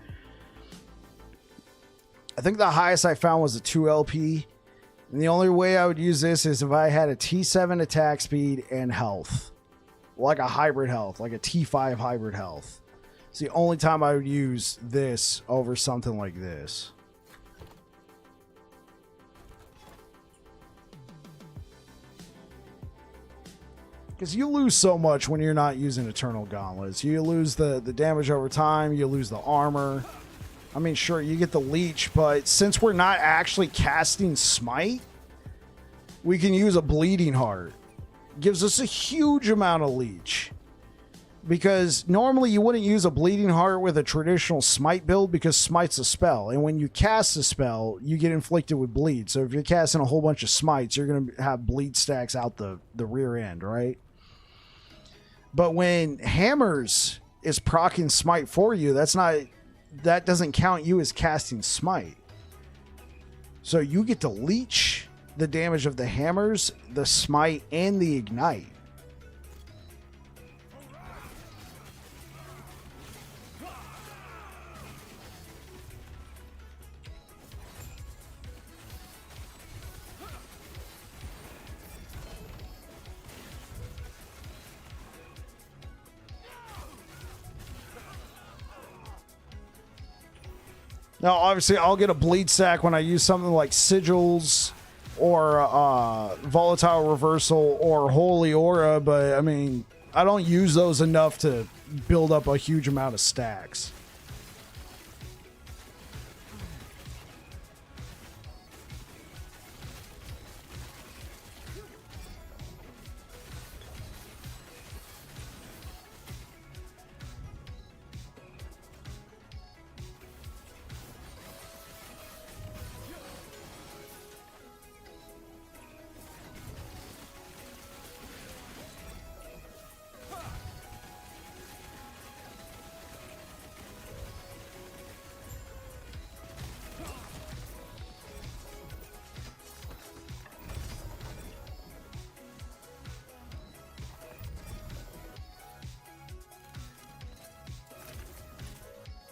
I think the highest I found was a 2 LP. And the only way I would use this is if I had a T7 attack speed and health. Like a hybrid health, like a T5 hybrid health. It's the only time I would use this over something like this. Because you lose so much when you're not using Eternal Gauntlets. You lose the damage over time, you lose the armor. I mean, sure, you get the leech, but since we're not actually casting Smite, we can use a Bleeding Heart. Gives us a huge amount of leech. Because normally you wouldn't use a Bleeding Heart with a traditional Smite build because Smite's a spell. And when you cast a spell, you get inflicted with bleed. So if you're casting a whole bunch of Smites, you're going to have bleed stacks out the rear end, right? But when Hammers is proccing Smite for you, that doesn't count you as casting Smite. So you get to leech the damage of the Hammers, the Smite, and the Ignite. Now, obviously, I'll get a bleed stack when I use something like Sigils or Volatile Reversal or Holy Aura, but, I mean, I don't use those enough to build up a huge amount of stacks.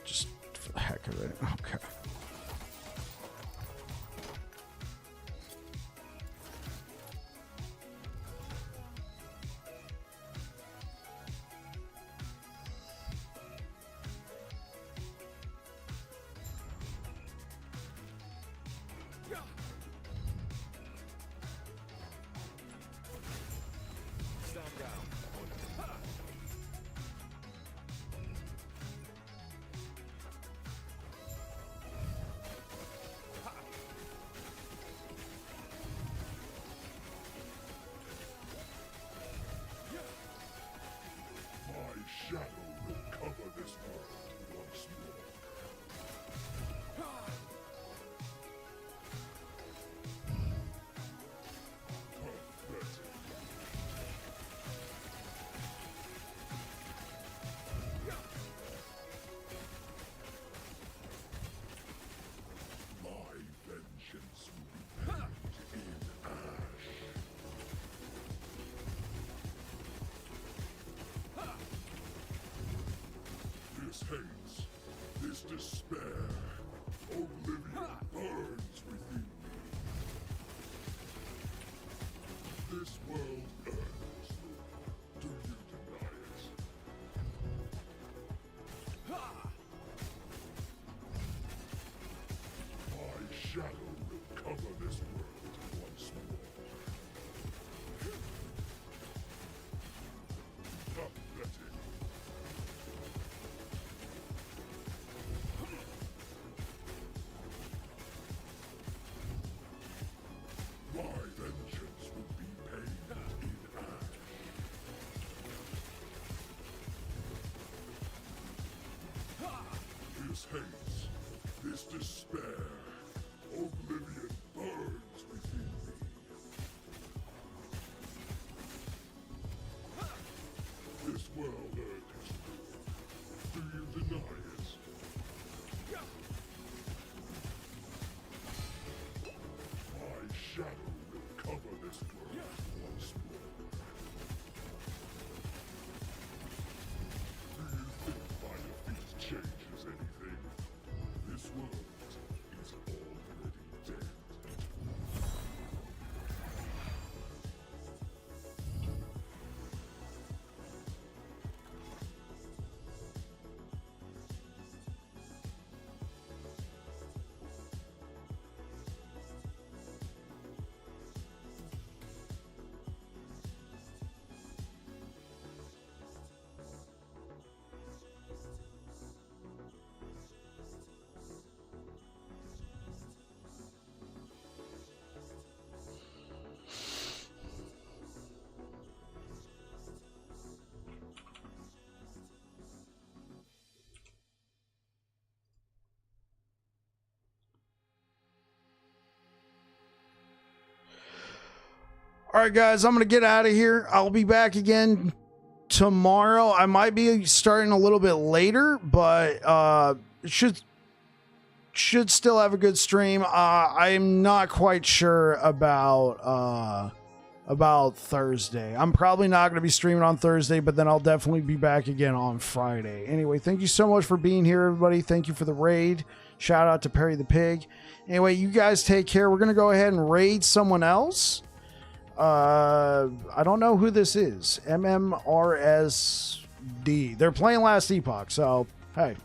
Just for the heck of it. Okay. Stand down. My shadow will cover this world once more. Pathetic. My vengeance will be paid in ash. This haze, this despair, oblivion burns within me. This world ends. Do you deny it? My shadow will cover this world once more. Pathetic. My vengeance will be paid in ash. This haze, this despair, oblivion burns within me. This world ends. Do you deny it? right, guys, I'm going to get out of here. I'll be back again tomorrow. I might be starting a little bit later, but should still have a good stream. I'm not quite sure about Thursday. I'm probably not going to be streaming on Thursday, but then I'll definitely be back again on Friday. Anyway, thank you so much for being here, everybody. Thank you for the raid. Shout out to Perry the Pig. Anyway, you guys take care. We're going to go ahead and raid someone else. I don't know who this is. MMRSD. They're playing Last Epoch, so hey,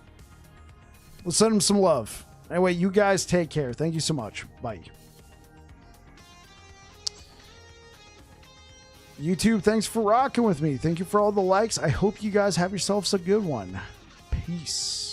let's send them some love. Anyway, you guys take care. Thank you so much. Bye. YouTube, thanks for rocking with me. Thank you for all the likes. I hope you guys have yourselves a good one. Peace.